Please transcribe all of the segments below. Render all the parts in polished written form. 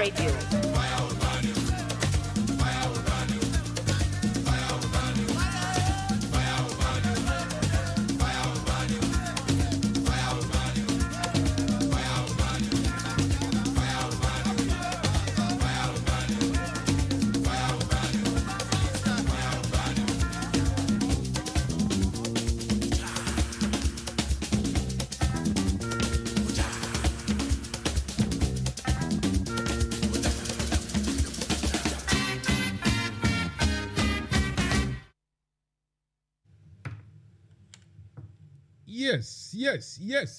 Radio.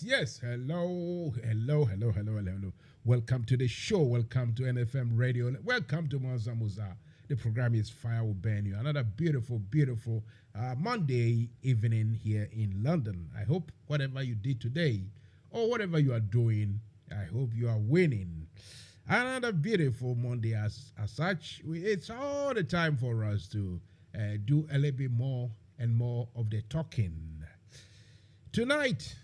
Yes. Hello. Welcome to the show. Welcome to NFM Radio. Welcome to Mansa Musa. The program is Fire Will Burn You. Another beautiful Monday evening here in London. I hope whatever you did today or whatever you are doing, I hope you are winning. Another beautiful Monday as such. It's all the time for us to do a little bit more and more of the talking. Tonight,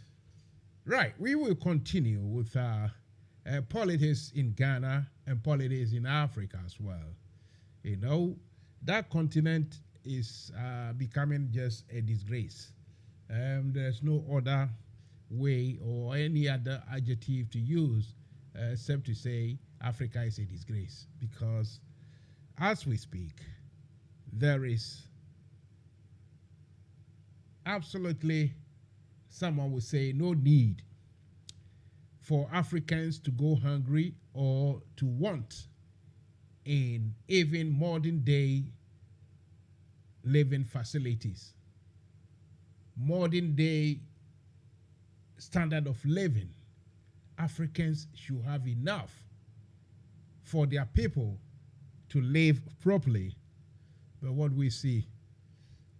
right, we will continue with politics in Ghana and politics in Africa as well. You know, that continent is becoming just a disgrace. There's no other way or any other adjective to use except to say Africa is a disgrace, because as we speak, there is absolutely, someone would say, no need for Africans to go hungry or to want in even modern day living facilities, modern day standard of living. Africans should have enough for their people to live properly. But what we see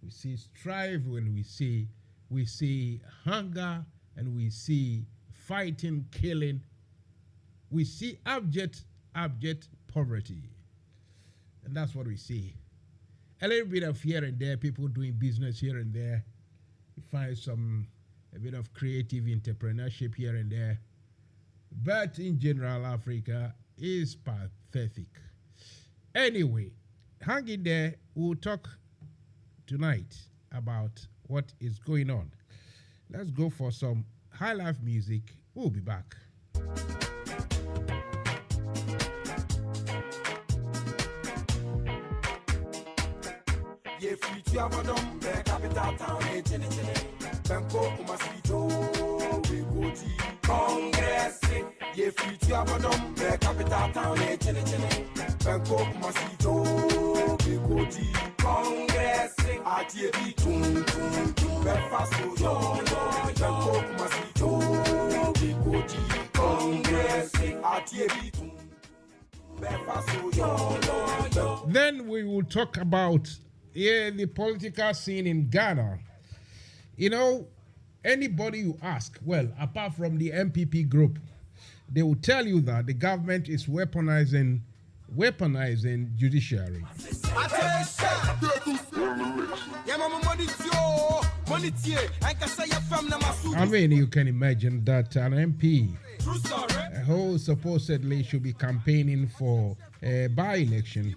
strife, when we see hunger, and we see fighting, killing. We see abject poverty. And that's what we see. A little bit of here and there, people doing business here and there. You find a bit of creative entrepreneurship here and there. But in general, Africa is pathetic. Anyway, hang in there. We'll talk tonight about what is going on. Let's go for some high life music. We'll be back. Then we will talk about the political scene in Ghana. You know, anybody you ask, well, apart from the MPP group, they will tell you that the government is weaponizing judiciary. I mean, you can imagine that an MP who supposedly should be campaigning for a by-election,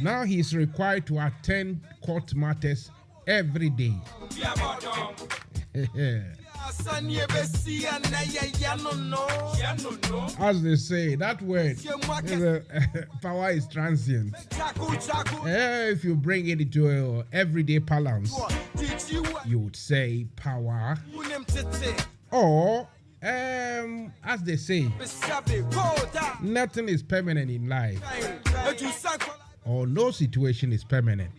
now he's required to attend court matters every day. As they say, that word, power is transient. If you bring it into everyday parlance, you would say power, or as they say, nothing is permanent in life, or no situation is permanent.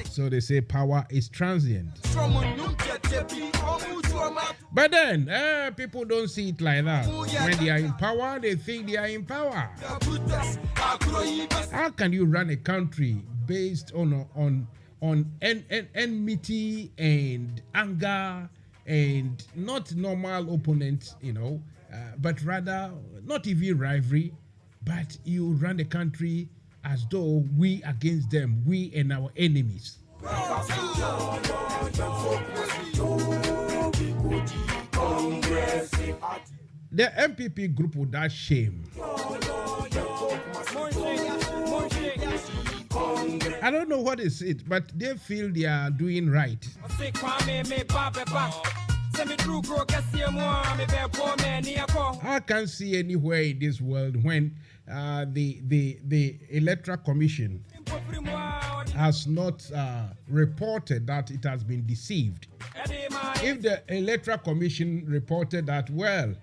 So they say power is transient. But then, people don't see it like that. When they are in power, they think they are in power. How can you run a country based on enmity and anger and not normal opponents, but rather not even rivalry, but you run the country as though we against them, we and our enemies. the MPP group without shame. I don't know what is it, but they feel they are doing right. I can't see anywhere in this world when the Electoral Commission has not reported that it has been deceived. If the Electoral Commission reported that, well,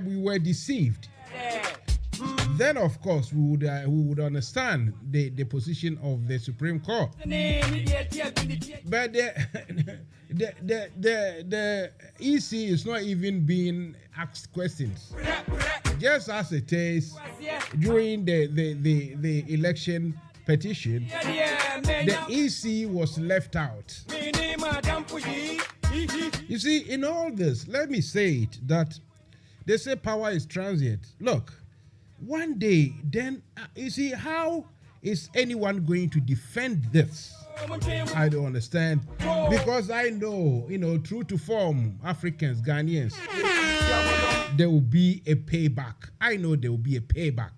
we were deceived, then of course we would understand the position of the Supreme Court. But the EC is not even being asked questions. Just as it is during the election petition, the EC was left out. You see, in all this, let me say it, that they say power is transient. Look, one day, then, you see, how is anyone going to defend this? I don't understand. Because I know, true to form, Africans, Ghanaians, there will be a payback. I know there will be a payback.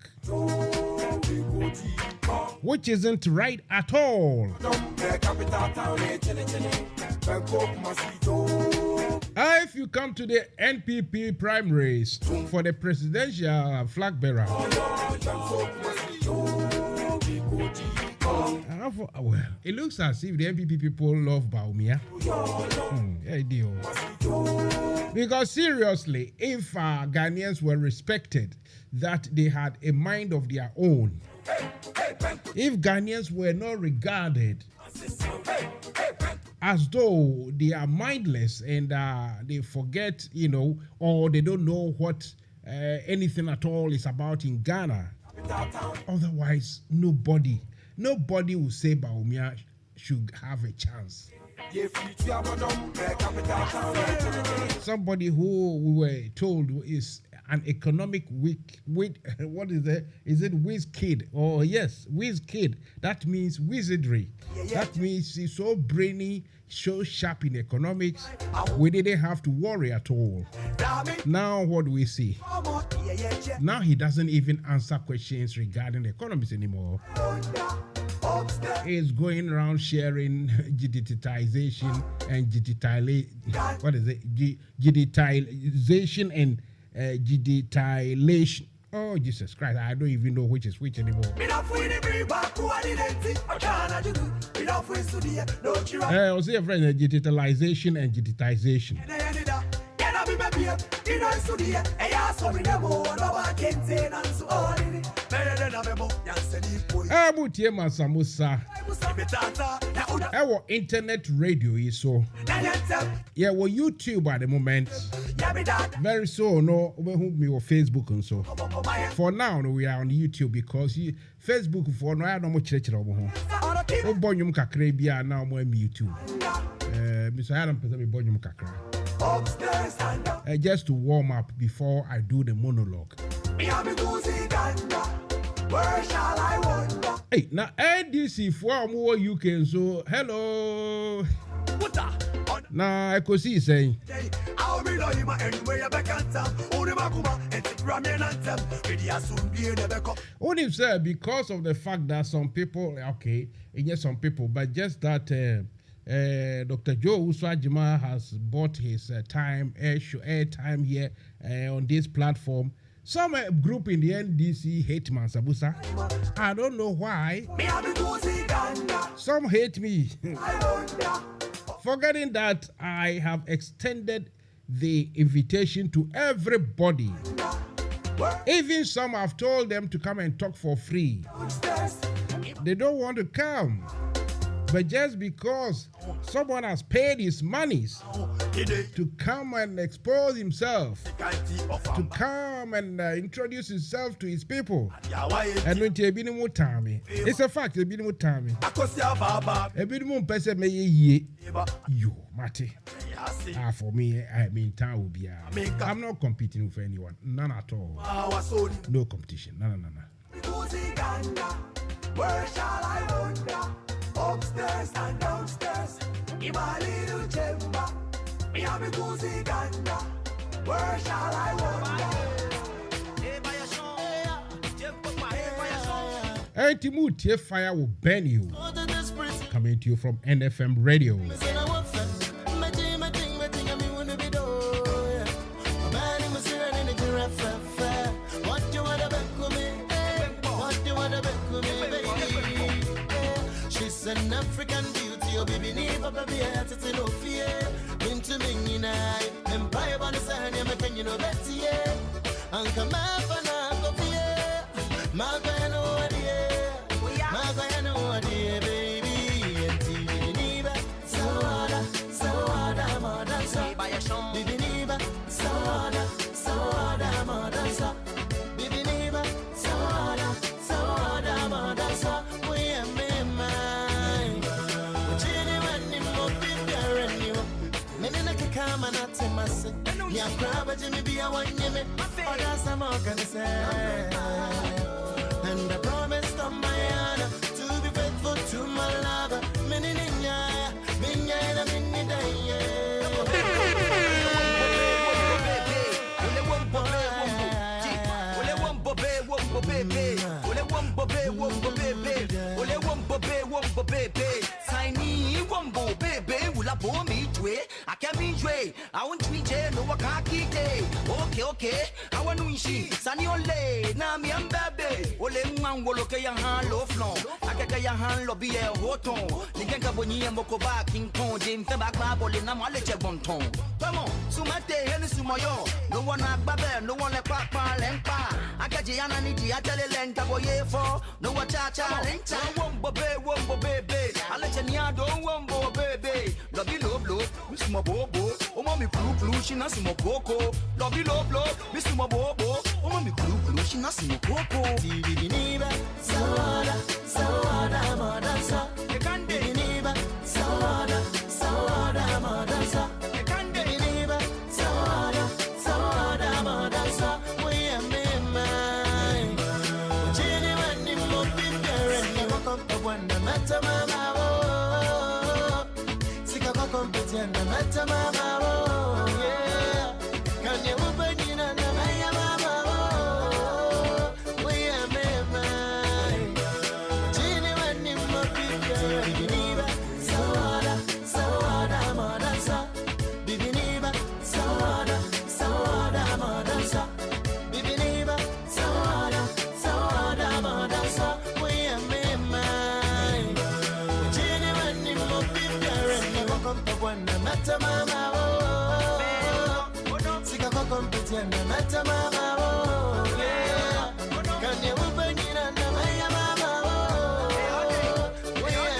Which isn't right at all. If you come to the NPP primaries for the presidential flag bearer, well, it looks as if the NPP people love Baumia. Because seriously, if Ghanaians were respected, that they had a mind of their own, if Ghanaians were not regarded as though they are mindless and they forget, or they don't know what anything at all is about in Ghana, otherwise nobody will say Baumia should have a chance. Somebody who we were told is an economic what is it? Is it whiz kid? Oh yes, whiz kid. That means wizardry. That means he's so brainy, so sharp in economics. We didn't have to worry at all. Now what do we see? Now he doesn't even answer questions regarding economics anymore. He's going around sharing digitization and digitalization and digitalization. Oh, Jesus Christ, I don't even know which is which anymore. I'll say a friend, digitalization and digitization. Mansa Musa. Our internet radio is so. Yeah, well, YouTube at the moment. Very soon, no, we on Facebook and so. For now, we are on YouTube because Facebook for now, I don't much church over home. Oh, Bonyum Kakrabia now more YouTube. Mr. Adam Pesami Bonyum Kakra. Just to warm up before I do the monologue. Where shall I wander? Hey, now NDC for more UK, so hello. Now I could see saying. Only sir, because of the fact that some people, okay, yes, some people, but just that Dr. Joe Uswajima has bought his air time here on this platform. Some group in the NDC hate Mansa. I don't know why. Some hate me. Forgetting that I have extended the invitation to everybody. Even some have told them to come and talk for free. They don't want to come. But just because someone has paid his monies to come and expose himself, to come and introduce himself to his people, and when you be no time, it's a fact. You be no time. A bit more person may ye you, Matty. For me, I mean, town will be. I'm not competing with anyone, none at all. No competition, no. Where shall I wander? Upstairs and downstairs, in my little chamber, me have a cozy gander. Where shall I wander? Anti-Mutie Fire will burn you. Coming to you from NFM Radio. She's an African beauty, oh baby, never baby, I had to no fear. Into me, and I empire on the side, I'm a you know that's yeah. And come up and I'll go fear. My guy, no idea. My guy, no idea, baby. And TV, Niba, Sawada, Sawada, Modansa. Bibi Niba, Sawada, Sawada, Modansa. Bibi Niba, Sawada, Sawada, Modansa. We are me. Come and at him, I say, yeah, grab a Jimmy be a one yemmy, or that's a more can say. And I promised on my honor to be faithful to my lover. Many ninya, minya, mini day. Tiny wumbo baby, will I bore me to it? I can't be way. I want to be jail, no, I can't keep day. Okay, I want to see Sunny Ole, Nami and baby. Ole man will look at your hand low flow. I get your hand lobby a hoton. The Gankaboni and Mokoba, King Kong, James Tabaka, Bolin, I'm a little bonton. Come on, Sumate, Henry Sumayo. No one at Babel, no one at Papa, Lempa. I got Gianna Niji, I tell you, Lenkaboye for no one cha-cha, Lenka, wumbo baby. I let you near, don't wumbo baby. Lobby low, Miss Mobobo, oh, mommy blue, she not some coco. Lobby low, Miss Mobobo, oh, mommy blue, she not some coco. TV Niba, Sawada, Modansa. You can't be Niba, Sawada, Modansa. You can't be Niba, Sawada, Modansa. We are me, mine. Jenny, when you move in there and you walk up the one, no matter my competition, no matter my yeah. Can you open in and I am we are mine. Jenny, when you move in there, Bibiniba, Sawada, Modansa. Bibiniba, Sawada, Modansa. Bibiniba, Sawada, Modansa. We are mine. Jenny, when you move in there, when the matter mama, Sika competition, the matter mama, yeah. Can you open it and the Maya mama? We are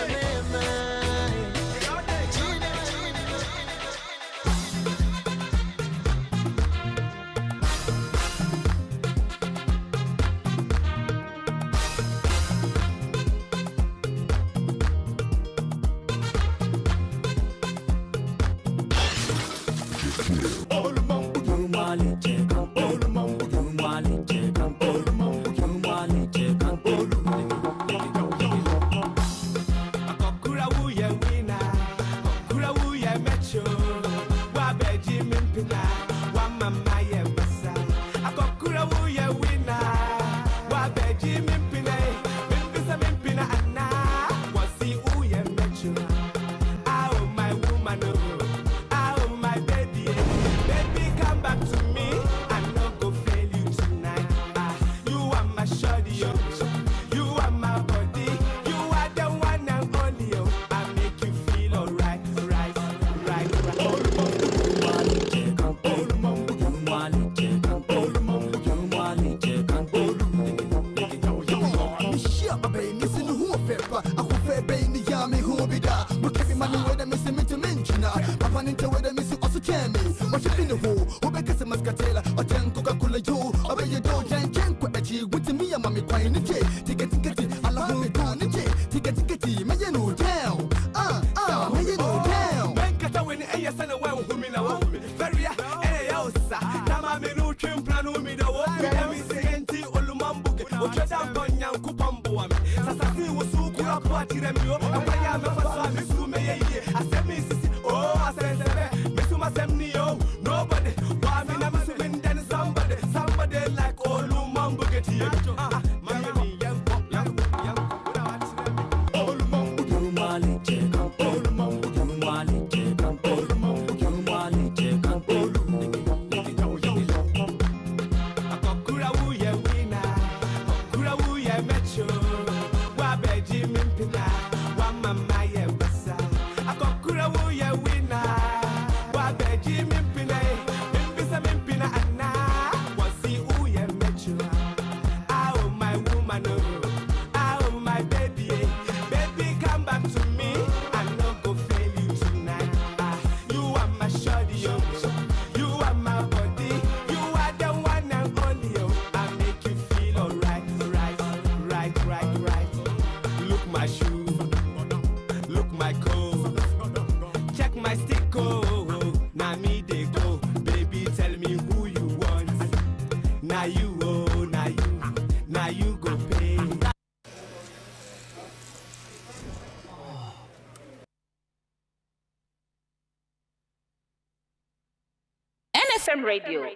somebody like Olu Mambo get here. NFM Radio.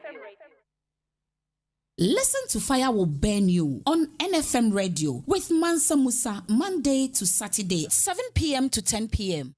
Listen to Fire Will Burn You on NFM Radio with Mansa Musa, Monday to Saturday, 7 p.m. to 10 p.m.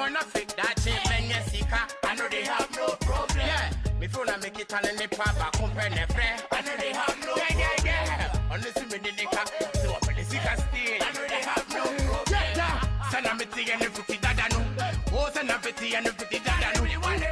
wanna fake that shit, man, yes, I know they have no problem. Yeah, me feel like make it on the papa, compare the friend. I know they have no problem. Yeah. Honestly, me the nika, so up in the sick still. I know they have no problem. Yeah. Send a miti and the footy dada no. Oh, send a fiti and the footy dada no.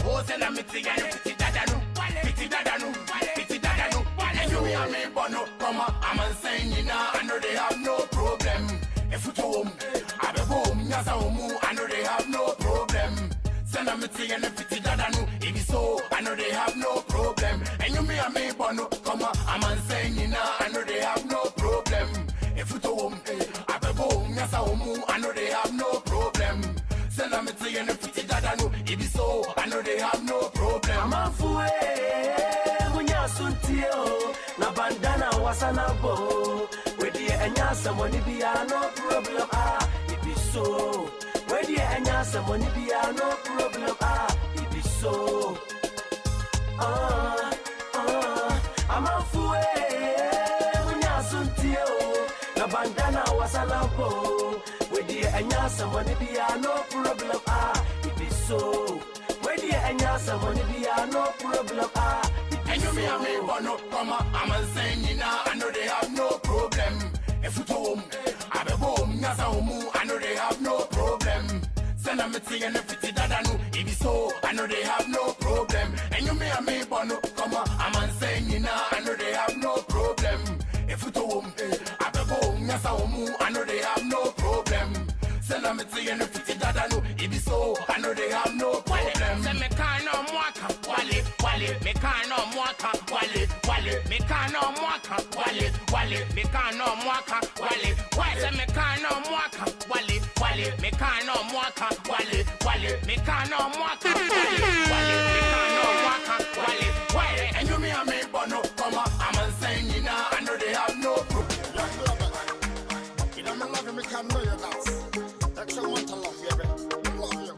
Oh, send a miti and the footy dada no. Fiti dada no. Fiti dada no. And you and me, bono, come on, I'm saying you know, I know they have no problem. If you home, I be home, yes, I know they have no problem. Send a miti and the fiti dada no. If it's so, I know they have no problem. And you and me, bono, come on, I'm saying you know, I know they have no problem. If you home, I be home, yes, I know they have no problem. Send a miti and the fiti dada no. If it's so, I know they have no problem. I'm a fool. Na bandana wasana bo we die enya samoni bia no problem it be so we die enya samoni bia no problem it be so I'm a fool munya suntio na bandana wasana bo we die enya samoni bia no problem it be so we die enya samoni bia no problem and you me and me wanna come I'm saying you know I know they have no problem. If you home, I be home, yes I know they have no problem. Send a miti and the fiti dada no. If so, I know they have no problem. And you me and me wanna come I'm saying you know I know they have no problem. If you home, I be home, yes I know they have no problem. Send a miti and the fiti dada no. If so, I know they have no problem. Send me kind of mwaka, wale, me kind of mwaka, wale, me kind of mwaka, wale, me kind of mwaka, wale, send me kind of mwaka, wale, me kind of mwaka, wale, me kind of mwaka, wale, me kind of mwaka, wale, and you me and me, bono, come on, I'm saying you know, I know they have no problem. You know, me love you, me can't know you dance. That's what I want to love you, baby. I love you.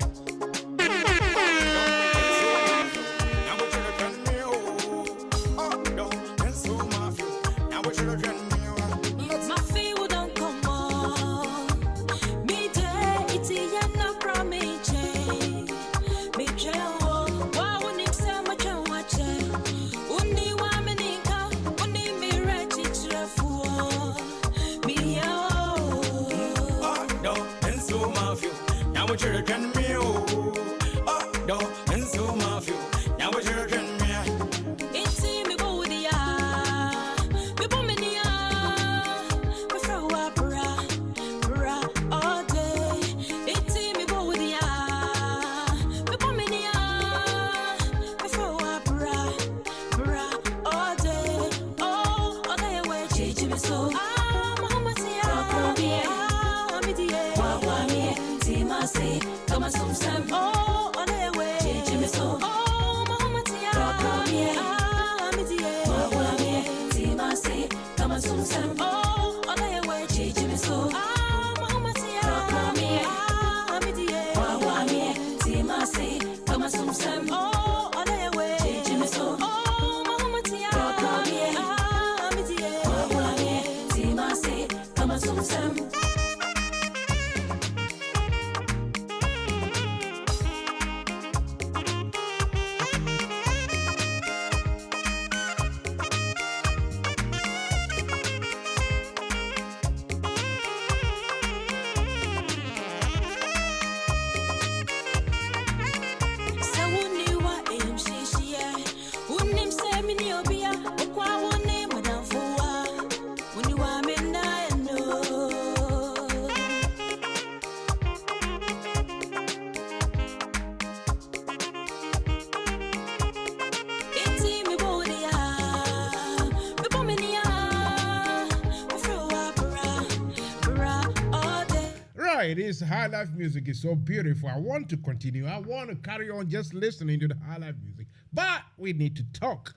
It is high life music. It's so beautiful. I want to continue. I want to carry on just listening to the high life music, but we need to talk.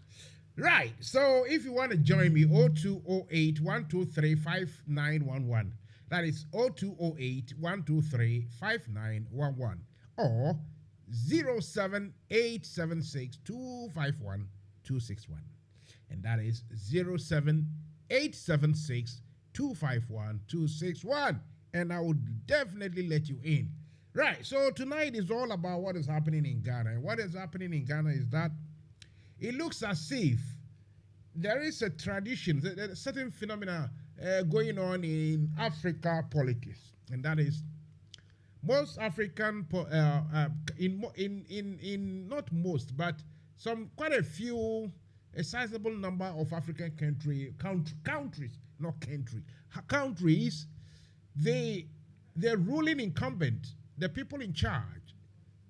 Right. So if you want to join me, 0208 123 5911. That is 0208 123 5911 or 07876 251 261. And that is 07876 251 261. And I would definitely let you in. Right. So tonight is all about what is happening in Ghana. And what is happening in Ghana is that it looks as if there is a tradition, a certain phenomena going on in Africa politics, and that is most African, in not most, but quite a few, a sizable number of African countries, the ruling incumbent, the people in charge,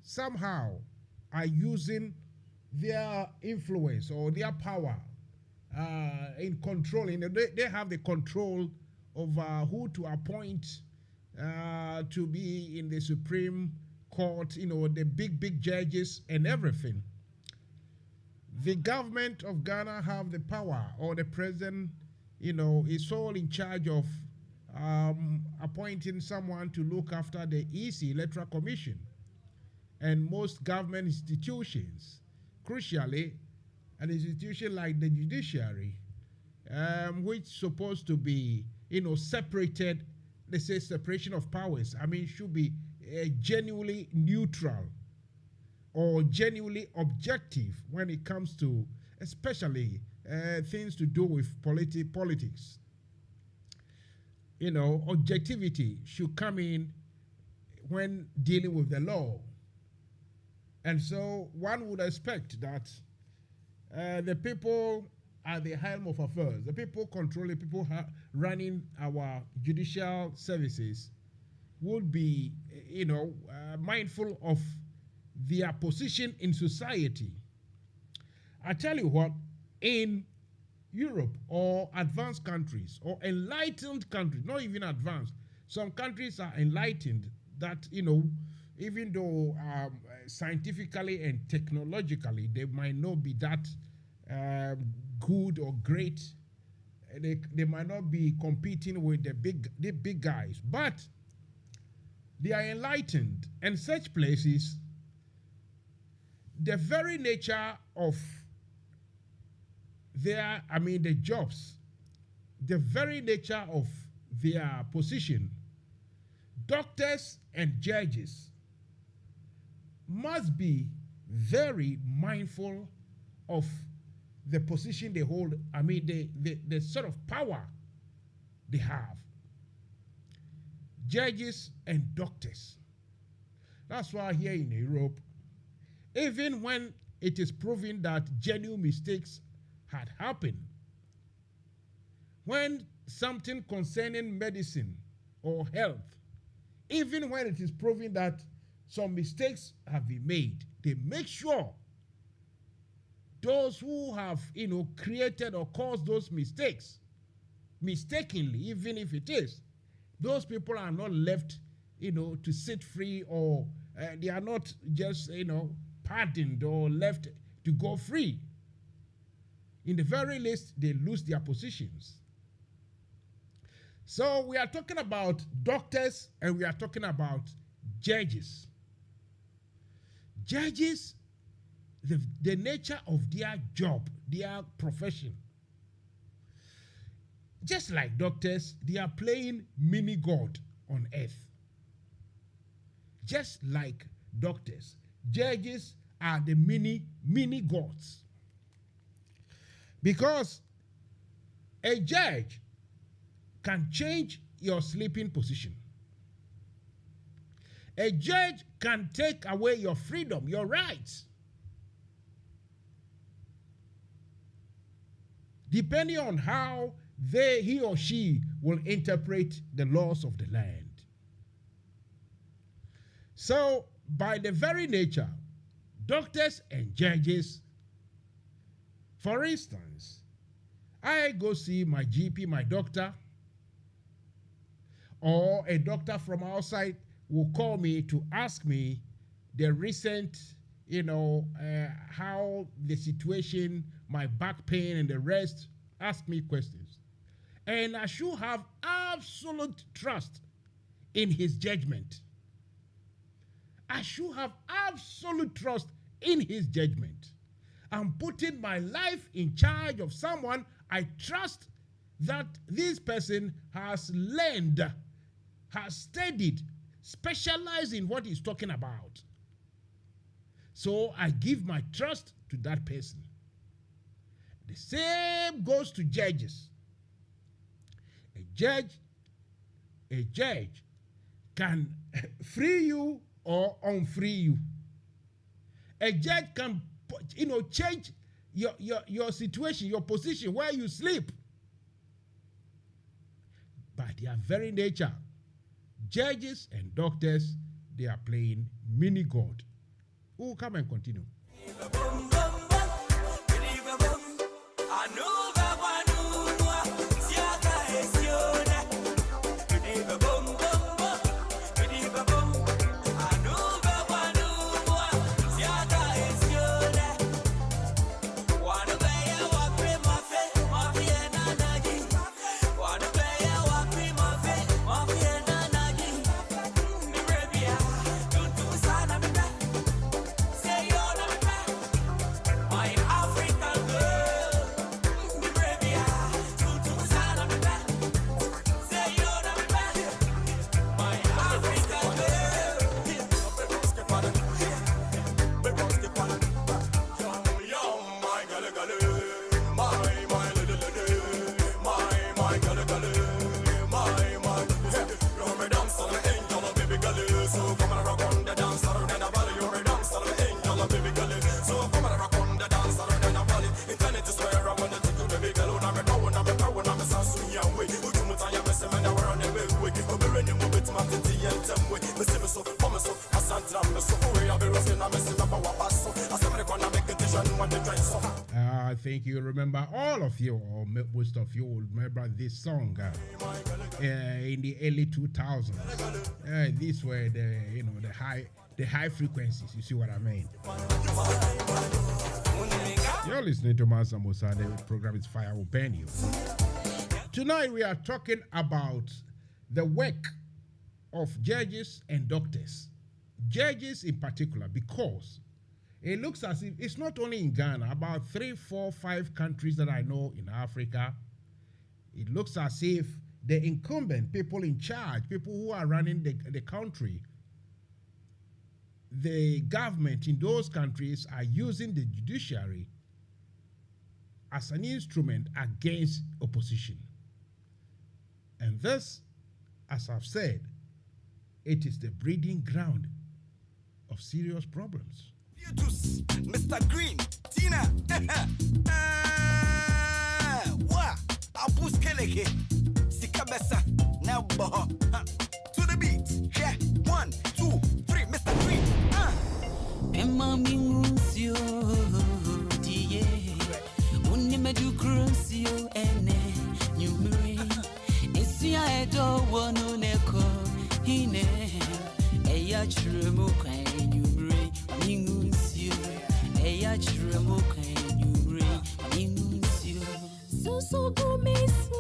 somehow are using their influence or their power in controlling. They have the control over who to appoint to be in the Supreme Court, the big judges and everything. The government of Ghana have the power, or the president, is all in charge of appointing someone to look after the EC, Electoral Commission, and most government institutions. Crucially, an institution like the judiciary, which is supposed to be, separated, let's say separation of powers. I mean, should be genuinely neutral or genuinely objective when it comes to, especially things to do with politics. Objectivity should come in when dealing with the law. And so one would expect that the people at the helm of affairs, the people controlling, people running our judicial services would be, mindful of their position in society. I tell you what, in Europe or advanced countries or enlightened countries, not even advanced, some countries are enlightened that, even though scientifically and technologically they might not be that good or great, they might not be competing with the big guys, but they are enlightened. And such places, the very nature of the jobs, the very nature of their position, doctors and judges must be very mindful of the position they hold, the sort of power they have. Judges and doctors. That's why here in Europe, even when it is proven that genuine mistakes had happened, when something concerning medicine or health, even when it is proven that some mistakes have been made, they make sure those who have, created or caused those mistakes, mistakenly, even if it is, those people are not left, to sit free, or they are not just, pardoned or left to go free. In the very least, they lose their positions. So we are talking about doctors and we are talking about judges. Judges, the nature of their job, their profession. Just like doctors, they are playing mini God on earth. Just like doctors, judges are the mini gods. Because a judge can change your sleeping position. A judge can take away your freedom, your rights, depending on how he or she will interpret the laws of the land. So, by the very nature, doctors and judges, for instance, I go see my GP, my doctor, or a doctor from outside will call me to ask me the recent, how the situation, my back pain and the rest, ask me questions. And I should have absolute trust in his judgment. I should have absolute trust in his judgment. I'm putting my life in charge of someone I trust that this person has learned, has studied specialize in what he's talking about. So I give my trust to that person. The same goes to judges. A judge can free you or unfree you. A judge can, change your situation, your position, where you sleep. By their very nature, judges and doctors, they are playing mini God. Oh, come and continue. think you remember, all of you, or most of you will remember this song in the early 2000s. These were the high frequencies. You see what I mean? You're listening to Mansa Musa. The program is Fire Will Burn You. Tonight we are talking about the work of judges and doctors. Judges in particular, because it looks as if it's not only in Ghana, about 3, 4, 5 countries that I know in Africa. It looks as if the incumbent people in charge, people who are running the country, the government in those countries are using the judiciary as an instrument against opposition. And this, as I've said, it is the breeding ground of serious problems. Mr. Green, Tina, wa, Abus Keleke, Sikabesa, now Baha, to the beat, yeah, 1, 2, 3, Mr. Green, Emma Minusio, dear, Unimedu Crucio, and Numeri, Isia Edo, one on echo, Hine, Eya Trumoka, Numeri, Minusio, Eya Trumoka, Numeri, Minusio. So go miss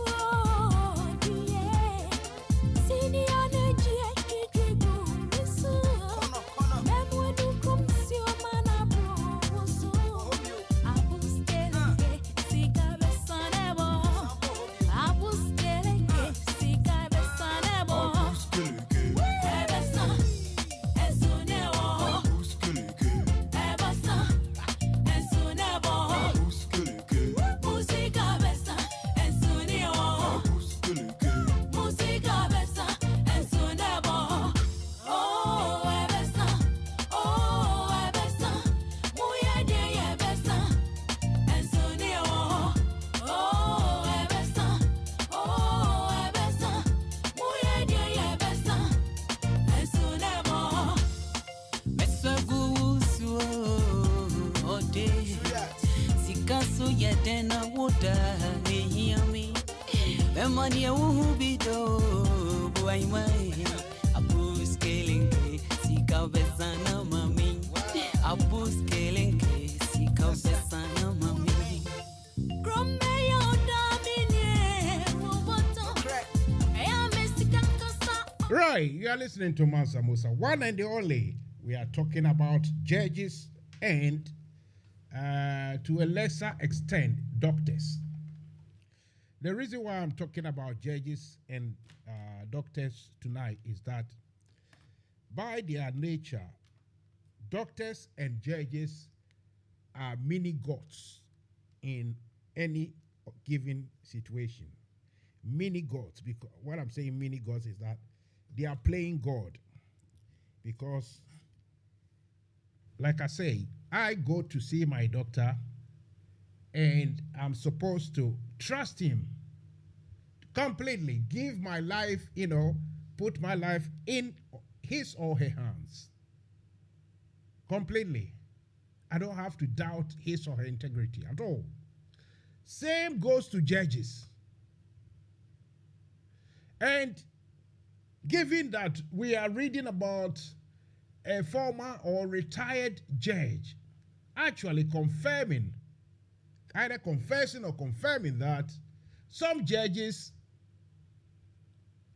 You are listening to Mansa Musa, one and the only. We are talking about judges and, to a lesser extent, doctors. The reason why I'm talking about judges and doctors tonight is that by their nature, doctors and judges are mini gods in any given situation. Mini gods, because what I'm saying mini gods is that they are playing God. Because, like I say, I go to see my doctor and I'm supposed to trust him completely, give my life, put my life in his or her hands. Completely. I don't have to doubt his or her integrity at all. Same goes to judges. And given that we are reading about a former or retired judge actually confirming, either confessing or confirming that some judges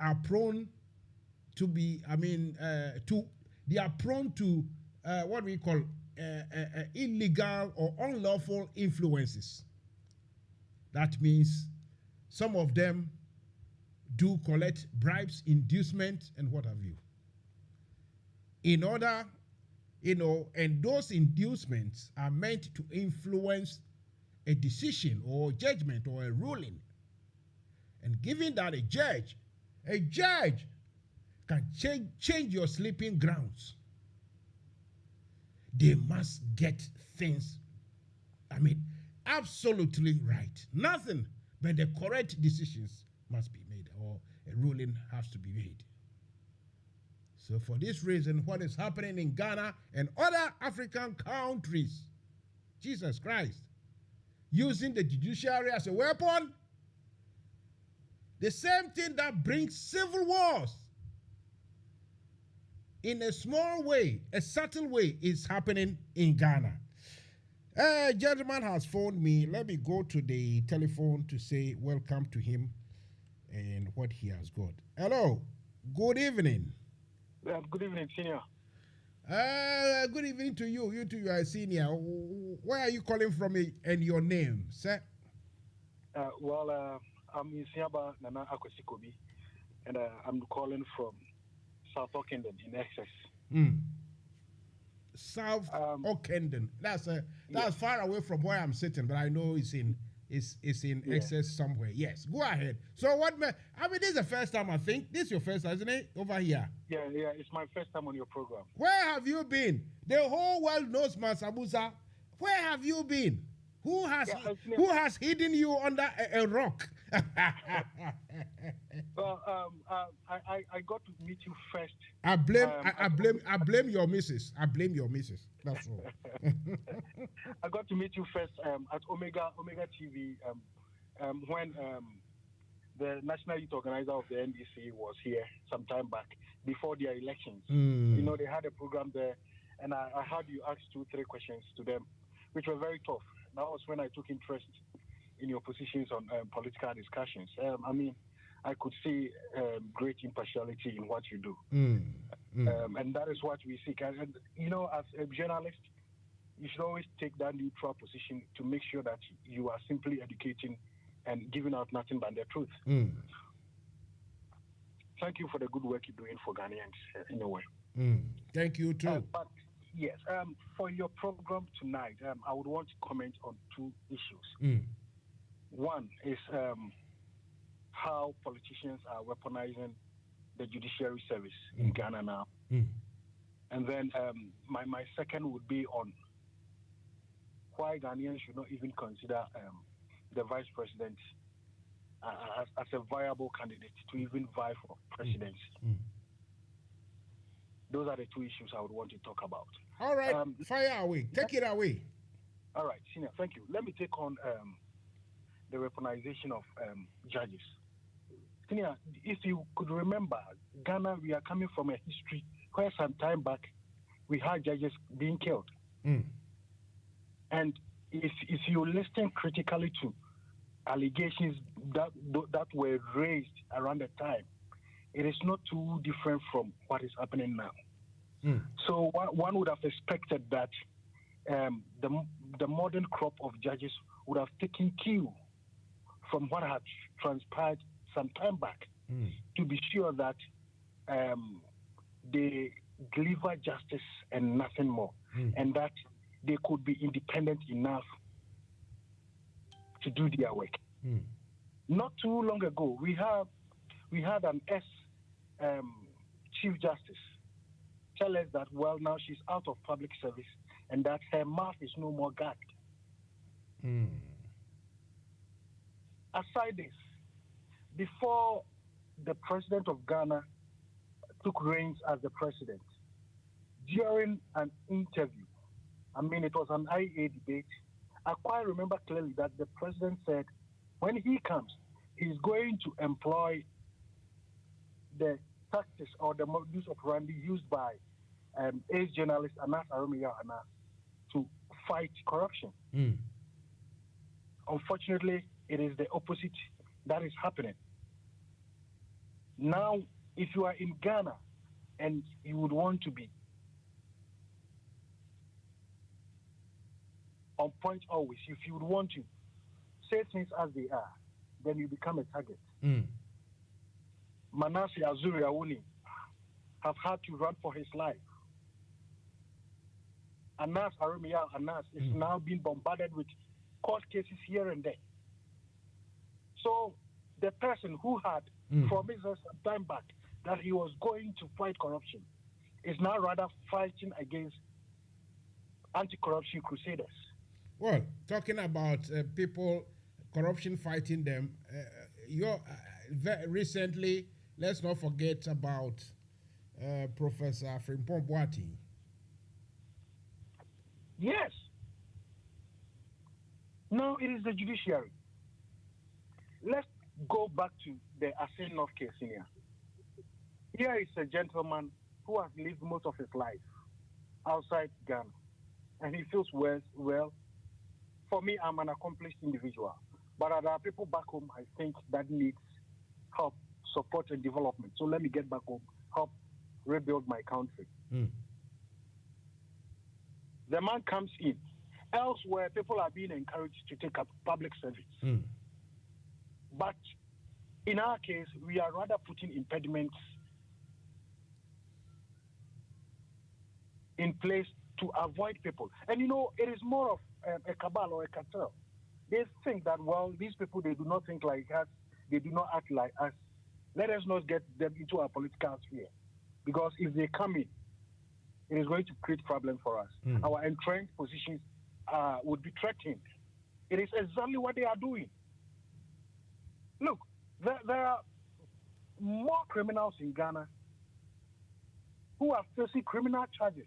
are prone to be, they are prone to what we call illegal or unlawful influences. That means some of them do collect bribes, inducement, and what have you. In order, and those inducements are meant to influence a decision or judgment or a ruling. And given that a judge can change your sleeping grounds, they must get things, absolutely right. Nothing but the correct decisions must be made, or a ruling has to be made. So for this reason, what is happening in Ghana and other African countries, Jesus Christ, using the judiciary as a weapon, the same thing that brings civil wars, in a small way, a subtle way, is happening in Ghana. A gentleman has phoned me. Let me go to the telephone to say welcome to him and what he has got. Hello. Good evening. Good evening, senior. Good evening to you. You too, you are a senior. Where are you calling from and your name, sir? I'm in Siaba Nana Akosikobi, and I'm calling from South Ockenden in Essex. South Ockenden. That's far away from where I'm sitting, but I know it's in Essex somewhere. Yes, go ahead. So this is the first time, I think. This is your first time, isn't it? Over here. Yeah, it's my first time on your program. Where have you been? The whole world knows Mansa Musa. Where have you been? Who has hidden you under a rock? Well, I got to meet you first. I blame your missus. I blame your missus. That's all. I got to meet you first at Omega TV when the National Youth Organizer of the NDC was here some time back before their elections. They had a program there, and I heard you ask 2-3 questions to them, which were very tough. That was when I took interest in your positions on political discussions. I could see great impartiality in what you do. And that is what we seek. And as a journalist, you should always take that neutral position to make sure that you are simply educating and giving out nothing but the truth. Thank you for the good work you're doing for Ghanaians, in a way. Thank you, too. But yes, for your program tonight, I would want to comment on 2 issues. One is how politicians are weaponizing the judiciary service in Ghana now. And then my second would be on why Ghanaians should not even consider the vice president as a viable candidate to even vie for presidency. Those are the 2 issues I would want to talk about. All right, fire away. Take it away. All right, Senior, thank you. Let me take on the weaponization of judges. Senior, if you could remember, Ghana, we are coming from a history where some time back we had judges being killed. And if you listen critically to allegations that were raised around the time, it is not too different from what is happening now. So one would have expected that the modern crop of judges would have taken cue from what had transpired some time back to be sure that they deliver justice and nothing more, and that they could be independent enough to do their work. Not too long ago, we had an Chief Justice tell us that, well, now she's out of public service and that her mouth is no more gagged. Aside this, before the president of Ghana took reins as the president, during an interview, I mean, it was an IA debate, I quite remember clearly that the president said when he comes, he's going to employ the tactics or the modus operandi used by ace journalist Anas Arumia Anas to fight corruption. Unfortunately, it is the opposite that is happening. Now, if you are in Ghana and you would want to be on point always, if you would want to say things as they are, then you become a target. Manasseh Azuri Awuni have had to run for his life. Anas Arumia Anas is now being bombarded with court cases here and there. So the person who had promised us some time back that he was going to fight corruption is now rather fighting against anti-corruption crusaders. Well, talking about people, corruption fighting them, recently, let's not forget about Professor Frimpong Boati. Yes. Now it is the judiciary. Let's go back to the Asenov case here. Here is a gentleman who has lived most of his life outside Ghana, and he feels well. For me, I'm an accomplished individual, but there are people back home I think that needs help, support, and development. So let me get back home, help rebuild my country. The man comes in. Elsewhere, people are being encouraged to take up public service. But in our case, we are rather putting impediments in place to avoid people. And you know, it is more of a cabal or a cartel. They think that, well, these people, they do not think like us, they do not act like us. Let us not get them into our political sphere. Because if they come in, it is going to create problems for us. Our entrenched positions would be threatened. It is exactly what they are doing. Look, there are more criminals in Ghana who are facing criminal charges.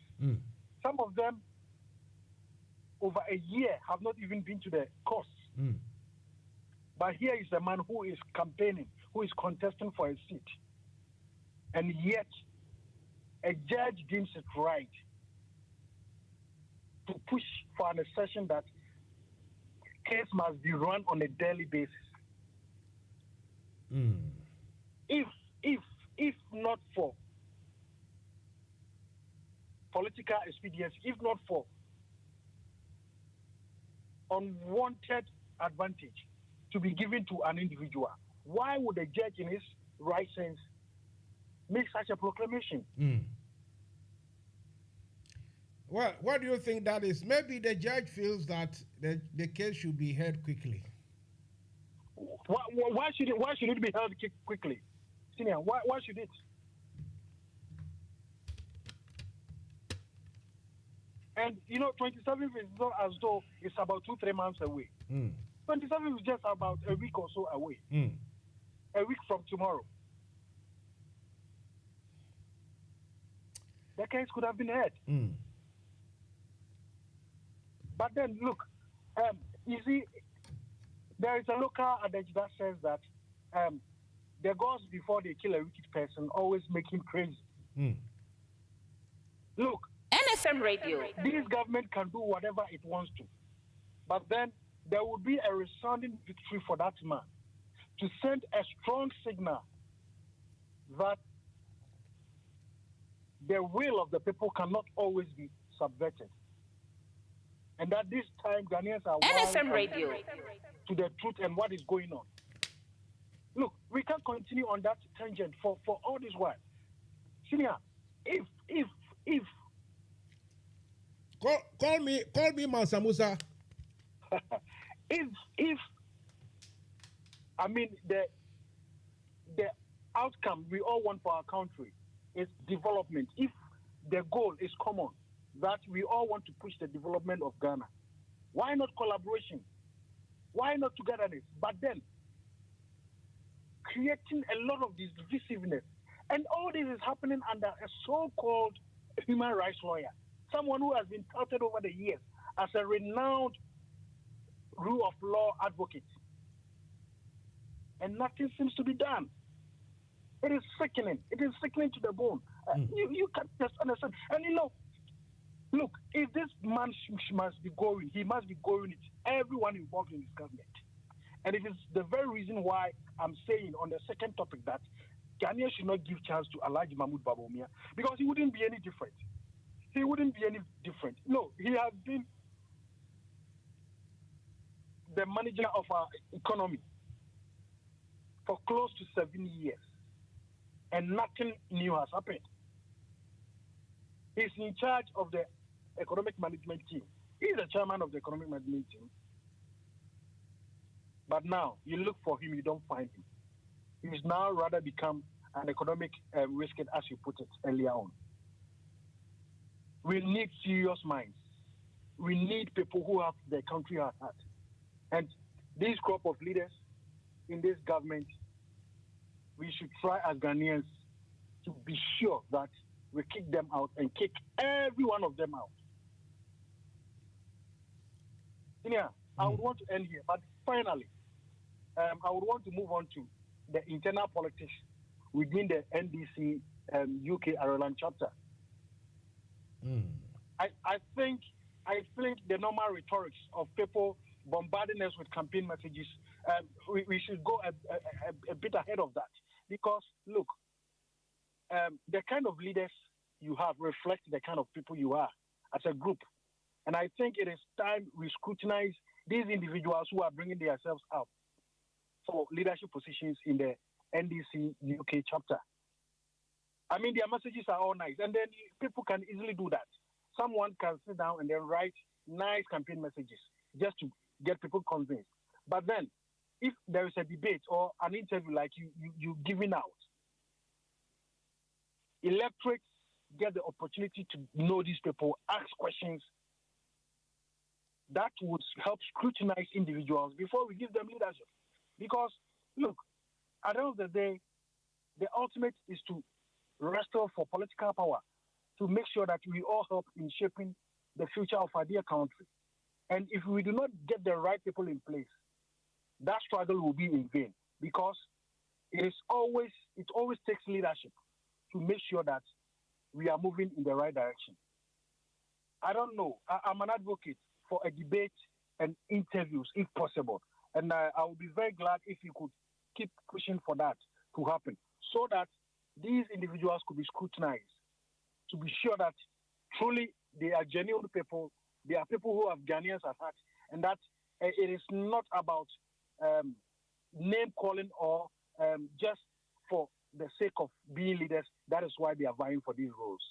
Some of them, over a year, have not even been to the courts. But here is a man who is campaigning, who is contesting for a seat. And yet, a judge deems it right to push for an assertion that case must be run on a daily basis. If not for political expediency, if not for unwanted advantage to be given to an individual, why would a judge in his right sense make such a proclamation? Well, what do you think that is? Maybe the judge feels that the case should be heard quickly. Why should it be held quickly? Senior, why should it? And you know, 27th is not as though it's about 2-3 months away. 27th is just about a week or so away. A week from tomorrow. The case could have been heard. But then, look, you see, there is a local adage that says that the gods, before they kill a wicked person, always make him crazy. Look, NFM Radio. This government can do whatever it wants to. But then there will be a resounding victory for that man to send a strong signal that the will of the people cannot always be subverted. And that this time Ghanaians are NFM Radio to the truth and what is going on. Look, we can't continue on that tangent for all this while. Senior, if Call me Mansa Musa. if I mean the outcome we all want for our country is development. If the goal is common, that we all want to push the development of Ghana, why not collaboration? Why not togetherness? But then creating a lot of this divisiveness, and all this is happening under a so-called human rights lawyer, someone who has been touted over the years as a renowned rule of law advocate, and nothing seems to be done. It is sickening. It is sickening to the bone. You can't just understand. And look, if this man must be going, he must be going with everyone involved in his government. And it is the very reason why I'm saying on the second topic that Ghanaians should not give chance to Alhaji Mahmoud Bawumia, because he wouldn't be any different. He wouldn't be any different. No, he has been the manager of our economy for close to 7 years, and nothing new has happened. He's in charge of the economic management team. He's the chairman of the economic management team. But now, you look for him, you don't find him. He's now rather become an economic risk, as you put it earlier on. We need serious minds. We need people who have their country at heart. And this crop of leaders in this government, we should try as Ghanaians to be sure that we kick them out and kick every one of them out. Yeah, I would want to end here, but finally, I would want to move on to the internal politics within the NDC UK Ireland chapter. I think the normal rhetorics of people bombarding us with campaign messages, we should go a bit ahead of that, because look, the kind of leaders you have reflect the kind of people you are as a group. And I think it is time we scrutinize these individuals who are bringing themselves up for leadership positions in the NDC UK chapter. I mean, their messages are all nice, and then people can easily do that. Someone can sit down and then write nice campaign messages just to get people convinced. But then, if there is a debate or an interview like you giving out, electorates get the opportunity to know these people, ask questions. That would help scrutinize individuals before we give them leadership. Because, look, at the end of the day, the ultimate is to wrestle for political power, to make sure that we all help in shaping the future of our dear country. And if we do not get the right people in place, that struggle will be in vain, because it always takes leadership to make sure that we are moving in the right direction. I don't know. I'm an advocate for a debate and interviews, if possible. And I would be very glad if you could keep pushing for that to happen, so that these individuals could be scrutinized, to be sure that truly they are genuine people, they are people who have Ghanaians at heart, and that it is not about name calling or just for the sake of being leaders. That is why they are vying for these roles.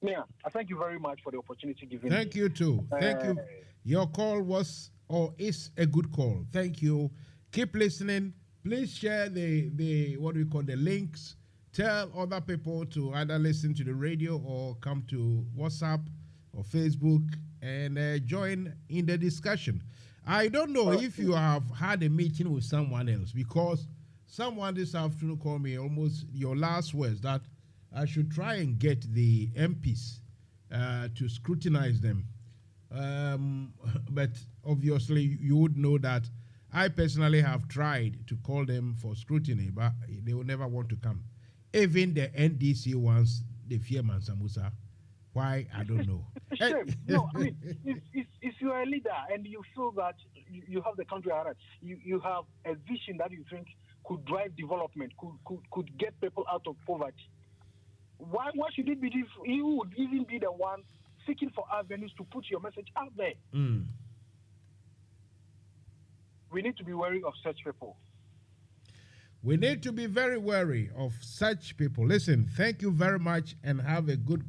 Yeah, I thank you very much for the opportunity given. Thank you too. Thank you. Your call was or is a good call. Thank you. Keep listening. Please share the what we call the links. Tell other people to either listen to the radio or come to WhatsApp or Facebook and join in the discussion. I don't know if you have had a meeting with someone else, because someone this afternoon called me almost your last words that I should try and get the MPs to scrutinize them. But obviously you would know that I personally have tried to call them for scrutiny, but they will never want to come. Even the NDC ones, they fear Mansa Musa. Why? I don't know. No, I mean, if you are a leader and you feel that you have the country at heart, you have a vision that you think could drive development, could get people out of poverty, why should it be you would even be the one seeking for avenues to put your message out there? We need to be wary of such people. We need to be very wary of such people. Listen, thank you very much and have a good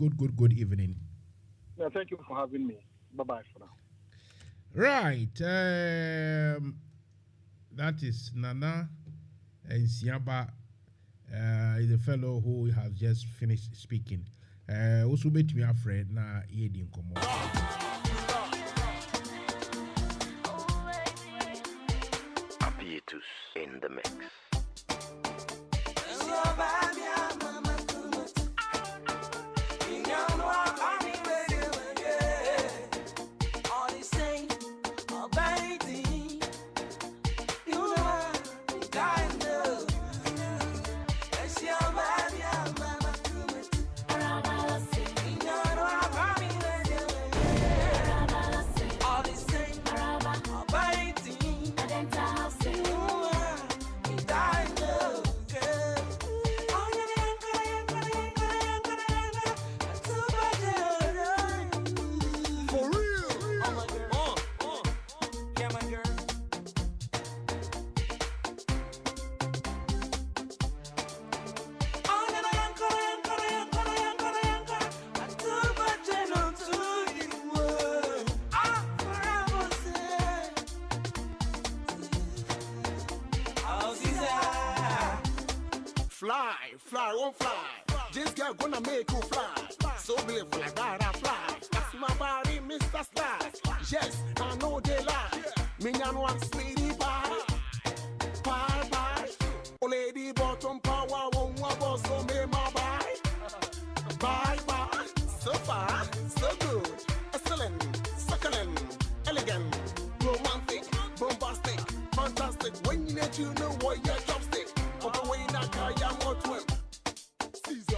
evening. No, thank you for having me. Bye-bye for now. Right. That is Nana and Siaba, is a fellow who has just finished speaking. Also, bet me a friend na Edin Komo. Apietus in the mix. Fly, won't fly. This girl gonna make you fly. So beautiful like that, I fly. That's my body, Mr. Sly. Yes, I know they lie. Me and one sweetie pie. Pie, pie. Oh, lady, bottom power, won't want so me my bye. Bye, bye. So far, so good. Excellent, succulent, elegant, romantic, bombastic, fantastic. When you let you know what your chopstick. Of the way that I am what will Caesar.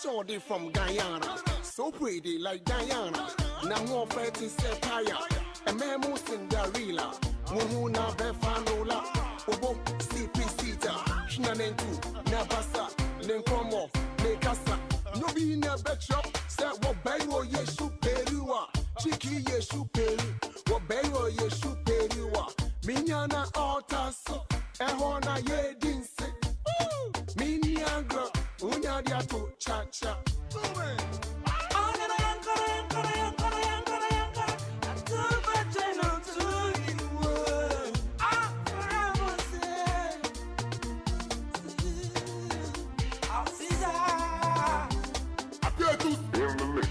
Shorty from Guyana, so pretty like Diana. Now more pretty Sepaya, a memo Cinderella. Muhuna Befanola, Obo, CP Sita, Shinanentu, Nabasa, Nenkomo, Nekasa. No be in a bet shop, said what Bayo Yeshu Perua, Chiki Yeshu Peru, what Bayo Yeshu Perua, Minyana Altaso, Ehona Yedinse, Minyagra. Unya dia to cha cha. In the mix.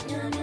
When you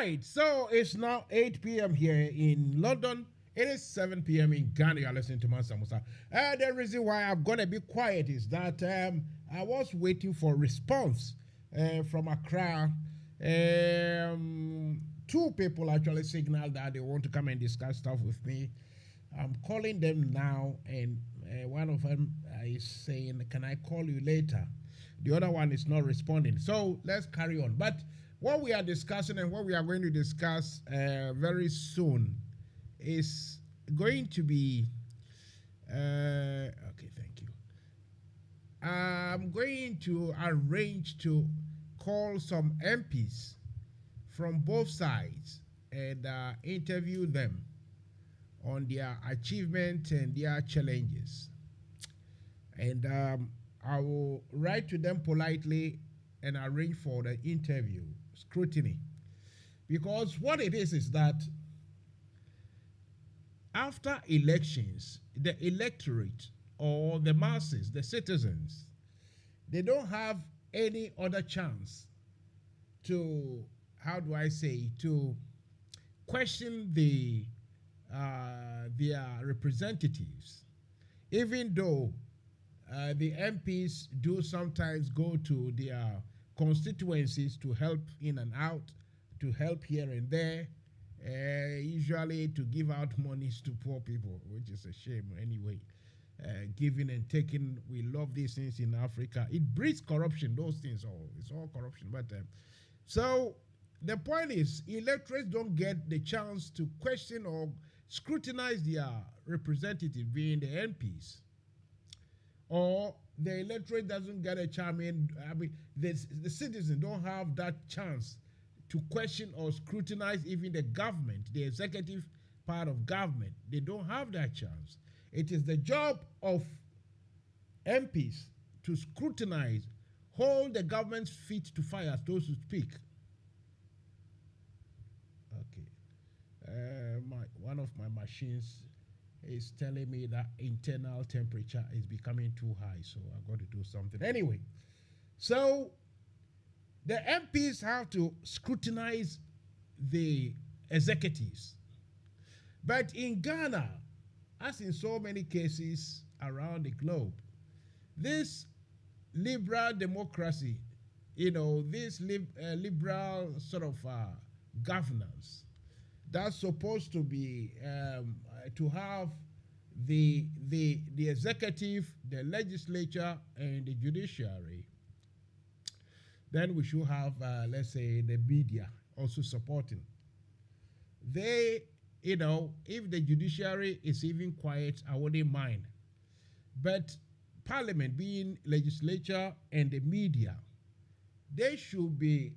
right, so it's now 8 p.m. here in London. It is 7 p.m. in Ghana. You are listening to Mansa Musa. The reason why I'm going to be quiet is that I was waiting for response from Accra. 2 people actually signaled that they want to come and discuss stuff with me. I'm calling them now, and one of them is saying, can I call you later? The other one is not responding. So let's carry on. But what we are discussing and what we are going to discuss very soon is going to be, okay, thank you. I'm going to arrange to call some MPs from both sides and interview them on their achievements and their challenges. And I will write to them politely and arrange for the interview, scrutiny. Because what it is that after elections, the electorate or the masses, the citizens, they don't have any other chance to, how do I say, to question their representatives, even though the MPs do sometimes go to their constituencies to help in and out, to help here and there, usually to give out monies to poor people, which is a shame anyway. Giving and taking, we love these things in Africa. It breeds corruption, those things, it's all corruption. But so the point is, electorates don't get the chance to question or scrutinize their representative, being the MPs. Or the electorate doesn't get a chance. I mean, the citizens don't have that chance to question or scrutinize even the government, the executive part of government. They don't have that chance. It is the job of MPs to scrutinize, hold the government's feet to fire, so to speak. Okay. One of my machines is telling me that internal temperature is becoming too high, so I've got to do something. Anyway, so the MPs have to scrutinize the executives. But in Ghana, as in so many cases around the globe, this liberal democracy, this liberal sort of governance, that's supposed to be to have the executive, the legislature, and the judiciary. Then we should have, let's say, the media also supporting. They, if the judiciary is even quiet, I wouldn't mind. But parliament, being legislature and the media, they should be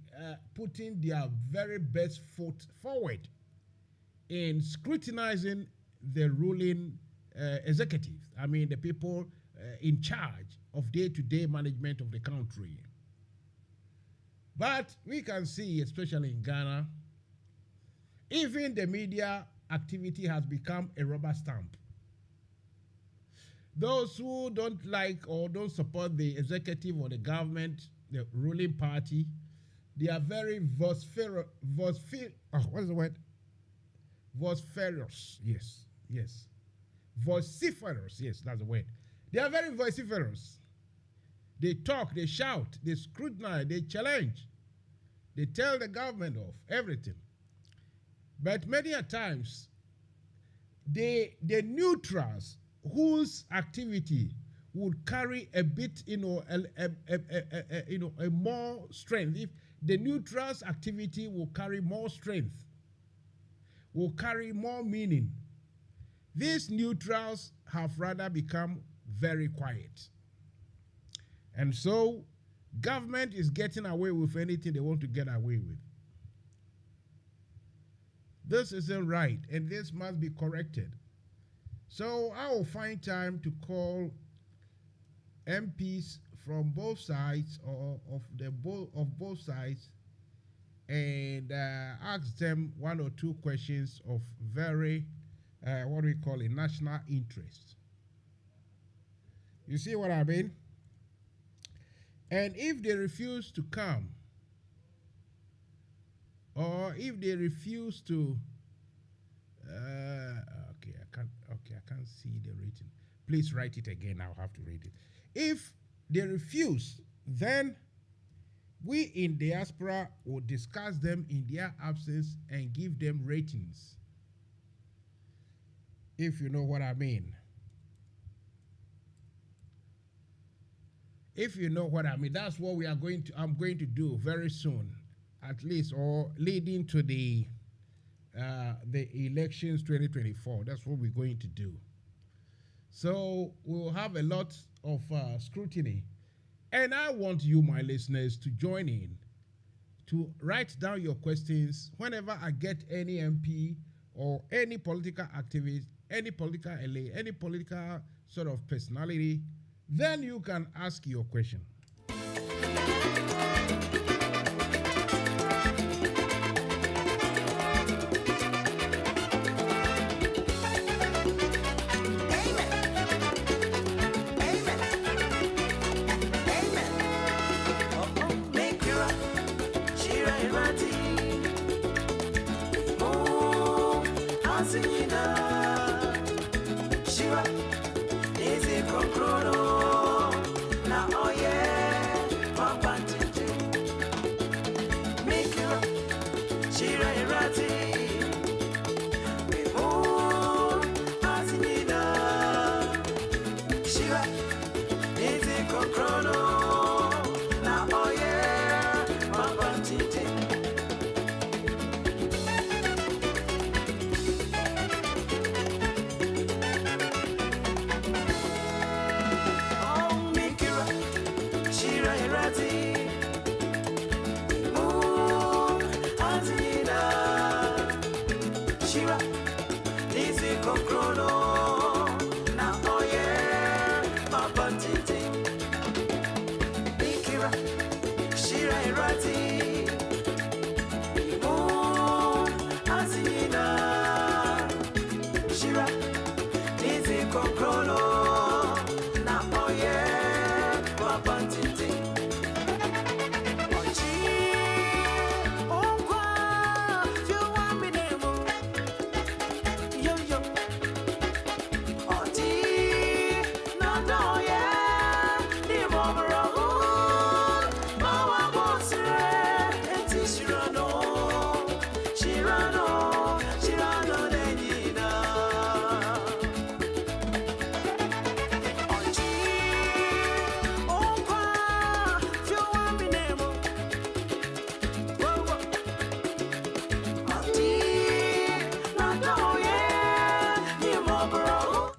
putting their very best foot forward in scrutinizing the ruling executive. I mean, the people in charge of day-to-day management of the country. But we can see, especially in Ghana, even the media activity has become a rubber stamp. Those who don't like or don't support the executive or the government, the ruling party, they are very vociferous. What's the word? Vociferous. Yes. Vociferous. Yes, that's the word. They are very vociferous. They talk, they shout, they scrutinize, they challenge. They tell the government of everything. But many a times, the neutrals whose activity would carry a bit, a more strength. If the neutrals' activity will carry more strength, will carry more meaning, these neutrals have rather become very quiet. And so, government is getting away with anything they want to get away with. This isn't right, and this must be corrected. So I will find time to call MPs from both sides or of both sides and ask them 1 or 2 questions of very, what do we call it, national interest. You see what I mean? And if they refuse to come, or if they refuse to, okay, I can't see the rating. Please write it again. I'll have to read it. If they refuse, then we in diaspora will discuss them in their absence and give them ratings. If you know what I mean. If you know what I mean, that's what I'm going to do very soon, at least, or leading to the elections 2024. That's what we're going to do. So we'll have a lot of scrutiny. And I want you, my listeners, to join in, to write down your questions whenever I get any MP or any political activist, any political LA, any political sort of personality. Then you can ask your question.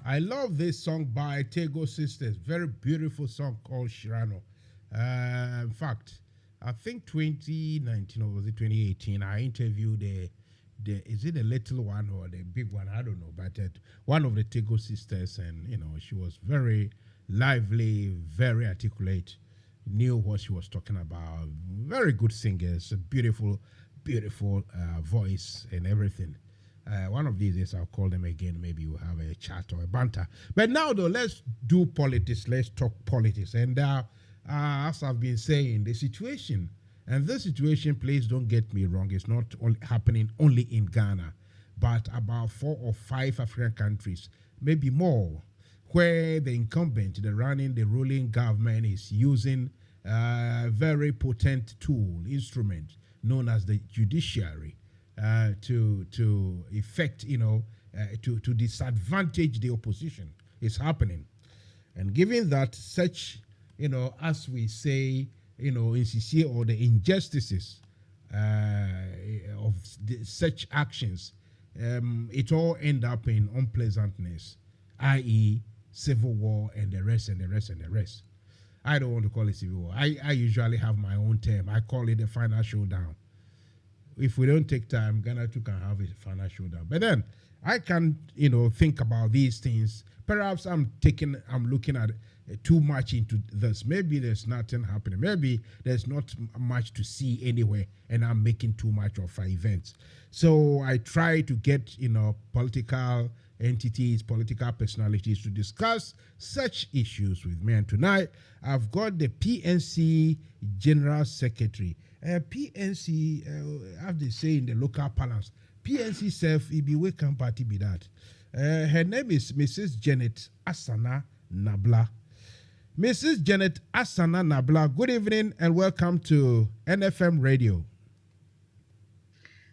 I love this song by Tego Sisters. Very beautiful song called Shirano. In fact, I think 2019 or was it 2018, I interviewed is it the little one or the big one? I don't know. But one of the Tego sisters, and she was very lively, very articulate, knew what she was talking about. Very good singers, a beautiful, beautiful voice and everything. One of these days I'll call them again. Maybe we'll have a chat or a banter. But now though, let's do politics. Let's talk politics. And as I've been saying, the situation, and this situation, please don't get me wrong, it's not happening only in Ghana, but about 4 or 5 African countries, maybe more, where the incumbent, the ruling government is using a very potent tool, instrument known as the judiciary to effect, to disadvantage the opposition. It's happening. And given that such, as we say, in CC, or the injustices of such actions, it all end up in unpleasantness, i.e. civil war and the rest and the rest and the rest. I don't want to call it civil war. I usually have my own term. I call it the final showdown. If we don't take time, Ghana too can have a final showdown. But then I can, think about these things. Perhaps I'm looking at too much into this. Maybe there's nothing happening. Maybe there's not much to see anywhere, and I'm making too much of events. So I try to get, political entities, political personalities to discuss such issues with me. And tonight, I've got the PNC General Secretary, PNC, have they say in the local parlance, PNC self, it be welcome party be that. Her name is Mrs. Janet Asana Nabla. Mrs. Janet Asana Nabla, good evening and welcome to NFM Radio.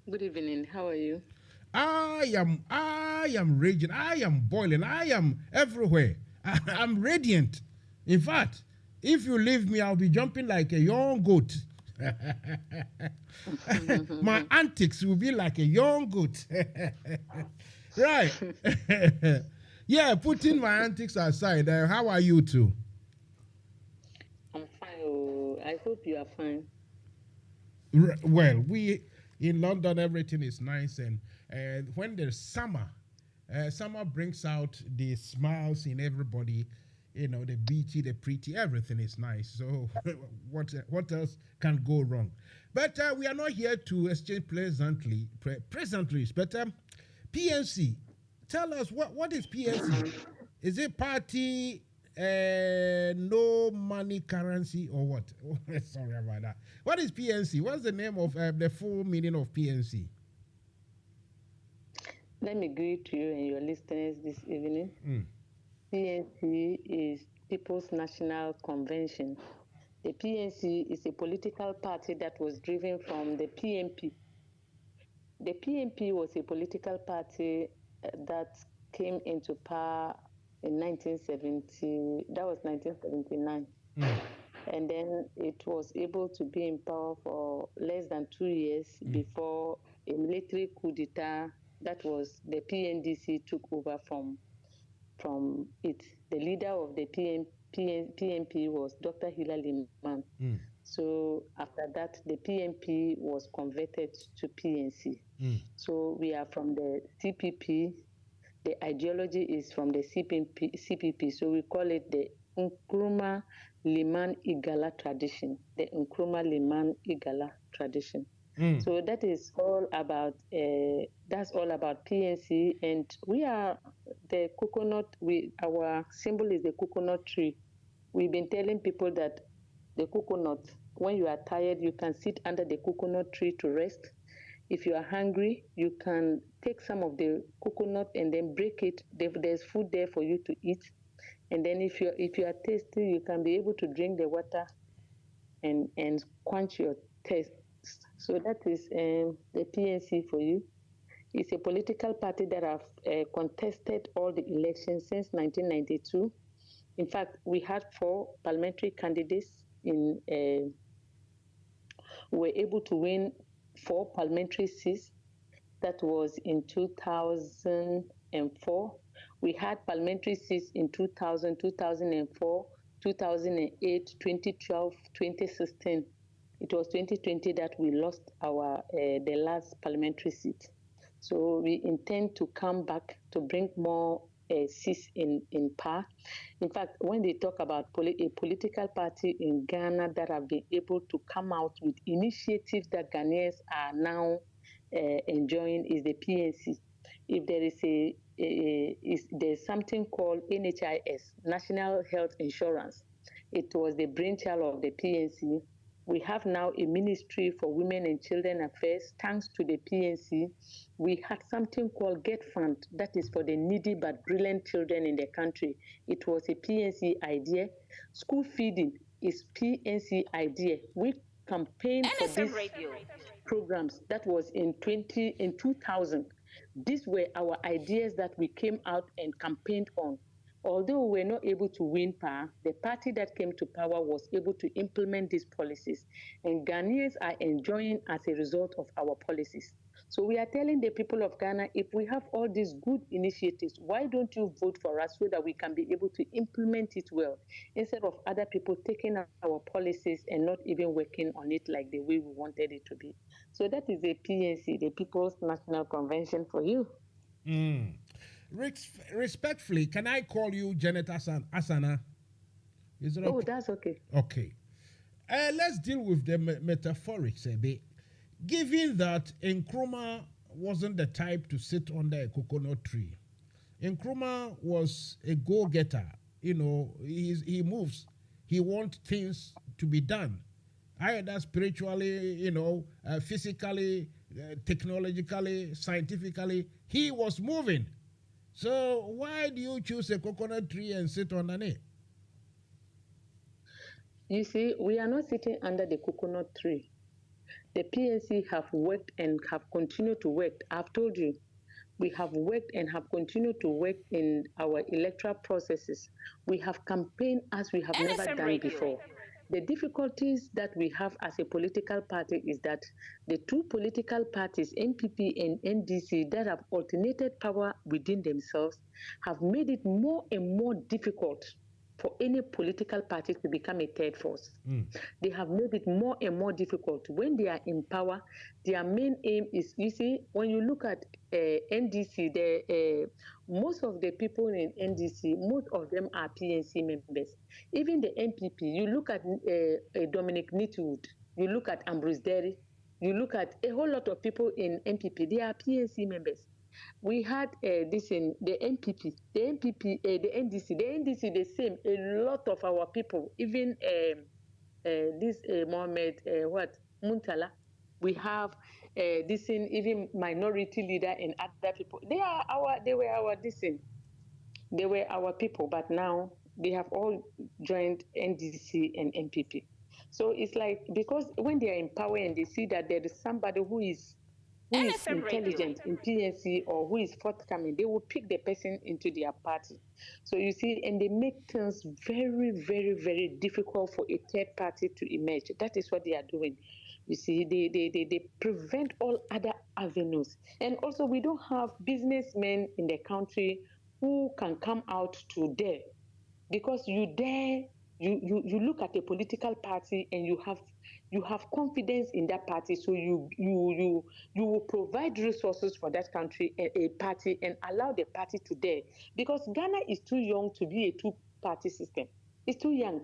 Good evening. How are you? I am raging. I am boiling. I am everywhere. I'm radiant. In fact, if you leave me, I'll be jumping like a young goat. My antics will be like a young goat. Right. Yeah, putting my antics aside, how are you two? I'm fine. Oh, I hope you are fine. Well, we in London, everything is nice, and when there's summer, summer brings out the smiles in everybody. You know, the beachy, the pretty, everything is nice. So what else can go wrong? But we are not here to exchange pleasantries. But PNC, tell us, what is PNC? Is it party, no money currency, or what? Sorry about that. What is PNC? What's the name of the full meaning of PNC? Let me greet you and your listeners this evening. PNC is People's National Convention. The PNC is a political party that was driven from the PNP. The PNP was a political party that came into power in 1970. That was 1979. And then it was able to be in power for less than 2 years before a military coup d'etat, that was the PNDC, took over from it. The leader of the PNP was Dr. Hilary Liman. So after that, the PNP was converted to PNC. So we are from the CPP. The ideology is from the CPP. So we call it the Nkrumah Liman Igala tradition. The Nkrumah Liman Igala tradition. So that is all about. That's all about PNC, and we are the coconut. Our symbol is the coconut tree. We've been telling people that the coconut, when you are tired, you can sit under the coconut tree to rest. If you are hungry, you can take some of the coconut and then break it. There's food there for you to eat. And then if you are thirsty, you can be able to drink the water and quench your thirst. So that is the PNC for you. It's a political party that have contested all the elections since 1992. In fact, we had 4 parliamentary candidates. We were able to win 4 parliamentary seats. That was in 2004. We had parliamentary seats in 2000, 2004, 2008, 2012, 2016. It was 2020 that we lost the last parliamentary seat. So we intend to come back to bring more seats in power. In fact, when they talk about a political party in Ghana that have been able to come out with initiatives that Ghanaians are now enjoying, is the PNC. If there is there's something called NHIS, National Health Insurance. It was the brainchild of the PNC. We have now a Ministry for Women and Children Affairs, thanks to the PNC. We had something called Get Fund, that is for the needy but brilliant children in the country. It was a PNC idea. School feeding is PNC idea. We campaigned for these programs. That was in 2000. These were our ideas that we came out and campaigned on. Although we were not able to win power, the party that came to power was able to implement these policies. And Ghanaians are enjoying as a result of our policies. So we are telling the people of Ghana, if we have all these good initiatives, why don't you vote for us so that we can be able to implement it well, instead of other people taking our policies and not even working on it like the way we wanted it to be. So that is the PNC, the People's National Convention for you. Respectfully, can I call you Janet Asana? Is it okay? Oh, that's okay. Okay. Let's deal with the metaphorics a bit. Given that Nkrumah wasn't the type to sit under a coconut tree, Nkrumah was a go-getter. You know, he moves. He wants things to be done. either spiritually, physically, technologically, scientifically. He was moving. So why do you choose a coconut tree and sit on it? You see, we are not sitting under the coconut tree. The PNC have worked and have continued to work. I've told you, we have worked and have continued to work in our electoral processes. We have campaigned as we have never NFM done Radio. before. The difficulties that we have as a political party is that the two political parties, NPP and NDC, that have alternated power within themselves, have made it more and more difficult for any political party to become a third force. They have made it more and more difficult. When they are in power, their main aim is, you see, when you look at NDC, most of the people in NDC, most of them are PNC members. Even the NPP, you look at Dominic Neatwood, you look at Ambrose Derry, you look at a whole lot of people in NPP, they are PNC members. We had this in the NPP, the NDC, the same. A lot of our people, even this Mohammed Muntala, we have this in even minority leader and other people. They were our people, but now they have all joined NDC and NPP. So it's like, because when they are in power and they see that there is somebody who is NFM intelligent in PNC or who is forthcoming, they will pick the person into their party. So you see, and they make things very, very, very difficult for a third party to emerge. That is what they are doing. You see, they prevent all other avenues. And also, we don't have businessmen in the country who can come out to dare. Because you dare, you look at a political party and you have confidence in that party, so you will provide resources for that country, a party, and allow the party to dare. Because Ghana is too young to be a two-party system. It's too young.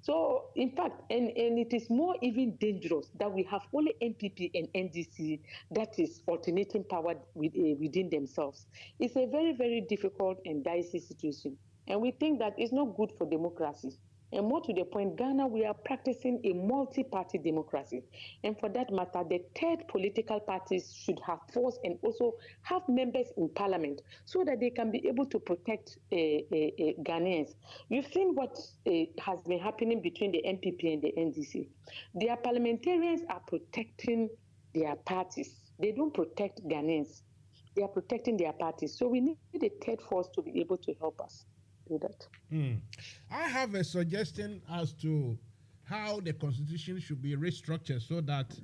So, in fact, and it is more even dangerous that we have only NPP and NDC that is alternating power within themselves. It's a very, very difficult and dicey situation. And we think that it's not good for democracy. And more to the point, Ghana, we are practicing a multi-party democracy. And for that matter, the third political parties should have force and also have members in parliament so that they can be able to protect Ghanaians. You've seen what has been happening between the NPP and the NDC. Their parliamentarians are protecting their parties. They don't protect Ghanaians. They are protecting their parties. So we need a third force to be able to help us do that. I have a suggestion as to how the constitution should be restructured so that,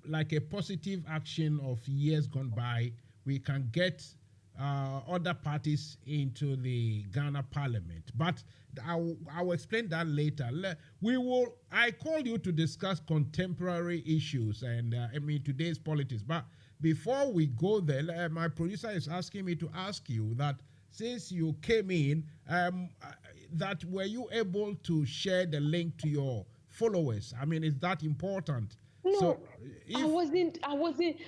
like a positive action of years gone by, we can get other parties into the Ghana parliament. But I will explain that later. I call you to discuss contemporary issues and today's politics. But before we go there, my producer is asking me to ask you that since you came in, that were you able to share the link to your followers? I mean, is that important? No, so I wasn't.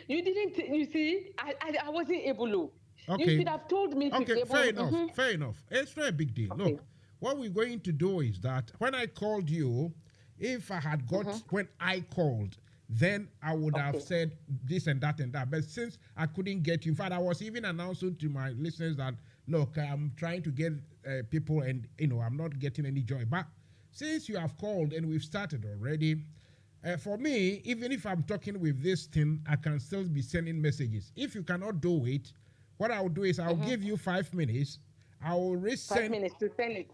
You didn't. You see, I wasn't able to. Okay. You should have told me. Okay, fair enough. Fair enough. It's not a big deal. Okay. Look, what we're going to do is that when I called you, if I had got when I called, then I would have said this and that and that. But since I couldn't get you, in fact, I was even announcing to my listeners that, look, I'm trying to get people and, I'm not getting any joy. But since you have called and we've started already, for me, even if I'm talking with this thing, I can still be sending messages. If you cannot do it, what I'll do is I'll give you 5 minutes. I will resend. 5 minutes to send it.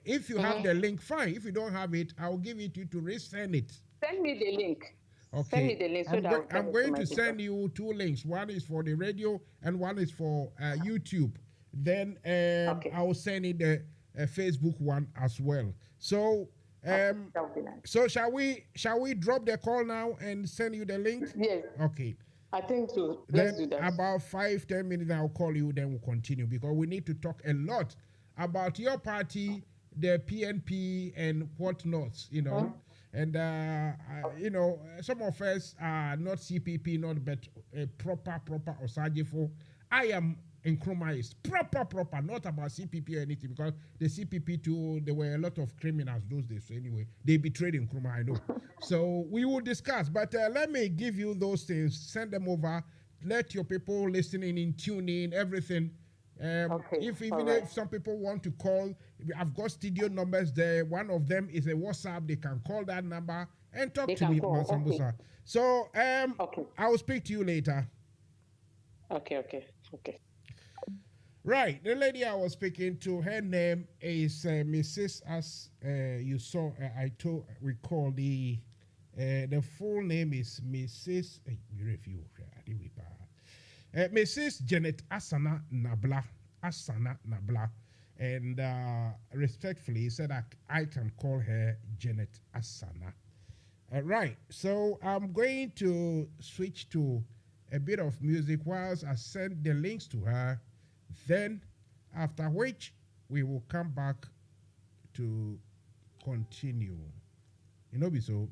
If you have the link, fine. If you don't have it, I'll give it to you to resend it. Send me the link. Okay. Send me the link so I'm going to send you 2 links. One is for the radio and one is for YouTube. Then I will send you the Facebook one as well. So that would be nice. So shall we drop the call now and send you the link? Yes. Okay. I think so. Let's do that. About 5-10 minutes, I'll call you. Then we'll continue because we need to talk a lot about your party, the PNP, and whatnot. And some of us are not CPP, not but proper Osajifo. I am Nkrumah is proper, not about CPP or anything, because the CPP too, there were a lot of criminals those days. So anyway, they betrayed Nkrumah, I know. So we will discuss, but let me give you those things, send them over, let your people listening in, tune in, everything. If some people want to call, I've got studio numbers there. One of them is a WhatsApp. They can call that number and talk to me, Mansa Musa. So I will speak to you later. Okay. Right, the lady I was speaking to, her name is Mrs. As you saw, we call the full name is Mrs. Mrs. Janet Asana Nabla, and respectfully said I can call her Janet Asana. Right, so I'm going to switch to a bit of music whilst I send the links to her. Then, after which, we will come back to continue. You know, so.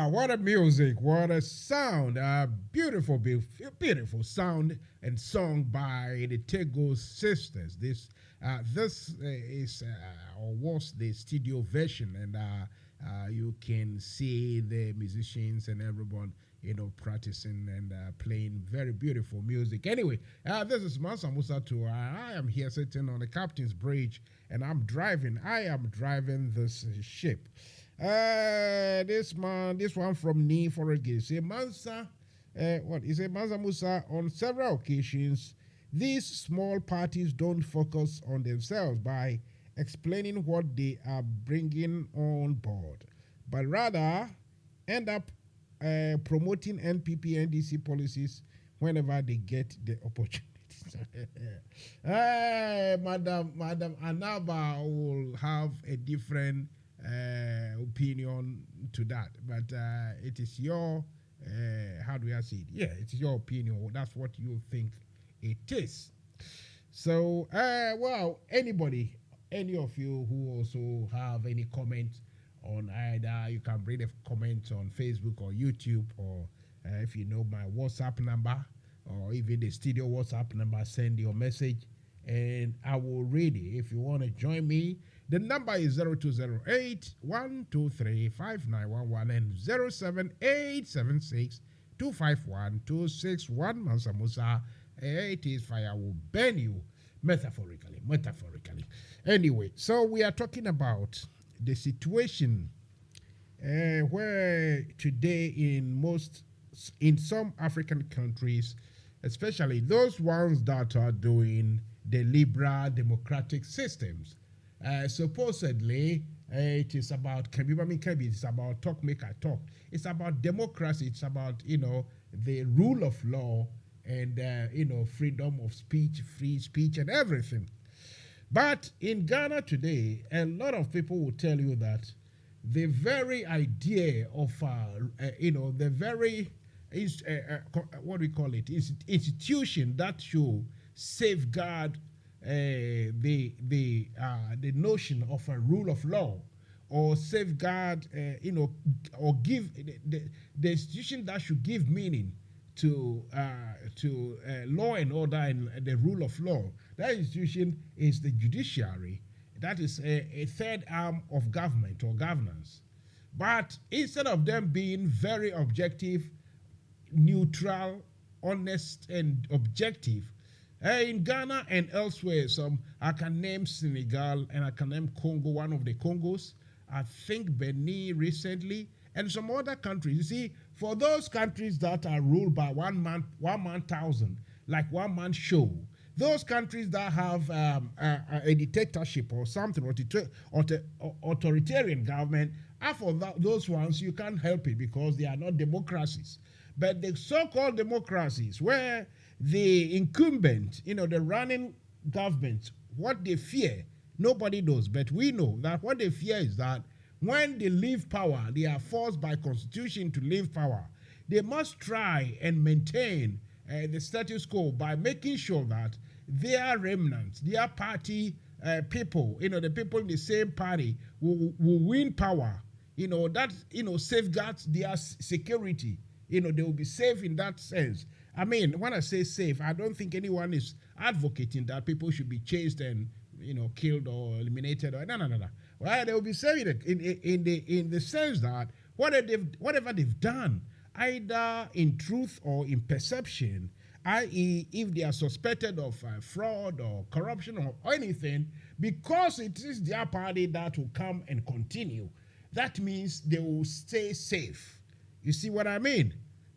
What a music, what a sound, beautiful, beautiful sound and song by the Tego sisters. This is or was the studio version, and you can see the musicians and everyone, practicing and playing very beautiful music. Anyway, this is Mansa Musa too. I am here sitting on the captain's bridge, and I am driving this ship. This one from Ni for a gift. Say Mansa, Mansa Musa, on several occasions, these small parties don't focus on themselves by explaining what they are bringing on board, but rather end up promoting NPP, NDC policies whenever they get the opportunities. Madam Anaba will have a different opinion to that, but it is your how do I say it? Yeah, it's your opinion. That's what you think it is. So, well, any of you who also have any comments on either, you can bring a comment on Facebook or YouTube, or if you know my WhatsApp number or even the studio WhatsApp number, send your message and I will read it. If you want to join me, the number is 0208-123-5911 and 07876-251-261. Mansa Musa, it is fire will burn you metaphorically. Anyway, so we are talking about the situation where today in some African countries, especially those ones that are doing the liberal democratic systems, supposedly it is about it's about talk make I talk. It's about democracy. It's about the rule of law and freedom of speech, free speech, and everything. But in Ghana today, a lot of people will tell you that the very idea of the very what we call it is institution that should safeguard the notion of a rule of law, or safeguard or give the institution that should give meaning to law and order and the rule of law. That institution is the judiciary. That is a third arm of government or governance. But instead of them being very objective, neutral, honest, and objective, In Ghana and elsewhere, I can name Senegal and I can name Congo, one of the Congos. I think Benin recently, and some other countries. You see, for those countries that are ruled by one man thousand, like one man show, those countries that have a dictatorship or something, or authoritarian government, for those ones, you can't help it because they are not democracies. But the so-called democracies, where the incumbent, the running government, what they fear, nobody knows. But we know that what they fear is that when they leave power, they are forced by constitution to leave power. They must try and maintain the status quo by making sure that their remnants, their party people, the people in the same party will win power. That safeguards their security. They will be safe in that sense. I mean, when I say safe, I don't think anyone is advocating that people should be chased and killed or eliminated or no. Well, they will be safe in the sense that whatever they've done, either in truth or in perception, i.e., if they are suspected of fraud or corruption or anything, because it is their party that will come and continue, that means they will stay safe. You see what I mean?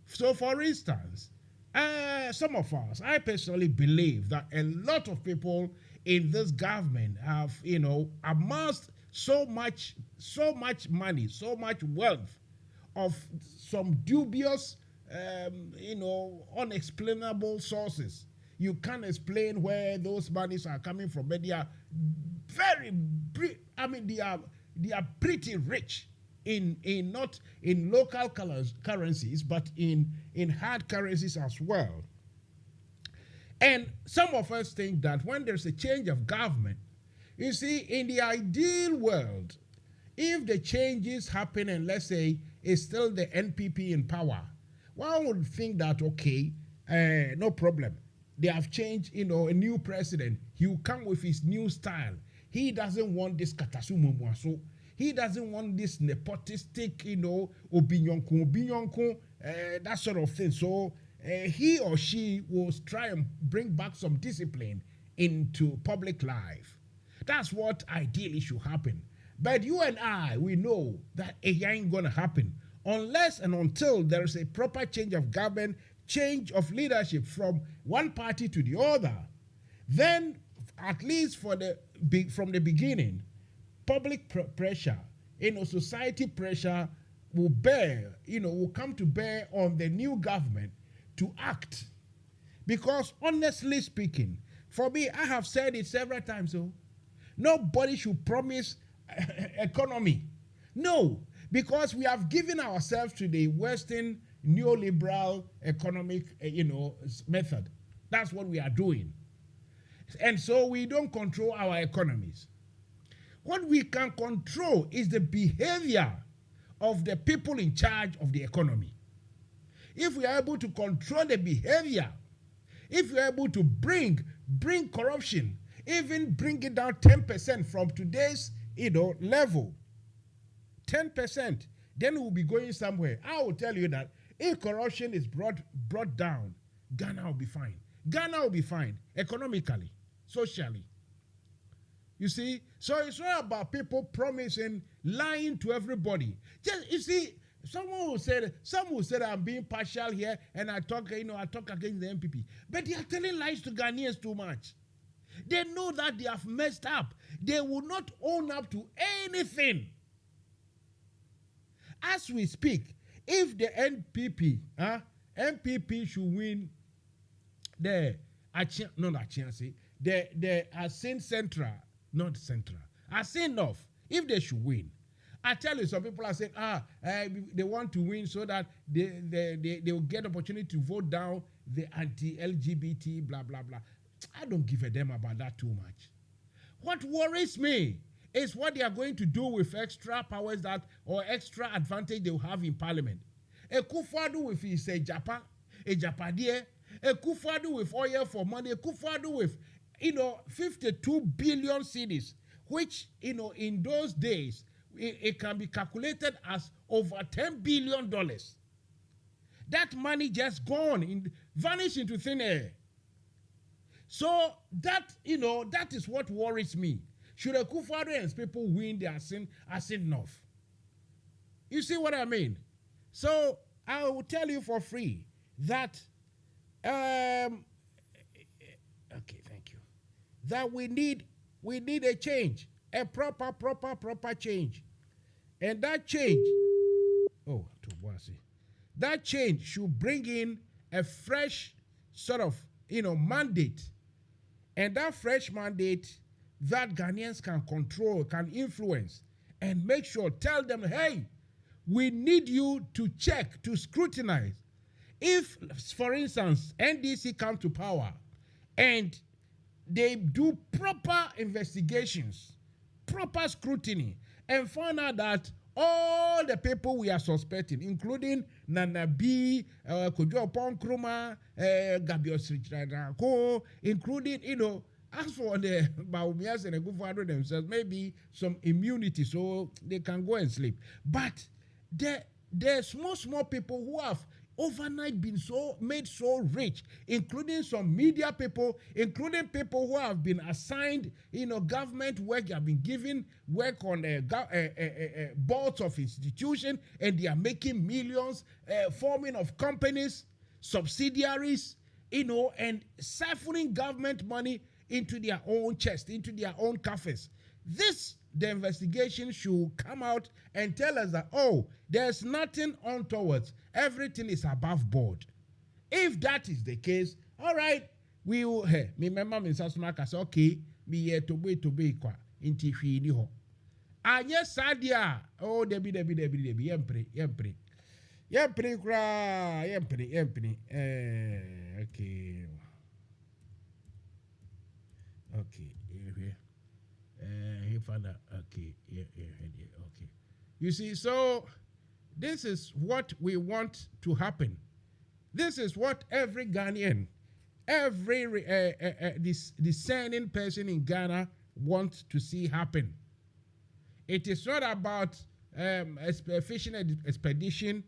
So, for instance, some of us, I personally believe that a lot of people in this government have, amassed so much money, so much wealth of some dubious, unexplainable sources. You can't explain where those monies are coming from, but they are they are pretty rich in not in local currencies, but in hard currencies as well. And some of us think that when there's a change of government, you see, in the ideal world, if the changes happen and let's say it's still the NPP in power, one would think that, okay, no problem. They have changed, a new president. He will come with his new style. He doesn't want this katasumumwaso. He doesn't want this nepotistic, obinyonko, that sort of thing. So he or she will try and bring back some discipline into public life. That's what ideally should happen. But you and I, we know that it ain't going to happen unless and until there is a proper change of government, change of leadership from one party to the other. Then, at least from the beginning, public pressure, society pressure will come to bear on the new government to act. Because honestly speaking, for me, I have said it several times, nobody should promise economy. No, because we have given ourselves to the Western neoliberal economic, method. That's what we are doing. And so we don't control our economies. What we can control is the behavior of the people in charge of the economy. If we are able to control the behavior, if we are able to bring corruption, even bring it down 10% from today's level, 10%, then we'll be going somewhere. I will tell you that if corruption is brought down, Ghana will be fine. Ghana will be fine economically, socially. You see, so it's not about people promising, lying to everybody. Just, you see, some will say that I'm being partial here and I talk against the MPP. But they are telling lies to Ghanaians too much. They know that they have messed up. They will not own up to anything. As we speak, if the NPP should win the Asin Central, not Central, Asin North, if they should win, I tell you, some people are saying, they want to win so that they will get opportunity to vote down the anti-LGBT, blah, blah, blah. I don't give a damn about that too much. What worries me is what they are going to do with extra powers or extra advantage they will have in parliament. A Kufadu with his Japan, a Japadie, a Kufadu with oil for money, a Kufadu with 52 billion cedis, which in those days it can be calculated as over $10 billion. That money just gone, vanished into thin air. So that, that is what worries me. Should Akufo-Addo and his people win, they are sin enough. You see what I mean? So I will tell you for free that, okay, thank you. That we need a change, a proper change. And that change, that change should bring in a fresh sort of, mandate. And that fresh mandate that Ghanaians can control, can influence, and make sure, tell them, hey, we need you to check, to scrutinize. If, for instance, NDC come to power and they do proper investigations, proper scrutiny, and find out that all the people we are suspecting, including Nana B, Kojo Ponkroma, Gabio Srichadako, including, as for the Baumias and the Akufo-Addo themselves, maybe some immunity so they can go and sleep. But the small people who have overnight been made so rich, including some media people, including people who have been assigned, government work, have been given work on boards of institutions, and they are making millions, forming of companies, subsidiaries, and siphoning government money into their own chest, into their own coffers. The investigation should come out and tell us that, there's nothing untoward. Everything is above board. If that is the case, all right, we will, me mama Mansa say, okay, me here to be kwa, inti fi ni ho. Anye sadia, debi, yempre kra, yempre, okay, he found out, okay. You see, so this is what we want to happen. This is what every Ghanaian, every discerning person in Ghana wants to see happen. It is not about a fishing expedition,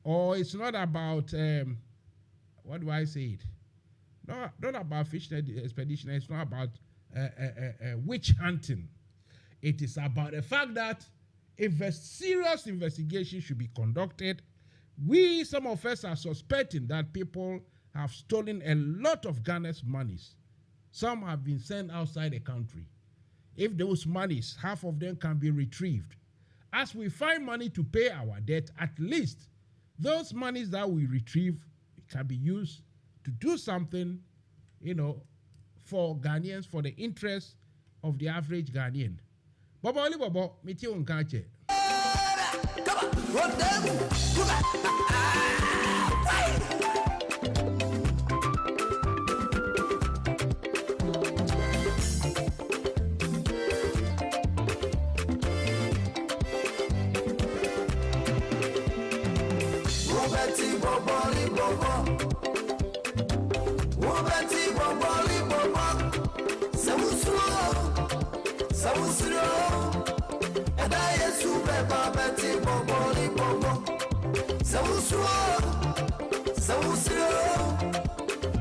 or it's not about, what do I say it? Not about fishing expedition. It's not about witch hunting. It is about the fact that if serious investigation should be conducted, some of us are suspecting that people have stolen a lot of Ghana's monies. Some have been sent outside the country. If those monies, half of them can be retrieved, as we find money to pay our debt, at least those monies that we retrieve can be used to do something, for Ghanaians, for the interest of the average Ghanaian. Bobo, miti unkache. Come on, run them.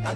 I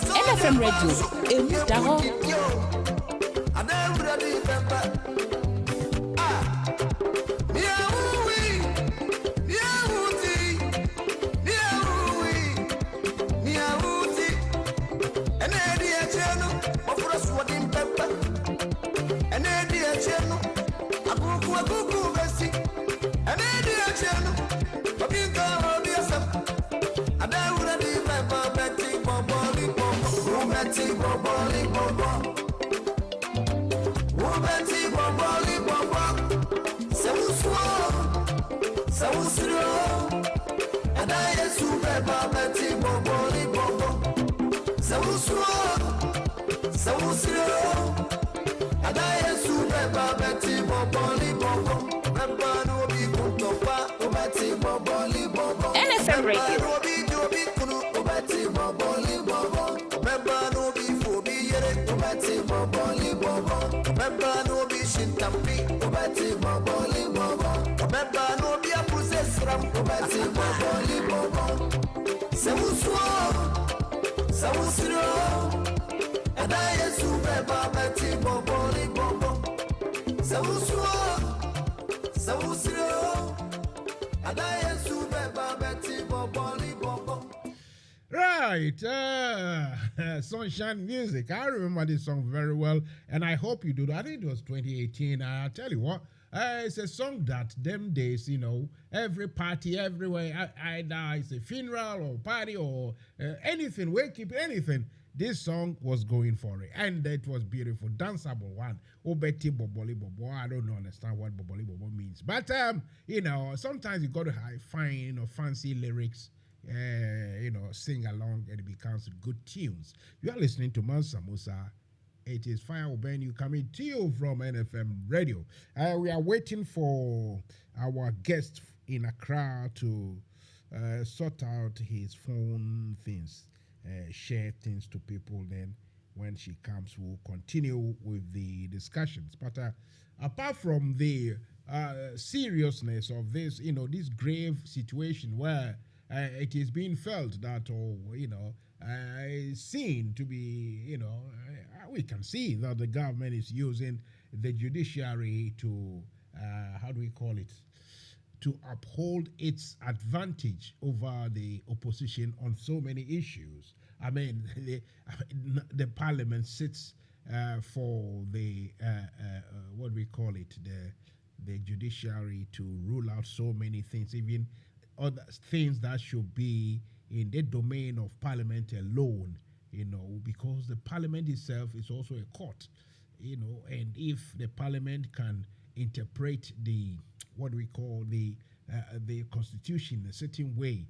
NFM Radio. NFM Radio, emu daho. NFM Radio. Right, Sunshine Music. I remember this song very well, and I hope you do. I think it was 2018. I'll tell you what, it's a song that them days, you know, every party, everywhere, either it's a funeral or party or anything, wake up, anything. This song was going for it, and it was beautiful, danceable one. Obeti boboli bobo. I don't understand what boboli bobo means, but you know, sometimes you got to find, you know, fancy lyrics. You know, sing along and it becomes good tunes. You are listening to Mansa Musa. It is Fire Will Burn You coming to you from NFM Radio. We are waiting for our guest in Accra to sort out his phone things, share things to people. Then when she comes, we'll continue with the discussions. But apart from the seriousness of this, you know, this grave situation where it is being felt that, you know, seen to be, you know, we can see that the government is using the judiciary to, how do we call it, to uphold its advantage over the opposition on so many issues. I mean, the parliament sits for the, what we call it, the judiciary to rule out so many things, even other things that should be in the domain of parliament alone, you know, because the parliament itself is also a court, you know, and if the parliament can interpret the, what we call the constitution a certain way,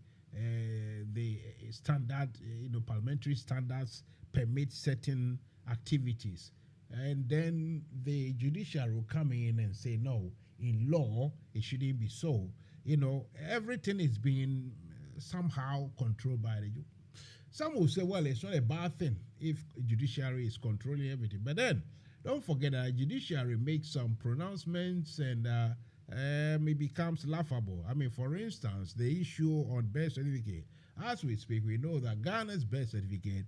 the standard, you know, parliamentary standards permit certain activities, and then the judiciary will come in and say, no, in law, it shouldn't be so. Everything is being somehow controlled by the. Some will say, well, it's not a bad thing if judiciary is controlling everything. But then, don't forget that judiciary makes some pronouncements and it becomes laughable. I mean, for instance, the issue on birth certificate. As we speak, we know that Ghana's birth certificate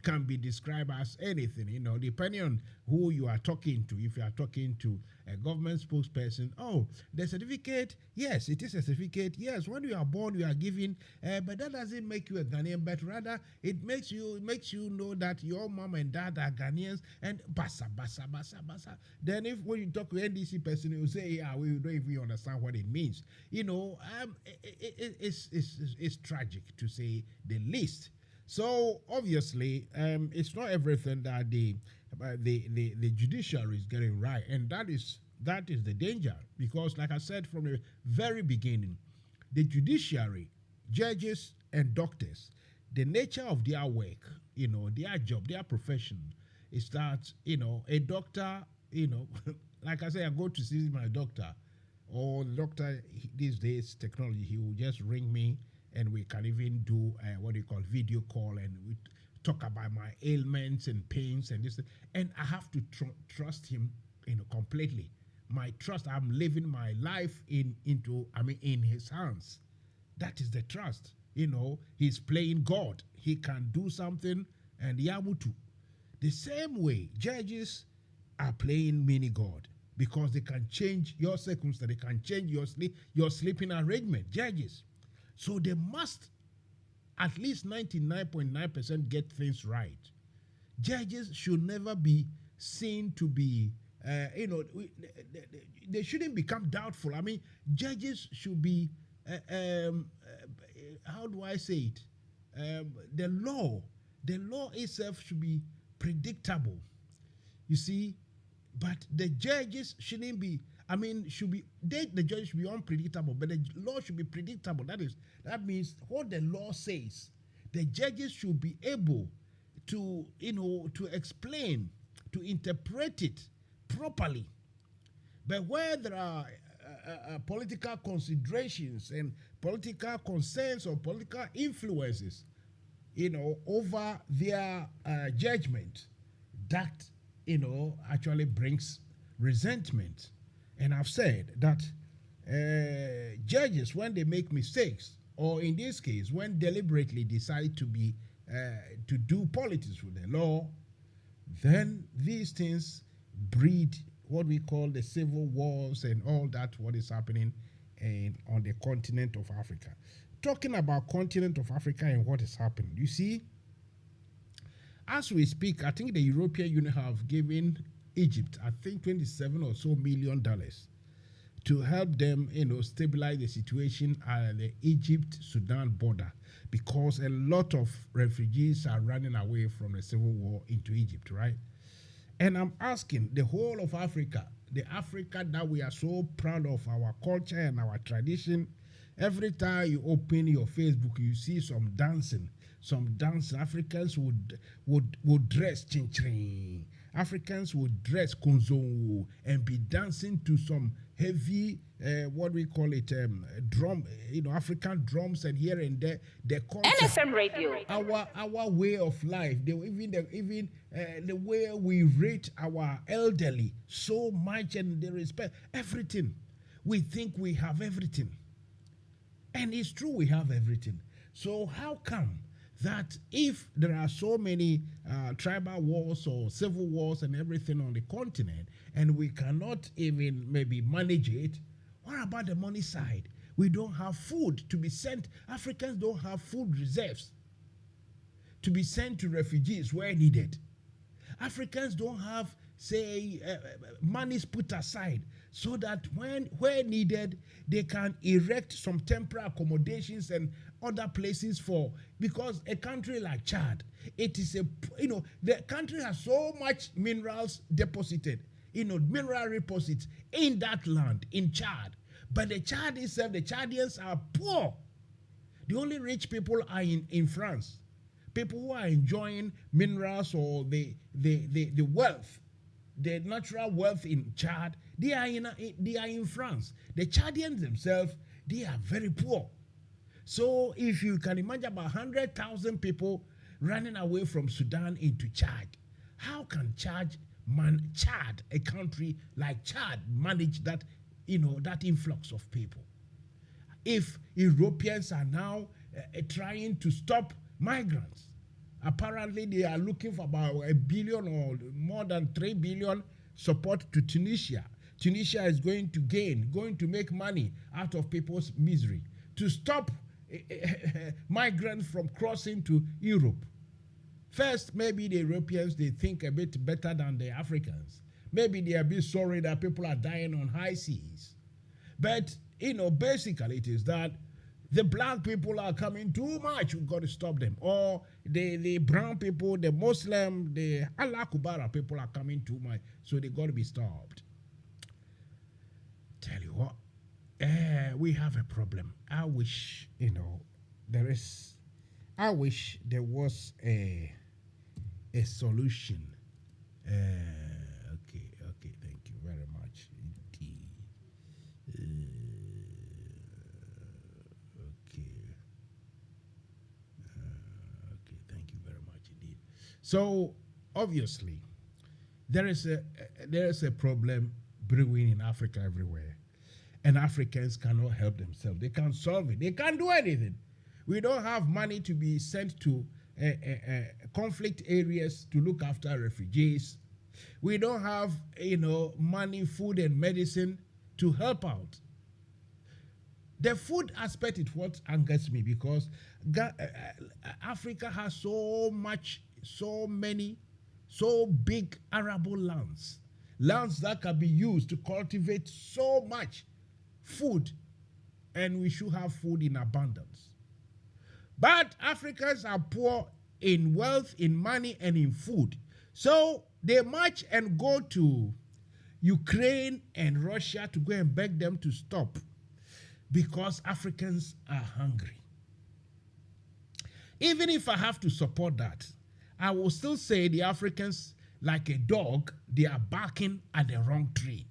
can be described as anything, depending on who you are talking to. If you are talking to a government spokesperson, the certificate, yes, it is a certificate. Yes, when you are born, you are given, but that doesn't make you a Ghanaian, but rather it makes you know that your mom and dad are Ghanaians, and basa. Then when you talk to NDC person, you say, yeah, we don't even understand what it means. It's tragic to say the least. So obviously, it's not everything that the judiciary is getting right, and that is the danger. Because, like I said from the very beginning, the judiciary, judges, and doctors, the nature of their work, their job, their profession, is that a doctor, like I say, I go to see my doctor, or the doctor these days technology, he will just ring me. And we can even do video call, and we talk about my ailments and pains and this. And I have to trust him, completely. My trust, I'm living my life in his hands. That is the trust. He's playing God. He can do something, and Yabutu. The same way, judges are playing mini God, because they can change your circumstance. They can change your sleeping arrangement. Judges. So they must at least 99.9% get things right. Judges should never be seen to be, they shouldn't become doubtful. I mean, judges should be, how do I say it? The law itself should be predictable. You see, but the judges shouldn't be. The judge should be unpredictable, but the law should be predictable. That means what the law says, the judges should be able to, to explain, to interpret it properly. But where there are political considerations and political concerns or political influences, over their judgment, that, actually brings resentment. And I've said that judges, when they make mistakes, or in this case, when deliberately decide to do politics with the law, then these things breed what we call the civil wars and all that, what is happening on the continent of Africa. Talking about continent of Africa and what is happening, you see, as we speak, I think the European Union have given Egypt, I think $27 or so million to help them, stabilize the situation at the Egypt-Sudan border, because a lot of refugees are running away from the civil war into Egypt, right? And I'm asking the whole of Africa, the Africa that we are so proud of, our culture and our tradition. Every time you open your Facebook, you see some dancing. Africans would dress chin-chin. Africans would dress konzo and be dancing to some heavy, what we call it, drum, African drums, and here and there. The culture, NFM Radio. Our way of life. The way we rate our elderly so much, and they respect everything. We think we have everything, and it's true, we have everything. So how come that if there are so many tribal wars or civil wars and everything on the continent, and we cannot even maybe manage it, what about the money side? We don't have food to be sent. Africans don't have food reserves to be sent to refugees where needed. Africans don't have, say, monies put aside so that where needed, they can erect some temporary accommodations and other places because a country like Chad, it is the country has so much minerals deposited, mineral deposits in that land, in Chad. But the Chad itself, the Chadians are poor. The only rich people are in France. People who are enjoying minerals or the wealth the natural wealth in Chad, they are in France. The Chadians themselves, they are very poor. So if you can imagine about 100,000 people running away from Sudan into Chad, how can Chad, a country like Chad, manage that, that influx of people? If Europeans are now trying to stop migrants, apparently they are looking for about 1 billion or more than 3 billion support to Tunisia. Tunisia is going to make money out of people's misery to stop migrants from crossing to Europe. First, maybe the Europeans, they think a bit better than the Africans. Maybe they are a bit sorry that people are dying on high seas. But, basically it is that the black people are coming too much. We've got to stop them. Or the brown people, the Muslim, the Allah Kubara people are coming too much. So they got to be stopped. Tell you what, we have a problem. I wish, there was a solution. Okay, thank you very much. Thank you very much indeed. So obviously, there is a problem brewing in Africa everywhere, and Africans cannot help themselves. They can't solve it. They can't do anything. We don't have money to be sent to conflict areas to look after refugees. We don't have, money, food, and medicine to help out. The food aspect is what angers me, because Africa has so big arable lands that can be used to cultivate so much food, and we should have food in abundance. But Africans are poor in wealth, in money, and in food. So they march and go to Ukraine and Russia to go and beg them to stop, because Africans are hungry. Even if I have to support that, I will still say the Africans, like a dog, they are barking at the wrong tree.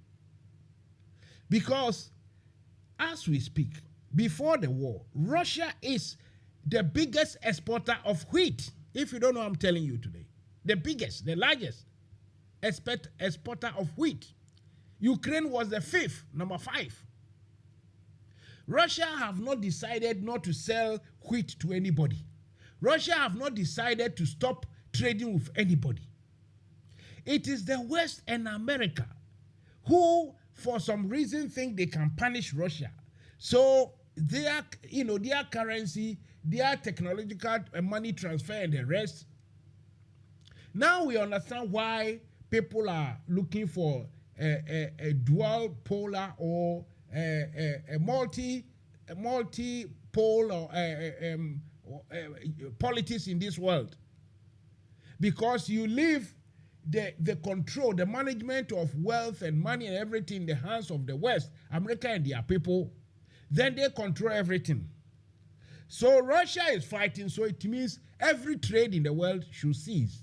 Because as we speak, before the war, Russia is the biggest exporter of wheat. If you don't know, I'm telling you today. The biggest, the largest exporter of wheat. Ukraine was the fifth, number 5. Russia have not decided not to sell wheat to anybody. Russia have not decided to stop trading with anybody. It is the West and America who, for some reason, think they can punish Russia. So their currency, their technological money transfer, and the rest. Now we understand why people are looking for a dual polar or a multi-pole politics in this world. Because you leave the control, the management of wealth and money and everything in the hands of the West, America and their people, then they control everything. So Russia is fighting, so it means every trade in the world should cease.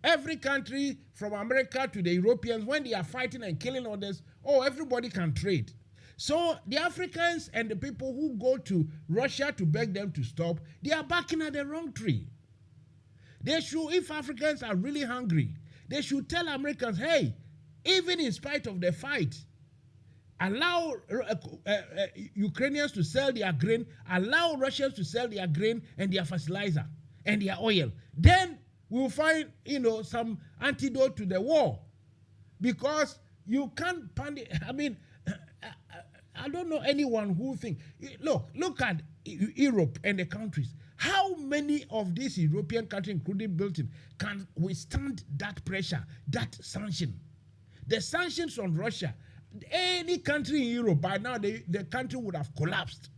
Every country from America to the Europeans, when they are fighting and killing others, everybody can trade. So the Africans and the people who go to Russia to beg them to stop, they are barking at the wrong tree. They should, if Africans are really hungry, they should tell Americans, hey, even in spite of the fight, allow Ukrainians to sell their grain, allow Russians to sell their grain and their fertilizer and their oil. Then we'll find, some antidote to the war. Because you can't panic. I mean, I don't know anyone who thinks, look at Europe and the countries. How many of these European countries, including Britain, can withstand that pressure, that sanction? The sanctions on Russia, any country in Europe, by now, the country would have collapsed.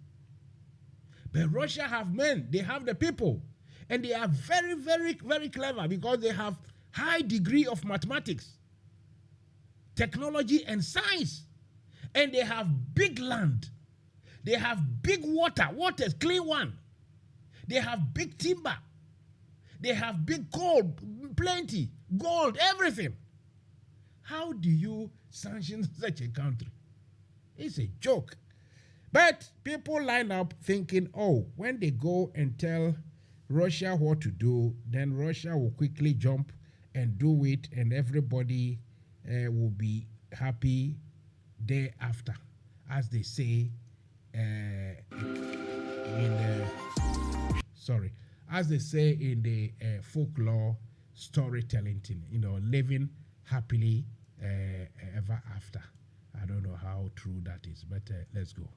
But Russia have men, they have the people. And they are very, very, very clever because they have high degree of mathematics, technology, and science. And they have big land. They have big water is clean one. They have big timber. They have big coal, plenty. gold, everything. How do you sanction such a country? It's a joke. But people line up thinking, oh, when they go and tell Russia what to do, then Russia will quickly jump and do it, and everybody will be happy thereafter, as they say as they say in the folklore storytelling thing, living happily ever after. I don't know how true that is, but let's go.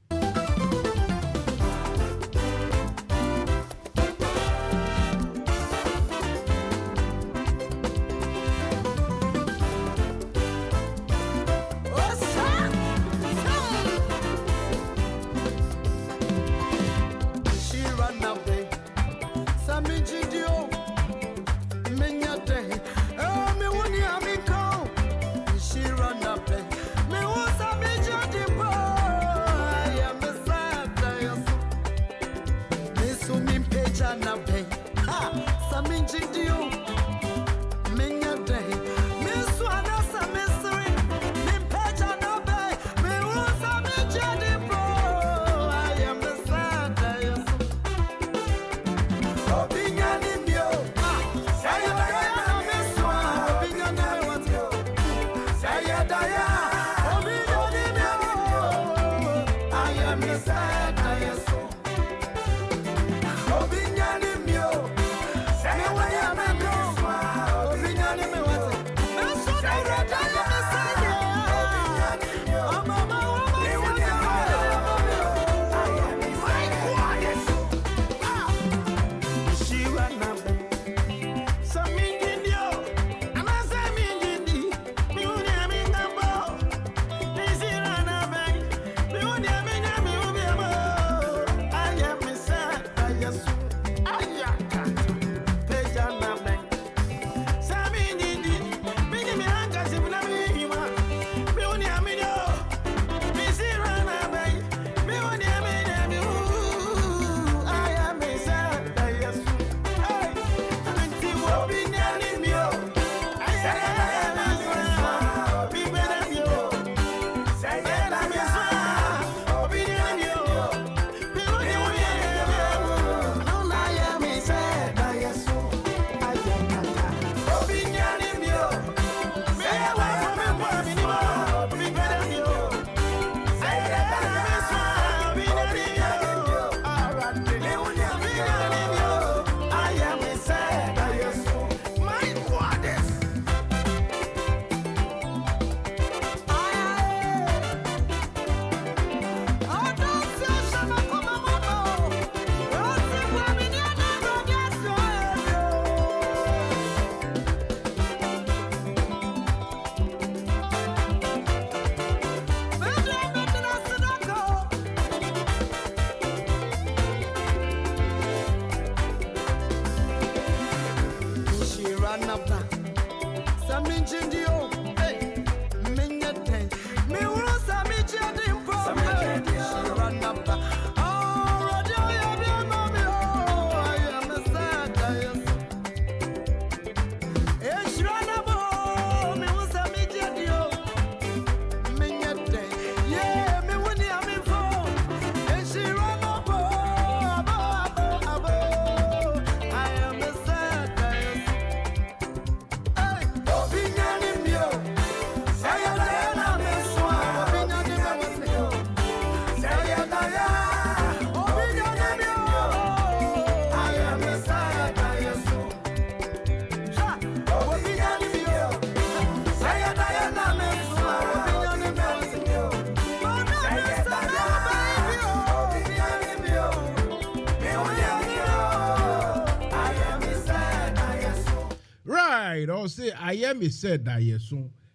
Or say, I am said that yes.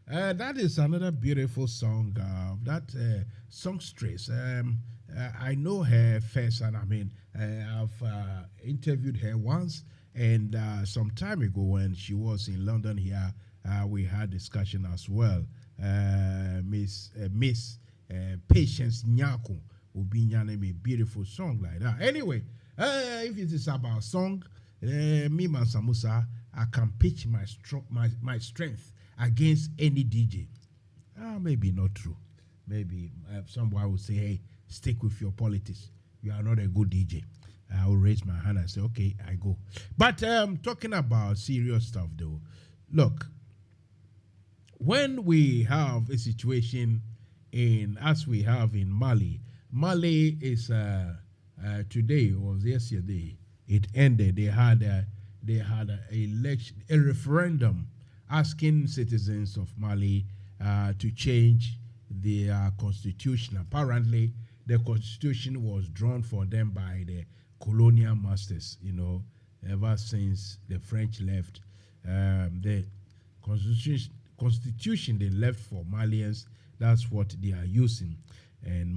That is another beautiful song. That songstress. I know her first, and I've interviewed her once, and some time ago when she was in London here, we had discussion as well. Miss Patience Nyako will be a beautiful song like that. Anyway, if it is about song, me Mansa Musa, I can pitch my strength against any DJ. Maybe not true. Maybe someone will say, hey, stick with your politics. You are not a good DJ. I will raise my hand and say, okay, I go. But talking about serious stuff though, look, when we have a situation as we have in Mali is today or yesterday, it ended. They had a election, a referendum asking citizens of Mali to change their constitution. Apparently, the constitution was drawn for them by the colonial masters, ever since the French left. The constitution they left for Malians, that's what they are using. And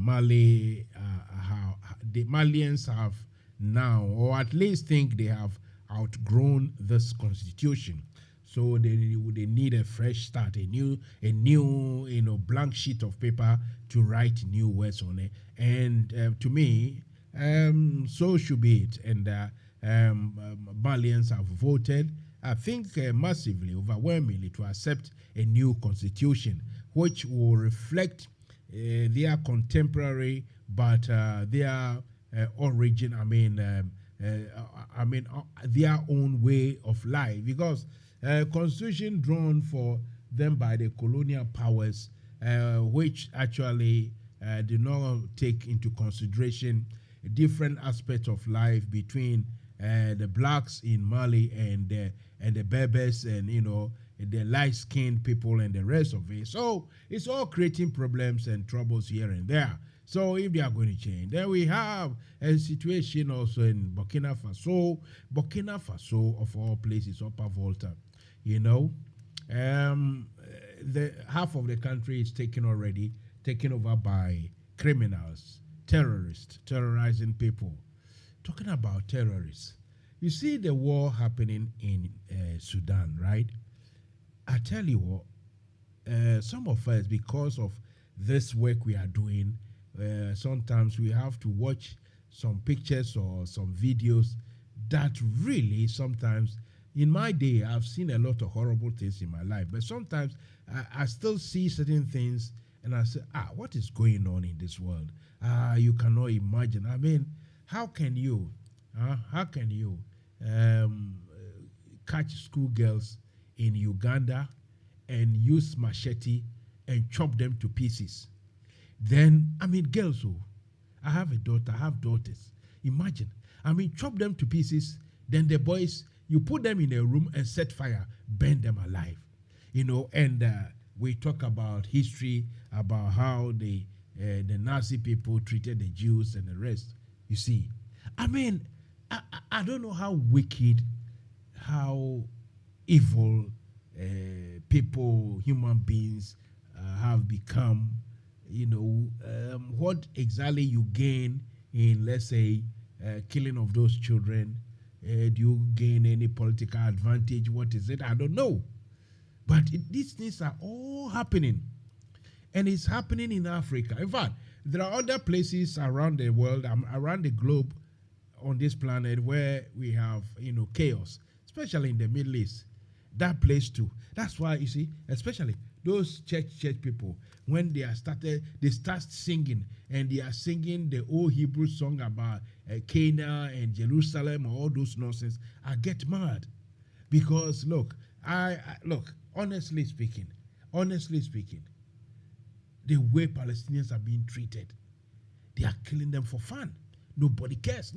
the Malians have now, or at least think they have outgrown this constitution. So they need a fresh start, a new blank sheet of paper to write new words on it. And to me, so should be it. And Malians have voted, I think, massively, overwhelmingly, to accept a new constitution, which will reflect their contemporary, but their origin. Their own way of life, because constitution drawn for them by the colonial powers, which actually do not take into consideration different aspects of life between the blacks in Mali and the Berbers and the light-skinned people and the rest of it. So it's all creating problems and troubles here and there. So if they are going to change, then we have a situation also in Burkina Faso. Burkina Faso, of all places, Upper Volta, the half of the country is taken over by criminals, terrorists, terrorizing people. Talking about terrorists, you see the war happening in Sudan, right? I tell you what, some of us, because of this work we are doing, sometimes we have to watch some pictures or some videos that really sometimes, in my day, I've seen a lot of horrible things in my life, but sometimes I still see certain things and I say, what is going on in this world? You cannot imagine. How can you catch schoolgirls in Uganda and use machete and chop them to pieces? Then, girls, I have a daughter, I have daughters. Imagine, chop them to pieces, then the boys, you put them in a room and set fire, burn them alive. And we talk about history, about how the Nazi people treated the Jews and the rest. You see, I don't know how wicked, how evil people, human beings have become. What exactly you gain in, let's say, killing of those children? Do you gain any political advantage? What is it? I don't know. But these things are all happening. And it's happening in Africa. In fact, there are other places around the world, around the globe, on this planet where we have, chaos, especially in the Middle East. That place too. That's why, you see, especially those church people, when they start singing, and they are singing the old Hebrew song about Canaan and Jerusalem and all those nonsense, I get mad. Because look, honestly speaking, the way Palestinians are being treated, they are killing them for fun. Nobody cares.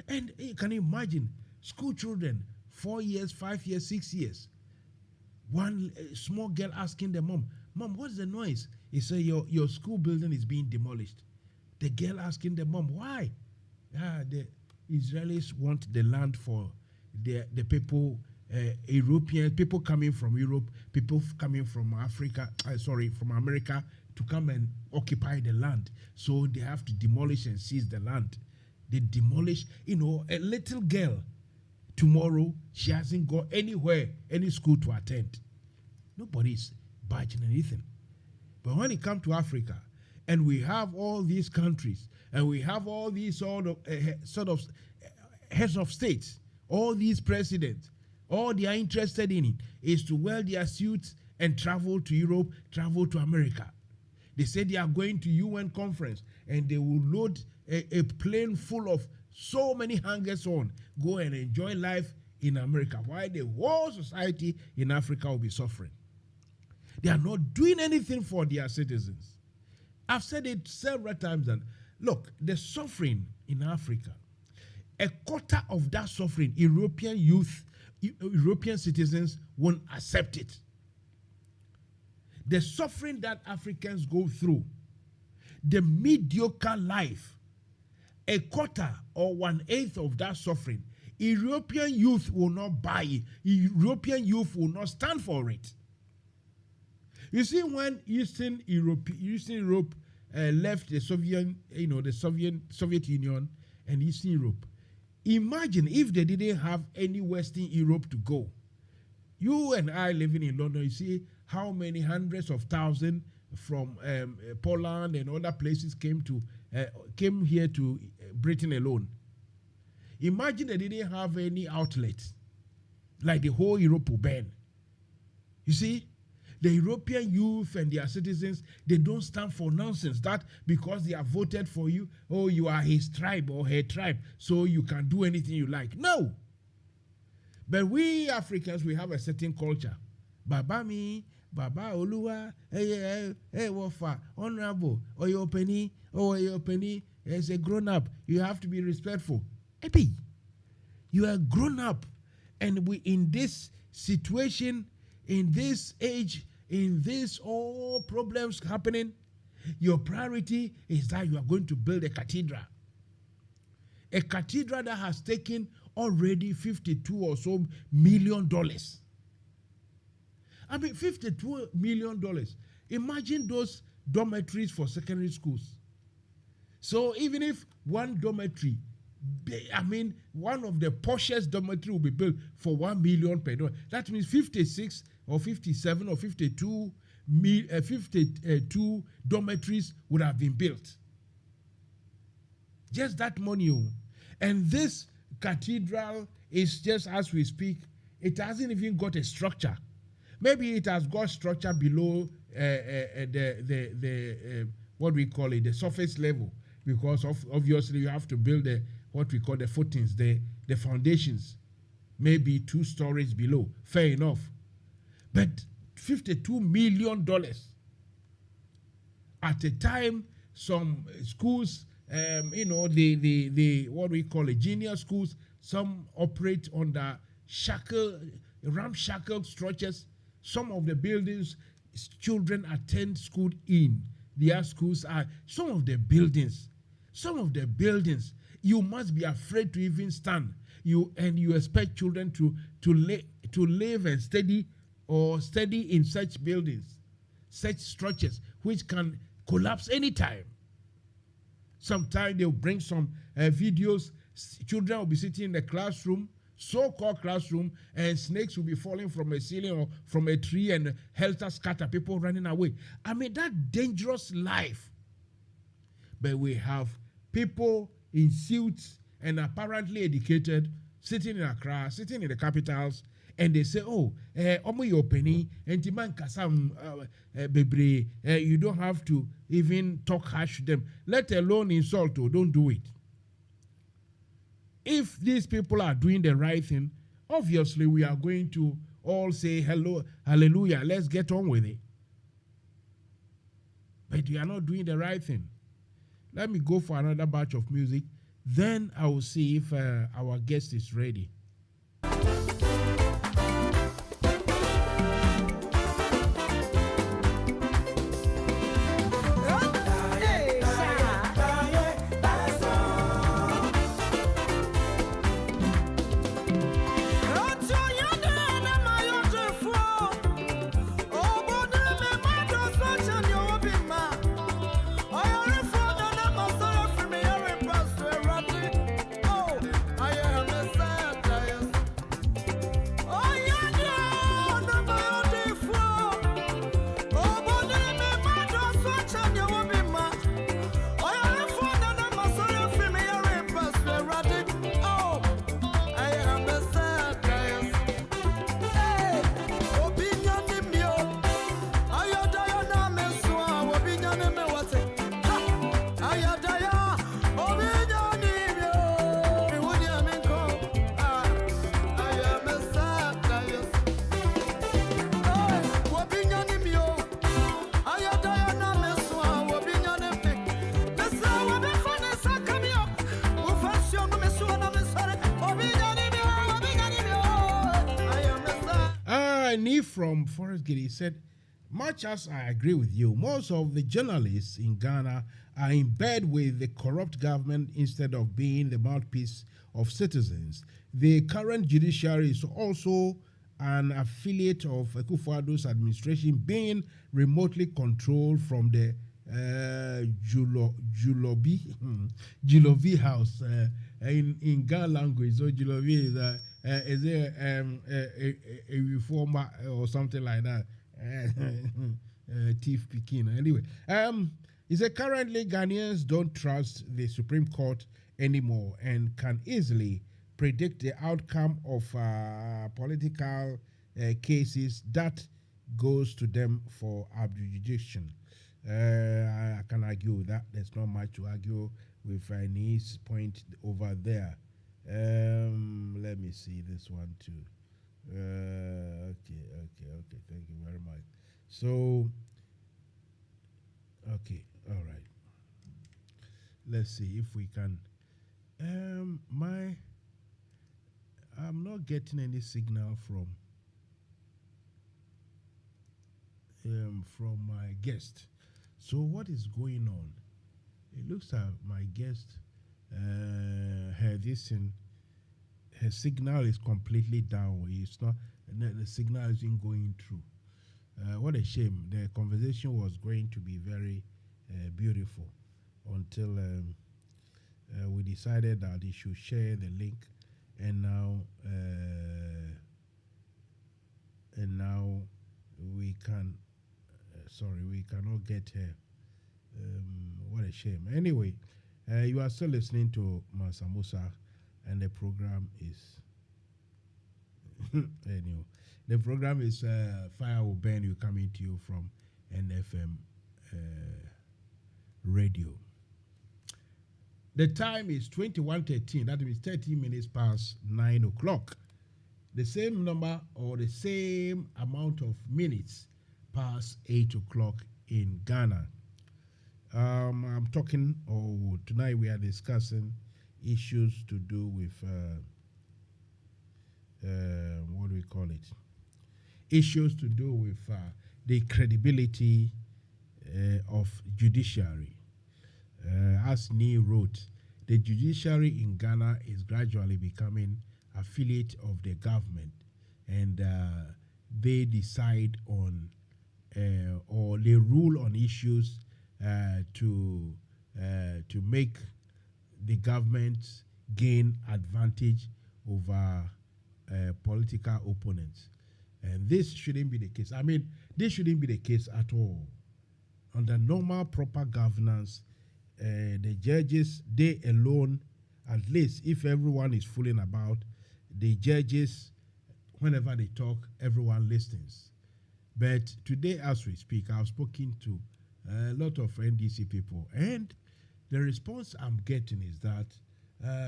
And you can imagine school children, 4 years, 5 years, 6 years. One small girl asking the mom, what's the noise? He said, your school building is being demolished. The girl asking the mom, why? The Israelis want the land for the people, Europeans, people coming from Europe, people coming from from America, to come and occupy the land. So they have to demolish and seize the land. They demolish, a little girl. Tomorrow, she hasn't got anywhere, any school to attend. Nobody's budging anything. But when it comes to Africa, and we have all these countries, and we have all these sort of heads of states, all these presidents, All they are interested in is to wear their suits and travel to Europe, travel to America. They say they are going to UN conference and they will load a plane full of so many hangers on, go and enjoy life in America, while the whole society in Africa will be suffering. They are not doing anything for their citizens. I've said it several times that, look, the suffering in Africa, a quarter of that suffering, European youth, European citizens won't accept it. The suffering that Africans go through, the mediocre life, a quarter or 1/8 of that suffering, European youth will not buy it. European youth will not stand for it. You see, when Eastern Europe left the Soviet Union and Eastern Europe, imagine if they didn't have any Western Europe to go. You and I living in London, you see how many hundreds of thousands from Poland and other places came here to Britain alone. Imagine they didn't have any outlets, like the whole Europe will burn. You see, the European youth and their citizens, they don't stand for nonsense. That because they have voted for you, oh, you are his tribe or her tribe, so you can do anything you like. No. But we Africans, we have a certain culture. Baba mi, Baba Oluwa, hey, Wafa, honorable, or your penny, as a grown up, you have to be respectful. Epi, you are grown up, and we in this situation, in this age, in this all problems happening, your priority is that you are going to build a cathedral that has taken already $52 or so million. I mean, $52 million. Imagine those dormitories for secondary schools. So even if one dormitory, one of the poshest dormitory will be built for $1 million per door. That means 56 or 57 or 52 dormitories would have been built. Just that money. And this cathedral is just as we speak, it hasn't even got a structure. Maybe it has got structure below the what we call it, the surface level, because obviously you have to build what we call the footings, the foundations, maybe 2 stories below. Fair enough. But $52 million at a time, some schools, the what we call it, junior schools, some operate under ramshackle structures. Some of the buildings children attend school in, their schools are, some of the buildings, you must be afraid to even stand. You expect children to live and study in such buildings, such structures, which can collapse anytime. Sometimes they'll bring some videos. Children will be sitting in the classroom, so-called classroom, and snakes will be falling from a ceiling or from a tree and helter-scatter, people running away. I mean, that dangerous life. But we have people in suits and apparently educated sitting in Accra, sitting in the capitals, and they say, omo your penny, and man kasam bebre, you don't have to even talk harsh to them, let alone insult, don't do it. If these people are doing the right thing, obviously we are going to all say hello, hallelujah, let's get on with it. But we are not doing the right thing. Let me go for another batch of music. Then I will see if our guest is ready. Oh, I am a sad Gani from Forest Gate, he said, much as I agree with you, most of the journalists in Ghana are in bed with the corrupt government instead of being the mouthpiece of citizens. The current judiciary is also an affiliate of Akufo-Addo's administration, being remotely controlled from the Julovi house in Ghana language. So Julovi is a reformer or something like that. Thief Pekin. Anyway, he said currently Ghanaians don't trust the Supreme Court anymore and can easily predict the outcome of political cases that goes to them for adjudication. I can argue with that. There's not much to argue with Ni's point over there. Let me see this one too. Okay. Thank you very much. So, okay, all right. Let's see if we can. I'm not getting any signal from my guest. So what is going on? It looks like my guest her signal is completely down. It's not, the signal isn't going through. What a shame. The conversation was going to be very beautiful until we decided that he should share the link, and now we can. We cannot get her. What a shame. Anyway, you are still listening to Mansa Musa, and the program is anyway. The program is Fire Will Burn You, coming to you from NFM Radio. The time is 21:13. That means 30 minutes past 9 o'clock. The same number or the same amount of minutes past 8 o'clock in Ghana. I'm talking, tonight we are discussing issues to do with, what do we call it? Issues to do with the credibility of judiciary. As Ni wrote, the judiciary in Ghana is gradually becoming affiliate of the government, and they decide on or they rule on issues to make the government gain advantage over political opponents. And this shouldn't be the case. I mean, this shouldn't be the case at all. Under normal, proper governance, the judges, they alone, at least if everyone is fooling about, the judges, whenever they talk, everyone listens. But today, as we speak, I've spoken to a lot of NDC people, and the response I'm getting is that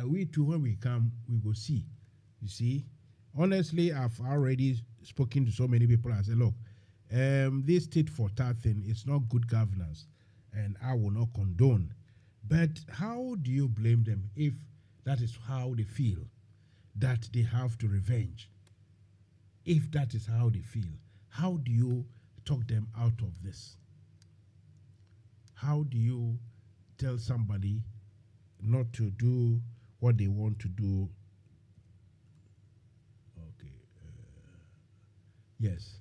we too, when we come, we go see. You see, honestly, I've already spoken to so many people. I said, look, this tit for tat thing is not good governance, and I will not condone. But how do you blame them if that is how they feel, that they have to revenge? If that is how they feel, how do you talk them out of this? How do you tell somebody not to do what they want to do? Okay. Yes.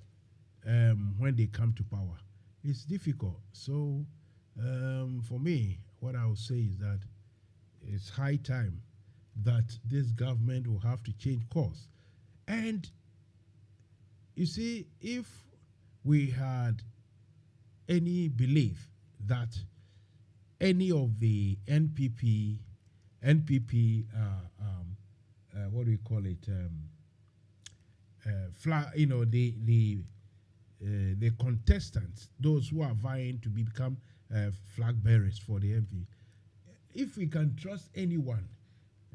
When they come to power, it's difficult. So, for me, what I would say is that it's high time that this government will have to change course. And you see, if we had any belief that any of the NPP, what do we call it? The contestants, those who are vying to become flag bearers for the MP, if we can trust anyone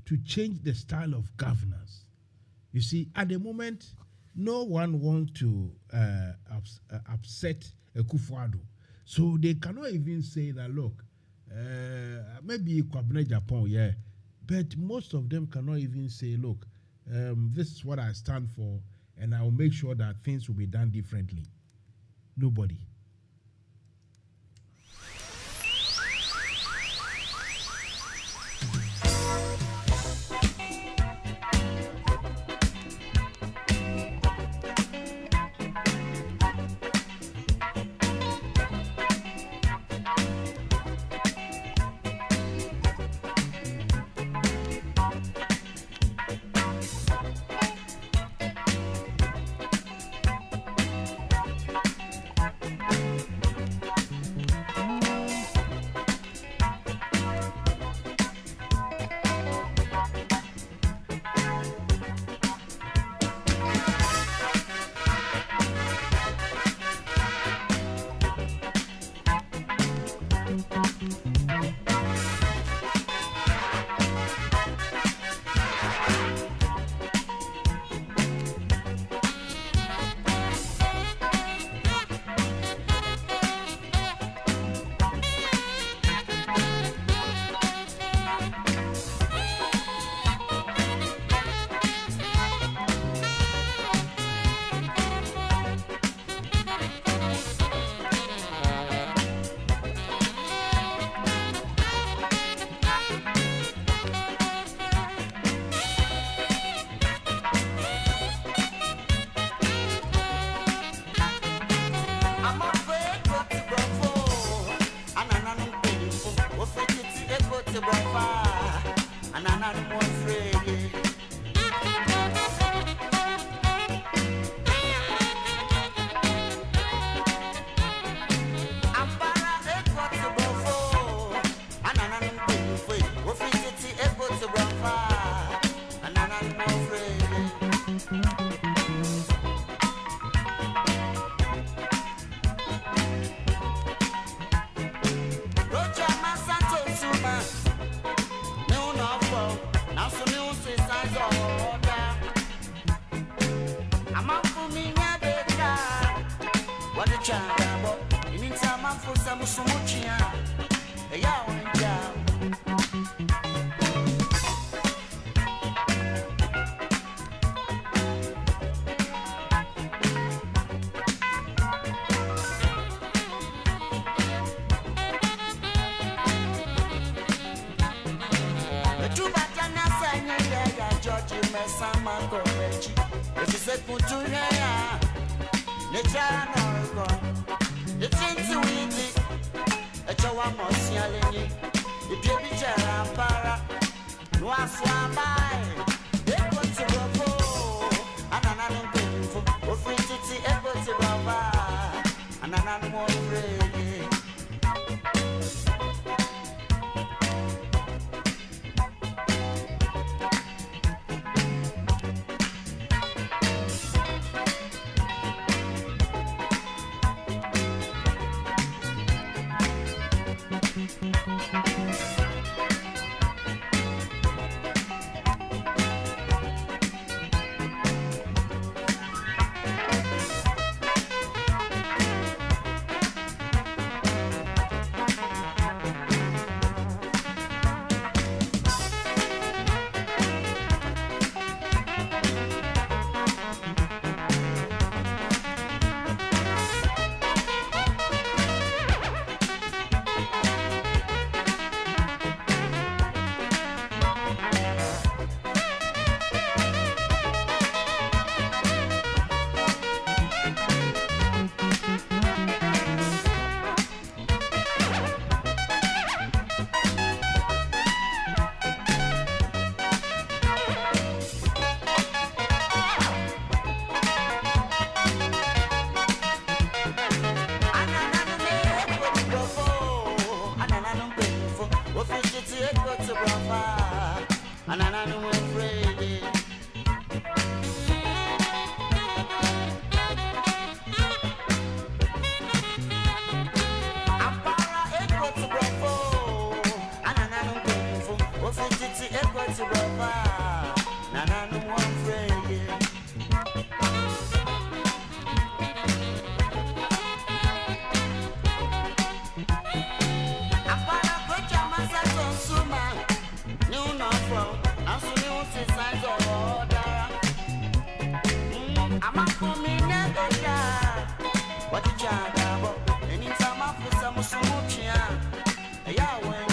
to change the style of governance, you see, at the moment, no one wants to upset Akufo-Addo. So they cannot even say that, look, maybe Kwabena Japan, yeah, but most of them cannot even say, look, this is what I stand for, and I will make sure that things will be done differently. Nobody. New North Road, I'm so new I'm a for me never. What you chat anytime I put some smoothies, yeah, when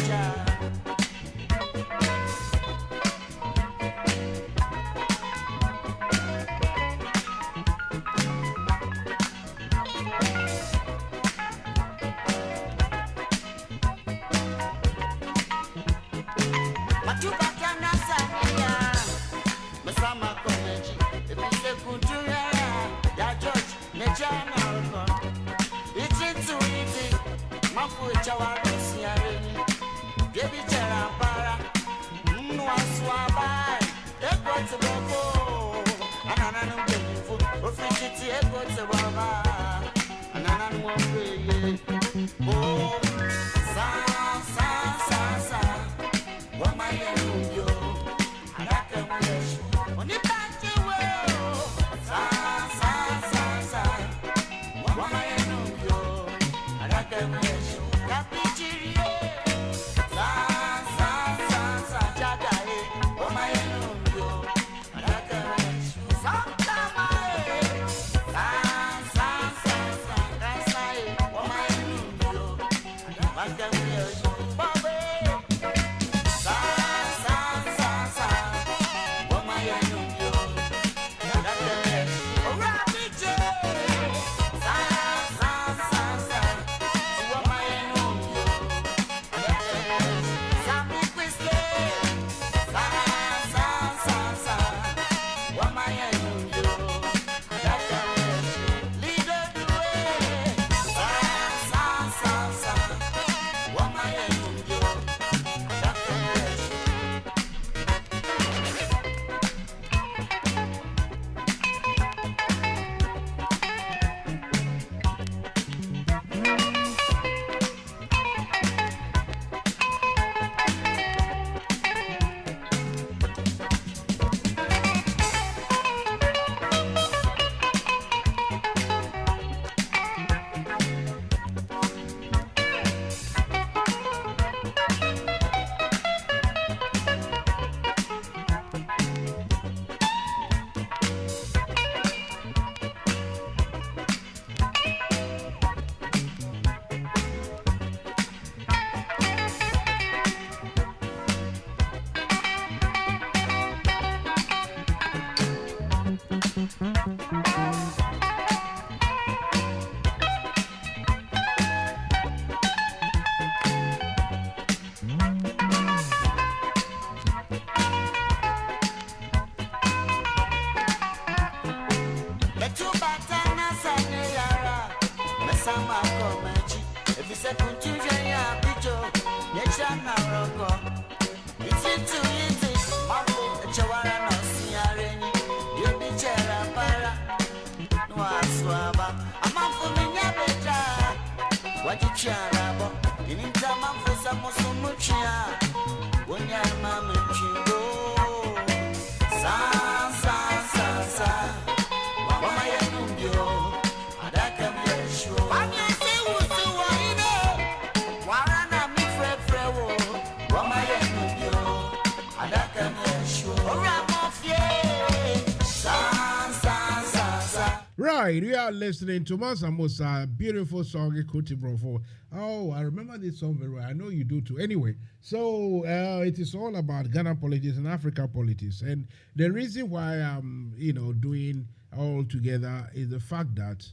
Right, we are listening to Mansa Musa, beautiful song, Ikuti Brofo. Oh, I remember this song very well. I know you do too. Anyway, so it is all about Ghana politics and Africa politics. And the reason why I'm, doing all together is the fact that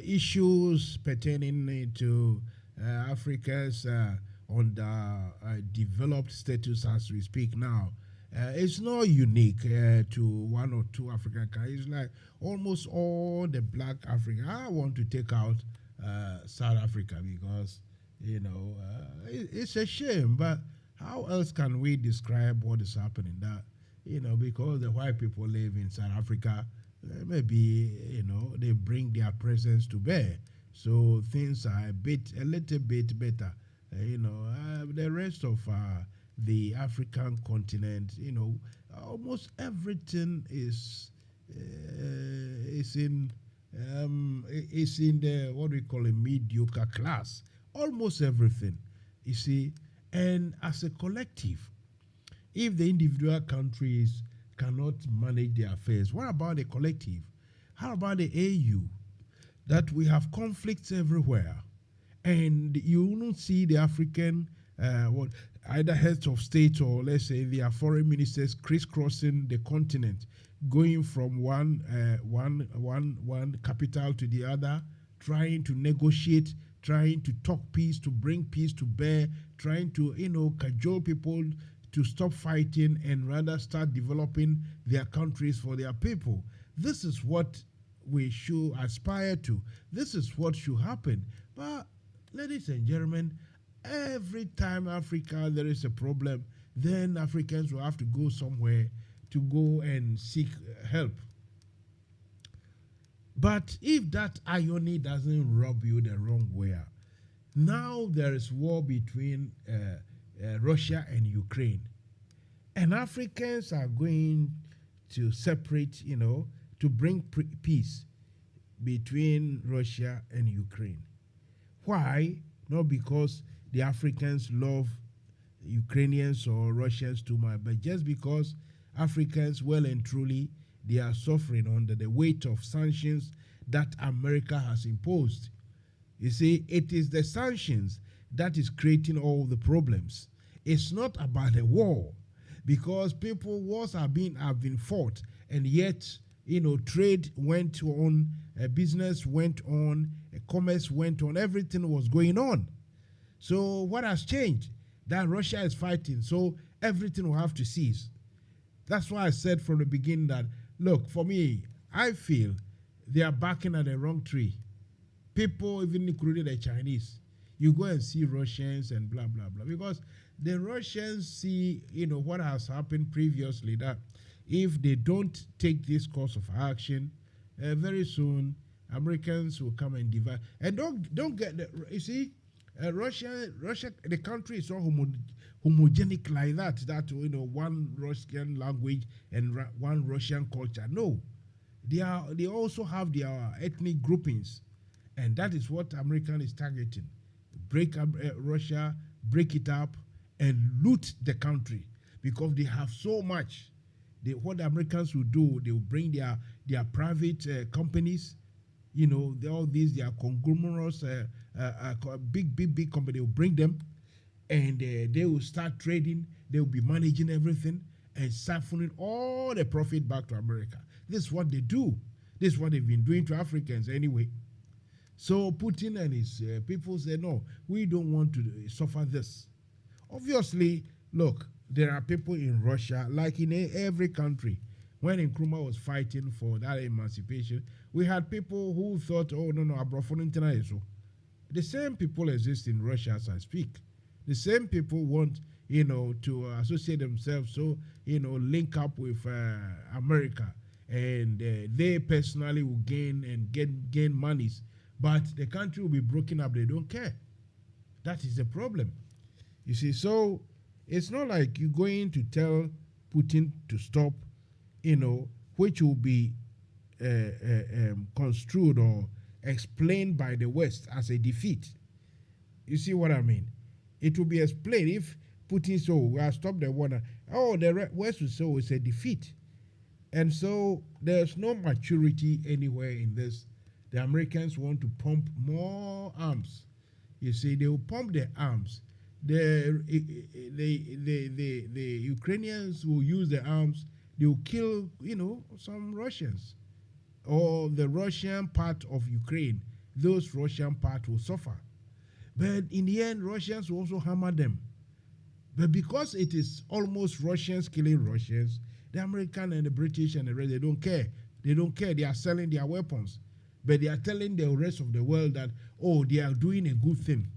issues pertaining to Africa's developed status as we speak now, it's not unique to one or two African countries. It's like almost all the black African. I want to take out South Africa because, it's a shame. But how else can we describe what is happening? That, because the white people live in South Africa, maybe, they bring their presence to bear. So things are a little bit better. The rest of the African continent, almost everything is in the what we call a mediocre class. Almost everything, you see. And as a collective, if the individual countries cannot manage their affairs. What about the collective? How about the AU? That we have conflicts everywhere, and you don't see the African either heads of state or let's say their foreign ministers crisscrossing the continent, going from one capital to the other, trying to negotiate, trying to talk peace, to bring peace to bear, trying to cajole people to stop fighting and rather start developing their countries for their people. This is what we should aspire to. This is what should happen. But ladies and gentlemen, every time Africa there is a problem, then Africans will have to go somewhere to go and seek help. But if that irony doesn't rub you the wrong way, now there is war between Russia and Ukraine, and Africans are going to separate, to bring peace between Russia and Ukraine. Why? Not because the Africans love Ukrainians or Russians too much, but just because Africans, well and truly, they are suffering under the weight of sanctions that America has imposed. You see, it is the sanctions that is creating all the problems. It's not about the war, because wars have been fought, and yet, trade went on, business went on, commerce went on, everything was going on. So what has changed? That Russia is fighting, so everything will have to cease. That's why I said from the beginning that, look, for me, I feel they are barking at the wrong tree. People, even including the Chinese, you go and see Russians and blah, blah, blah. Because the Russians see, what has happened previously, that if they don't take this course of action, very soon, Americans will come and divide. And don't get the, you see, Russia, the country is not homogenic like that, one Russian language and one Russian culture. No, they also have their ethnic groupings, and that is what American is targeting. Break up Russia, break it up, and loot the country, because they have so much. What the Americans will do, they will bring their private companies, all these, their conglomerates, big company, they will bring them, and they will start trading. They will be managing everything and siphoning all the profit back to America. This is what they do. This is what they've been doing to Africans anyway. So Putin and his people say, no, we don't want to suffer this. Obviously, look, there are people in Russia, like in every country. When Nkrumah was fighting for that emancipation, we had people who thought, oh, no, so. The same people exist in Russia as I speak. The same people want, to associate themselves, so, link up with America. And they personally will gain and gain monies. But the country will be broken up. They don't care. That is the problem. You see, so it's not like you're going to tell Putin to stop, which will be construed or explained by the West as a defeat. You see what I mean? It will be explained if Putin says, we have stopped the war. Oh, the West will say it's a defeat. And so there's no maturity anywhere in this. The Americans want to pump more arms. You see, they will pump the arms. The Ukrainians will use the arms. They will kill, some Russians. Or the Russian part of Ukraine, those Russian part will suffer. But in the end, Russians will also hammer them. But because it is almost Russians killing Russians, the American and the British and the rest, they don't care. They don't care. They are selling their weapons. But they are telling the rest of the world that, oh, they are doing a good thing.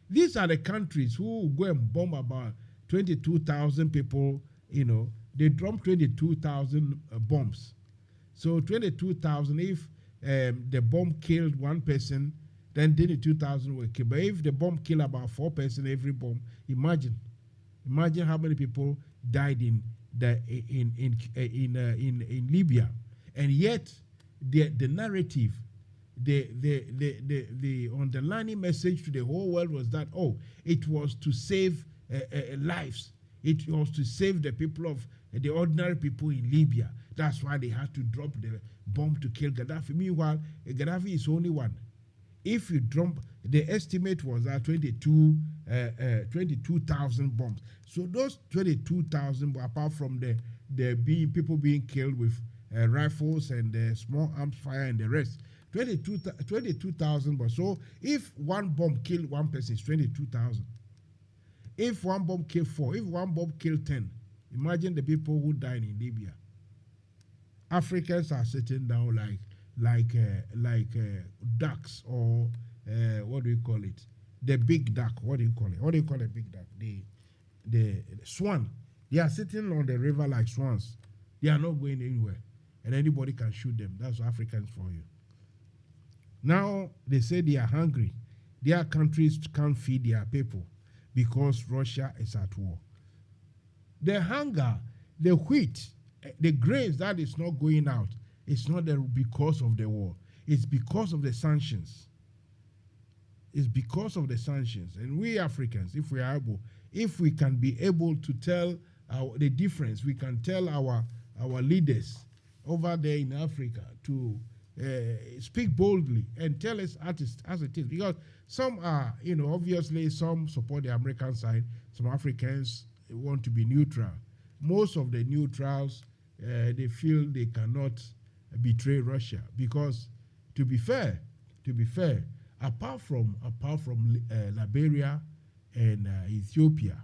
These are the countries who go and bomb about 22,000 people, they drop 22,000 bombs. So 22,000, if the bomb killed one person, then 22,000 were killed. But if the bomb killed about 4 persons every bomb, imagine how many people died in Libya. And yet the narrative, the underlying message to the whole world was that, oh, it was to save lives. It was to save the people of the ordinary people in Libya. That's why they had to drop the bomb to kill Gaddafi. Meanwhile, Gaddafi is only one. If you drop, the estimate was that 22,000 bombs. So those 22,000, apart from the people being killed with rifles and small arms fire and the rest, 22,000 bombs. So if one bomb killed one person, it's 22,000. If one bomb killed 4, if one bomb killed 10, imagine the people who died in Libya. Africans are sitting down like ducks, or what do you call it? The big duck. What do you call it? What do you call a big duck? The swan. They are sitting on the river like swans. They are not going anywhere, and anybody can shoot them. That's Africans for you. Now they say they are hungry. Their countries can't feed their people because Russia is at war. The hunger, the wheat, the grains that is not going out, it's not because of the war. It's because of the sanctions. It's because of the sanctions. And we Africans, if we are able, if we can be able to tell the difference, we can tell our leaders over there in Africa to speak boldly and tell us as it is. Because some are, obviously some support the American side, some Africans want to be neutral. Most of the neutrals, they feel they cannot betray Russia because, to be fair, apart from Liberia and Ethiopia,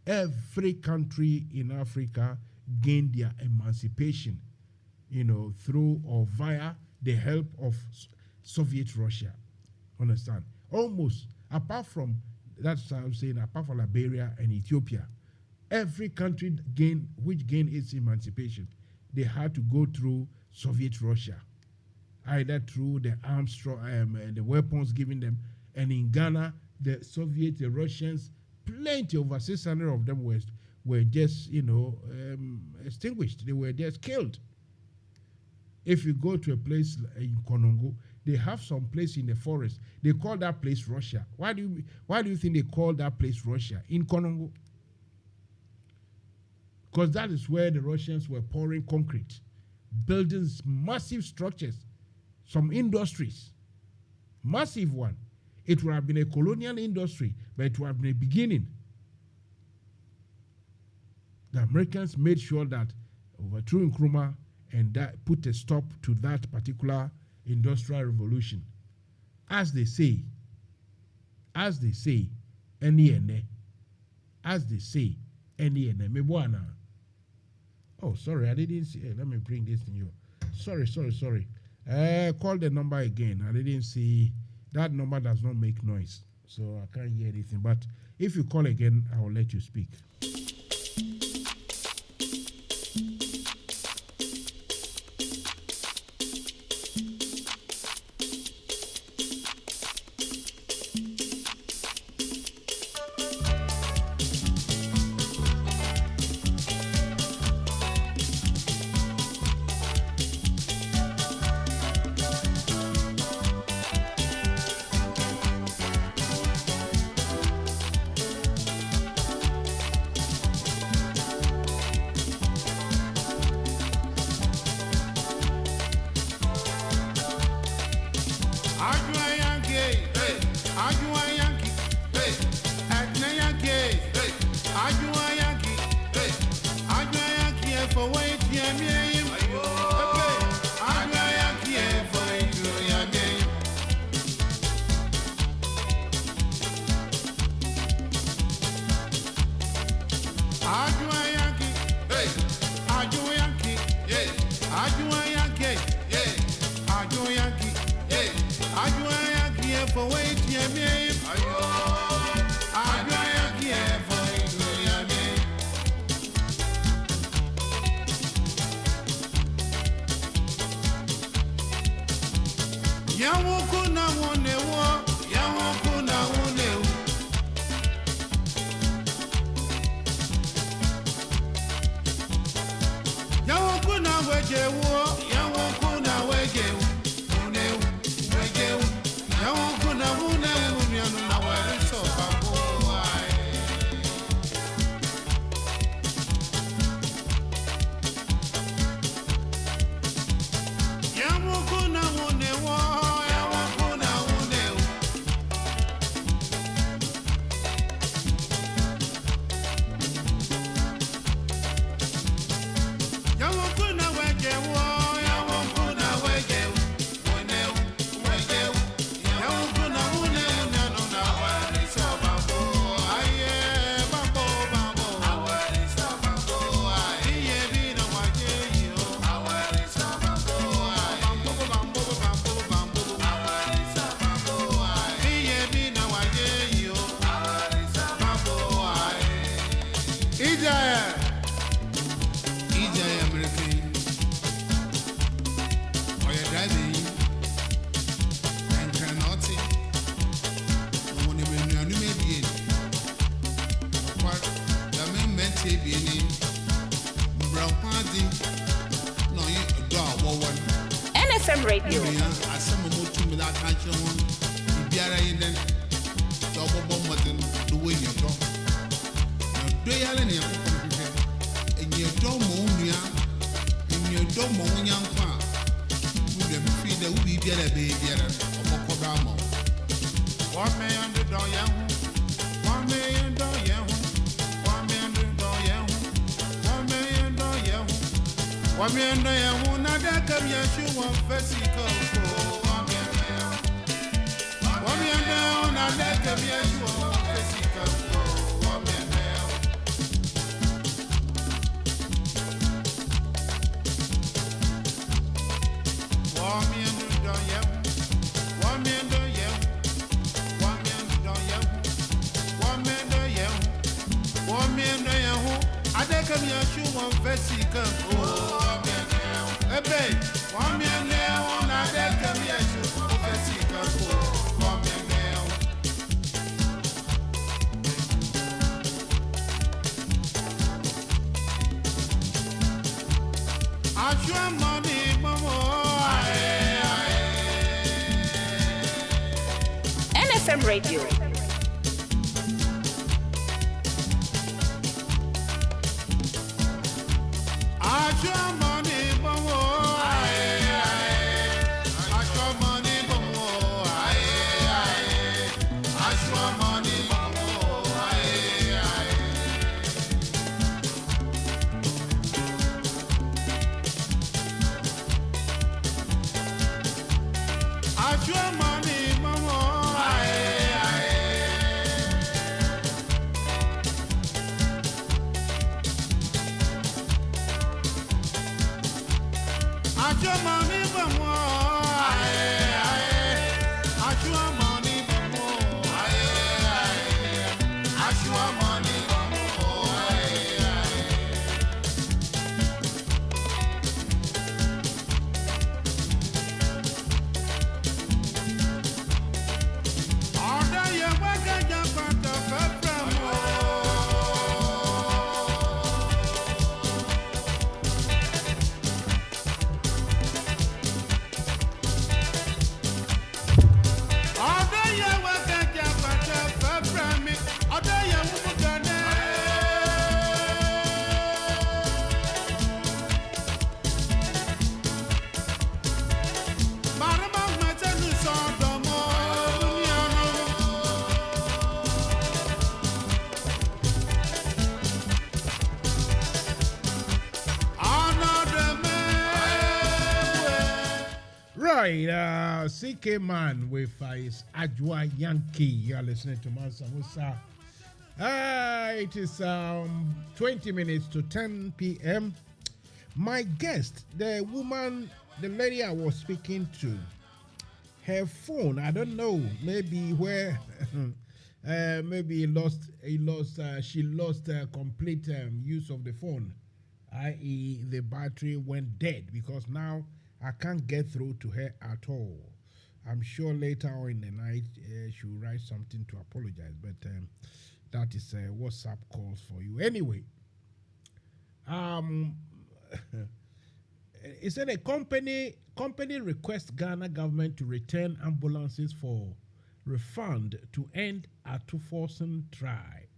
every country in Africa gained their emancipation, through or via the help of Soviet Russia. Understand? Almost, apart from Liberia and Ethiopia, every country which gained its emancipation, they had to go through Soviet Russia, either through the arms, the weapons given them. And in Ghana, the Russians, plenty, over 600 of them were just, extinguished. They were just killed. If you go to a place in Konongo, they have some place in the forest. They call that place Russia. Why do you think they call that place Russia in Konongo? Because that is where the Russians were pouring concrete, building massive structures, some industries, massive one. It would have been a colonial industry, but it would have been a beginning. The Americans made sure that overthrew Nkrumah and that put a stop to that particular industrial revolution. As they say, any. Oh, sorry, I didn't see. Let me bring this to you. Sorry. Call the number again. I didn't see. That number does not make noise, so I can't hear anything. But if you call again, I will let you speak. NFM Radio. NFM Radio. CK Man with his Ajwa Yankee. You are listening to Mansa Musa. It is 20 minutes to 10 p.m. My guest, the lady I was speaking to, her phone, I don't know, maybe where, maybe she lost complete use of the phone, i.e. the battery went dead, because now I can't get through to her at all. I'm sure later on in the night she will write something to apologize, but that is WhatsApp calls for you. Anyway, it said a company requests Ghana government to return ambulances for refund to end Atuforsen trial.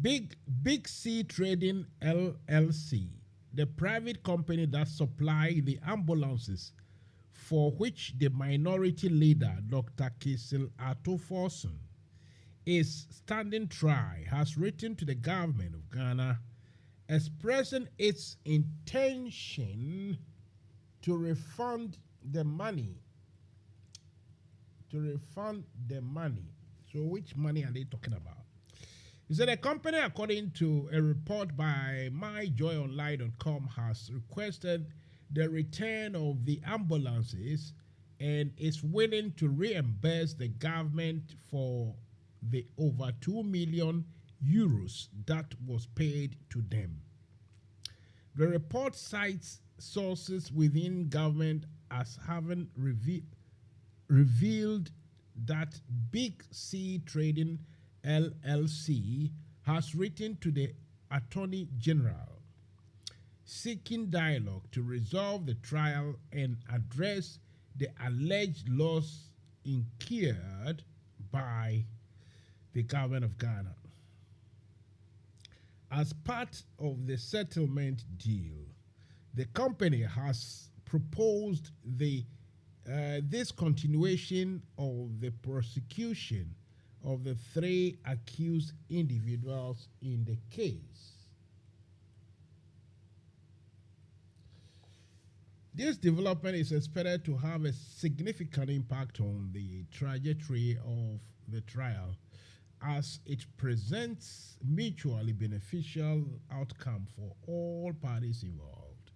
Big C Trading LLC, the private company that supply the ambulances for which the minority leader, Dr. Kisil Atuforsen, is standing trial, has written to the government of Ghana expressing its intention to refund the money. So which money are they talking about? He said a company, according to a report by myjoyonline.com, has requested the return of the ambulances and is willing to reimburse the government for the over 2 million euros that was paid to them. The report cites sources within government as having revealed that Big C Trading LLC has written to the Attorney General seeking dialogue to resolve the trial and address the alleged loss incurred by the government of Ghana. As part of the settlement deal, the company has proposed this continuation of the prosecution of the 3 accused individuals in the case. This development is expected to have a significant impact on the trajectory of the trial, as it presents mutually beneficial outcome for all parties involved.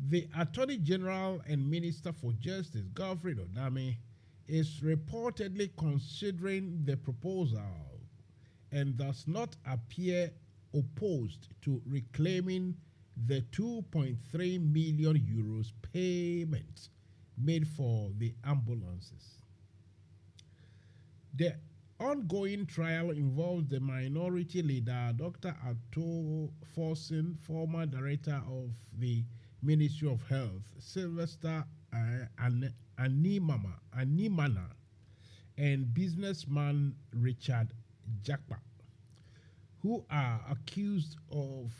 The Attorney General and Minister for Justice, Godfrey Odame, is reportedly considering the proposal and does not appear opposed to reclaiming the 2.3 million euros payment made for the ambulances. The ongoing trial involves the minority leader, Dr. Atto Forsen, former director of the Ministry of Health, Sylvester Animana, and businessman Richard Jakpa, who are accused of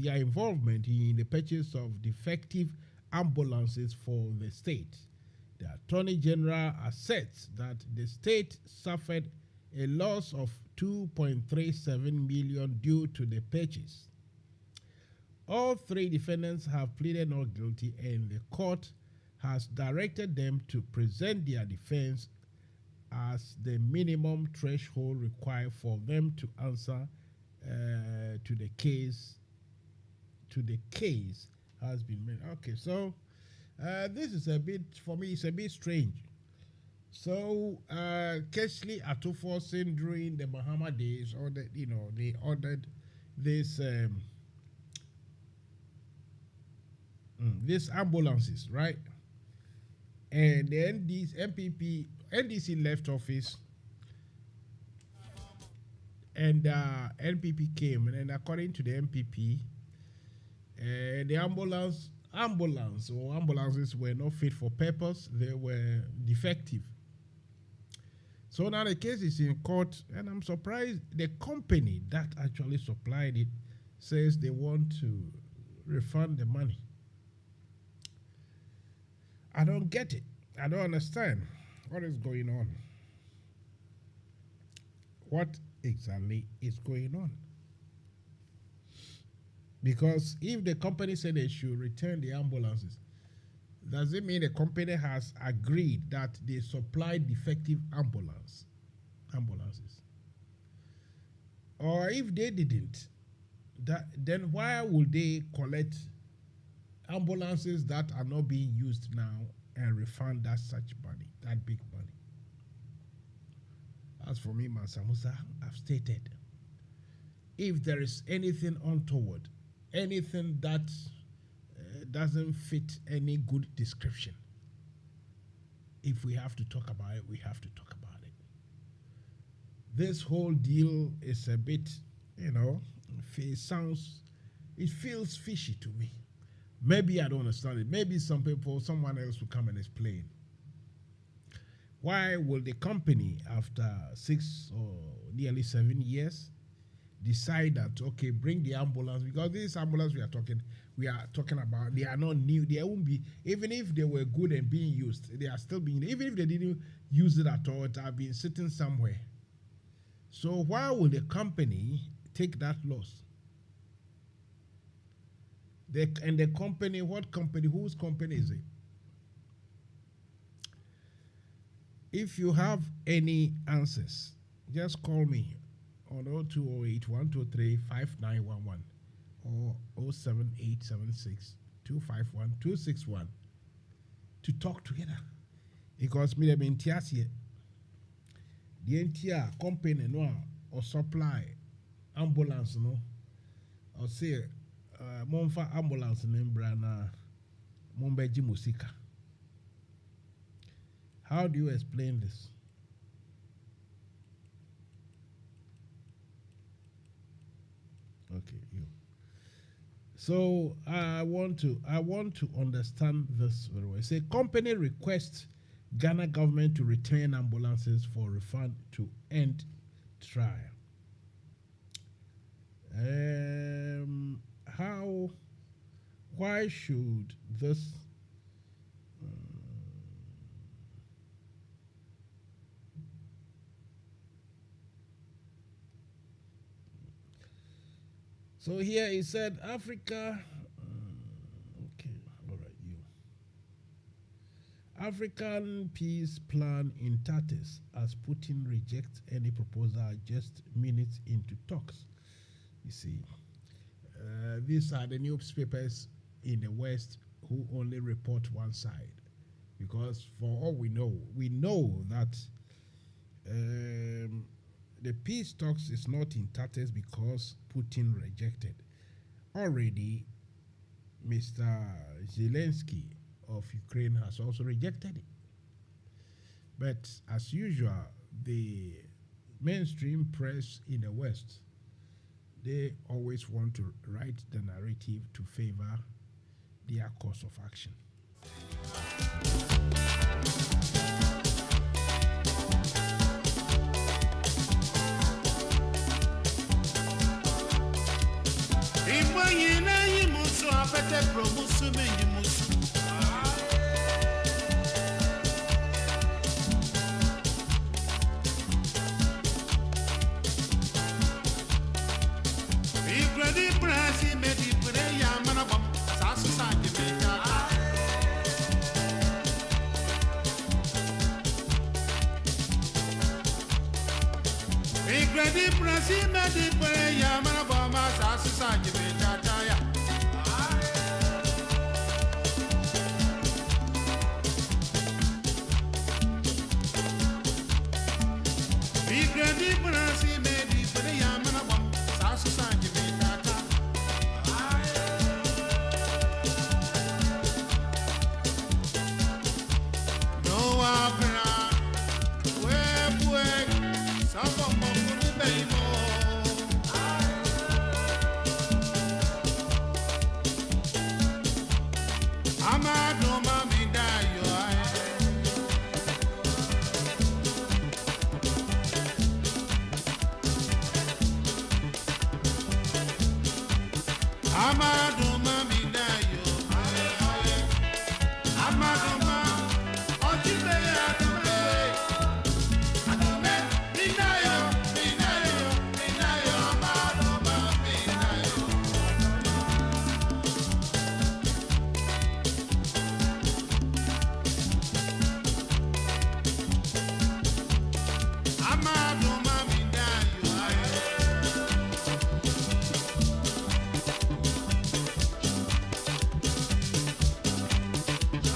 their involvement in the purchase of defective ambulances for the state. The Attorney General asserts that the state suffered a loss of 2.37 million due to the purchase. All 3 defendants have pleaded not guilty, and the court has directed them to present their defense as the minimum threshold required for them to answer to the case has been made. Okay, so this is a bit, for me, it's a bit strange. So, Kesley Atuforsen during the Bahama days, they ordered this these ambulances, right? And then these NDC left office, and NPP came, and according to the NPP, the ambulances were not fit for purpose. They were defective. So now the case is in court, and I'm surprised the company that actually supplied it says they want to refund the money. I don't get it. I don't understand what is going on. What exactly is going on? Because if the company said they should return the ambulances, does it mean the company has agreed that they supplied defective ambulances? Or if they didn't, then why would they collect ambulances that are not being used now and refund that such money, that big money? As for me, Mansa Musa, I've stated, if there is anything untoward, anything that doesn't fit any good description, if we have to talk about it, we have to talk about it. This whole deal is a bit, it feels fishy to me. Maybe I don't understand it. Maybe someone else will come and explain. Why will the company, after 6 or nearly 7 years, decide that, okay, bring the ambulance? Because this ambulance we are talking about, they are not new. They won't be, even if they were good and being used, they are still being, even if they didn't use it at all, it have been sitting somewhere. So why will the company take that loss? And the company, what company, whose company is it? If you have any answers, just call me on 0208 123 5911 or 07876 251 261 to talk together. Because me, the entire company no or supply ambulance no or say monfa ambulance nembra na mombeji musika. How do you explain this? Okay, you. So I want to understand this very well. Say company requests Ghana government to return ambulances for refund to end trial. Why should this so here he said Africa okay, all right, you. African peace plan in tatters as Putin rejects any proposal just minutes into talks. You see, these are the newspapers in the West who only report one side, because for all we know that the peace talks is not in tatters because Putin rejected. Already, Mr. Zelensky of Ukraine has also rejected it. But as usual, the mainstream press in the West, they always want to write the narrative to favor their course of action.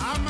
I'm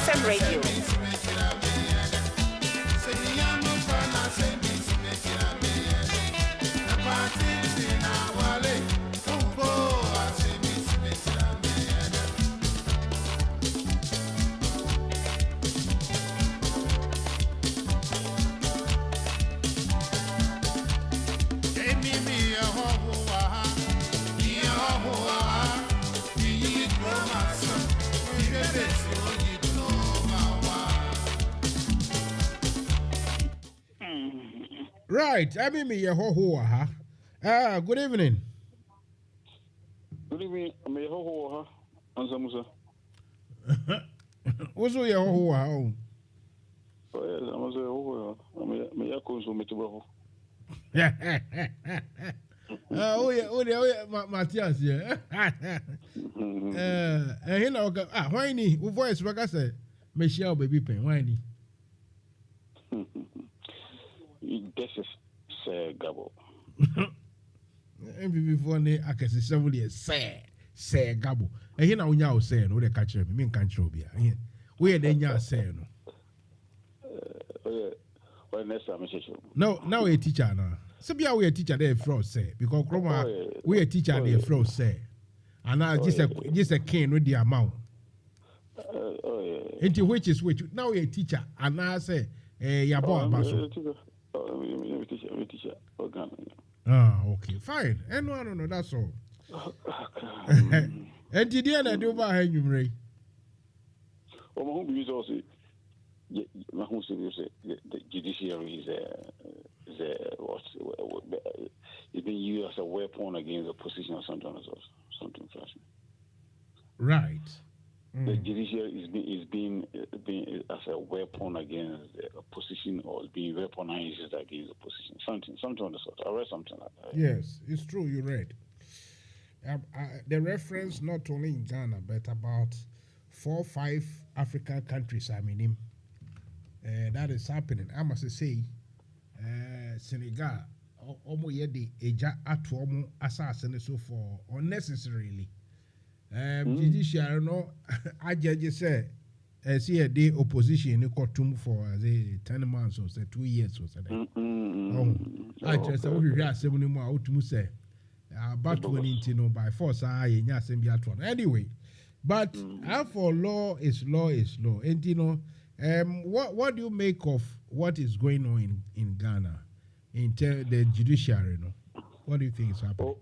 NFM Radio. Right, I mean, me, good evening. Good evening, me, Mansa Musa. What's your ho? Oh, yes, I was a me, I consume it. Oh, yeah, Matthias, yeah. You know, whiny, voice, like I said, Michelle, baby, pen, whiny. This is Sir Gabo. Before I can see somebody say Gabo. And here now, you say, no, they catch me, mean control be. Where then you say, no. Well, next time, no, now a teacher now. Some we a teacher there, fraud say, because we a teacher there, fraud say. And now just a cane with the amount. Into which is which. Now we a teacher, and now I say, your boy, okay, fine. And no, that's all. And did you do by him, Ray? Oh, my home is also my home the judiciary is it's being used as a weapon against the opposition or something flashing. Right. The judiciary is being as a weapon against the opposition, or being weaponized against the opposition. Something on the sort. I read something like that. Yes, it's true. You read. The reference not only in Ghana but about 4 or 5 African countries. I mean, that is happening. I must say, Senegal, almost the eja atomo assassin so for unnecessarily. Judiciary no I judge say see a day opposition in courtroom for 10 months or say 2 years or something. I just say we hear 7 more out to say about 20 by force anyway. But for law is law. And you know, what do you make of what is going on in Ghana in the judiciary? No? What do you think is happening?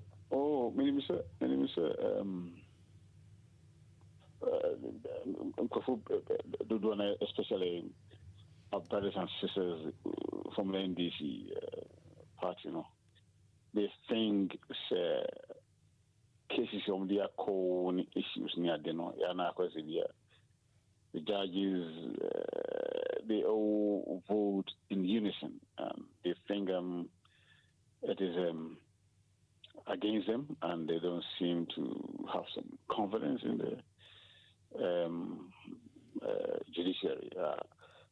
Especially our brothers and sisters from the NDC party, you know, they think cases on their core issues near the judges they all vote in unison. They think it is against them, and they don't seem to have some confidence in the judiciary.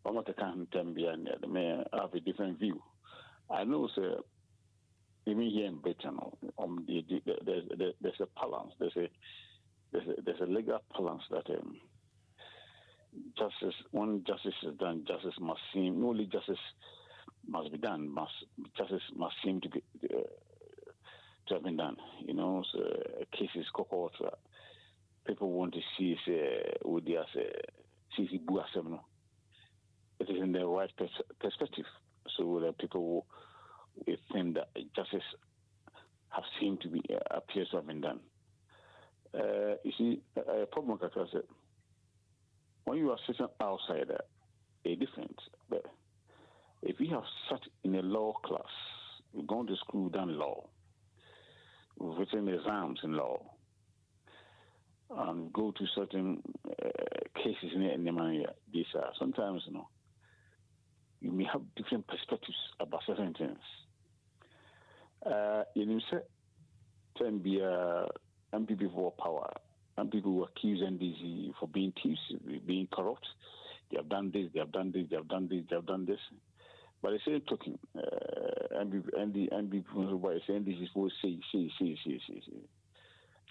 I'm not a kind of the mayor have a different view. I know, sir. Even here in Britain, there's a balance. There's a legal balance that when justice is done, justice must seem. Not only justice must be done, justice must seem to be to have been done. You know, so cases court. People want to see with their CC Buasem. It is in the right perspective. So that people will think that justice have seemed to be appears to have been done. You see, a problem like I said, when you are sitting outside, a difference. But if you have sat in a law class, you've gone to school, done law, written exams in law, and go to certain cases in the money, these are sometimes, you know, you may have different perspectives about certain things. You know, can be MPP for power, and people who accuse NDC for being thieves, being corrupt. They have done this, they have done this, they have done this, they have done this. But the same token, MPP by saying this is what say.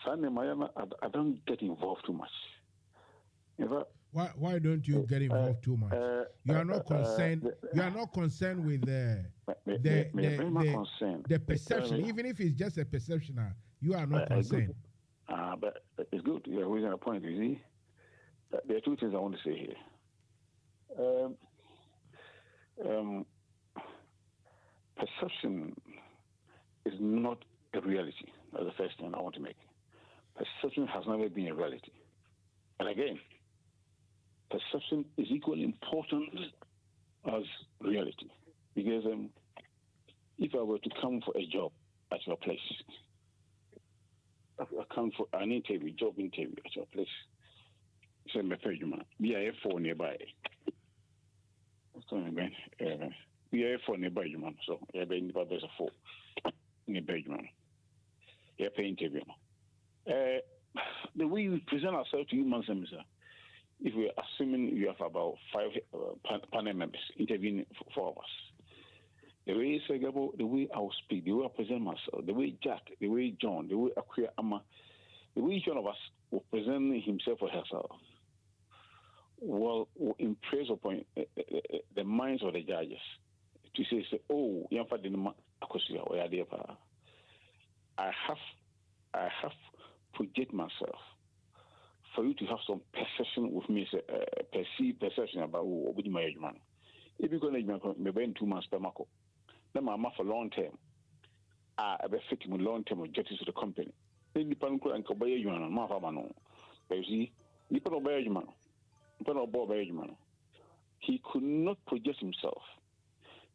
Finally, I don't get involved too much. In fact, Why don't you get involved too much? You are not concerned. You are not concerned with the perception, even if it's just a perception. You are not concerned. But it's good. You're raising a point. You see, there are two things I want to say here. Perception is not a reality. That's the first thing I want to make. Perception has never been a reality. And again, perception is equally important as reality. Because if I were to come for a job at your place, I come for an interview, job interview at your place, say, my payment, be a phone nearby. Be a phone nearby, man. So, you're being the there's a phone nearby, man. You're paying interview. The way we present ourselves to you, Mansa, if we're assuming you have about 5 panel members interviewing for us, the way Segabo, the way I will speak, the way I present myself, the way Jack, the way John, the way Akuya Ama, the way each one of us will present himself or herself, will impress upon the minds of the judges to say, oh, I have project myself for you to have some perception with me, perceived perception about what my man. If you're going to be 2 months per month, then I'm for long term. I be fitting with long term objectives to the company. Then the pan and Kobaya, you know, Mafamano. But you see, you put a man. He could not project himself.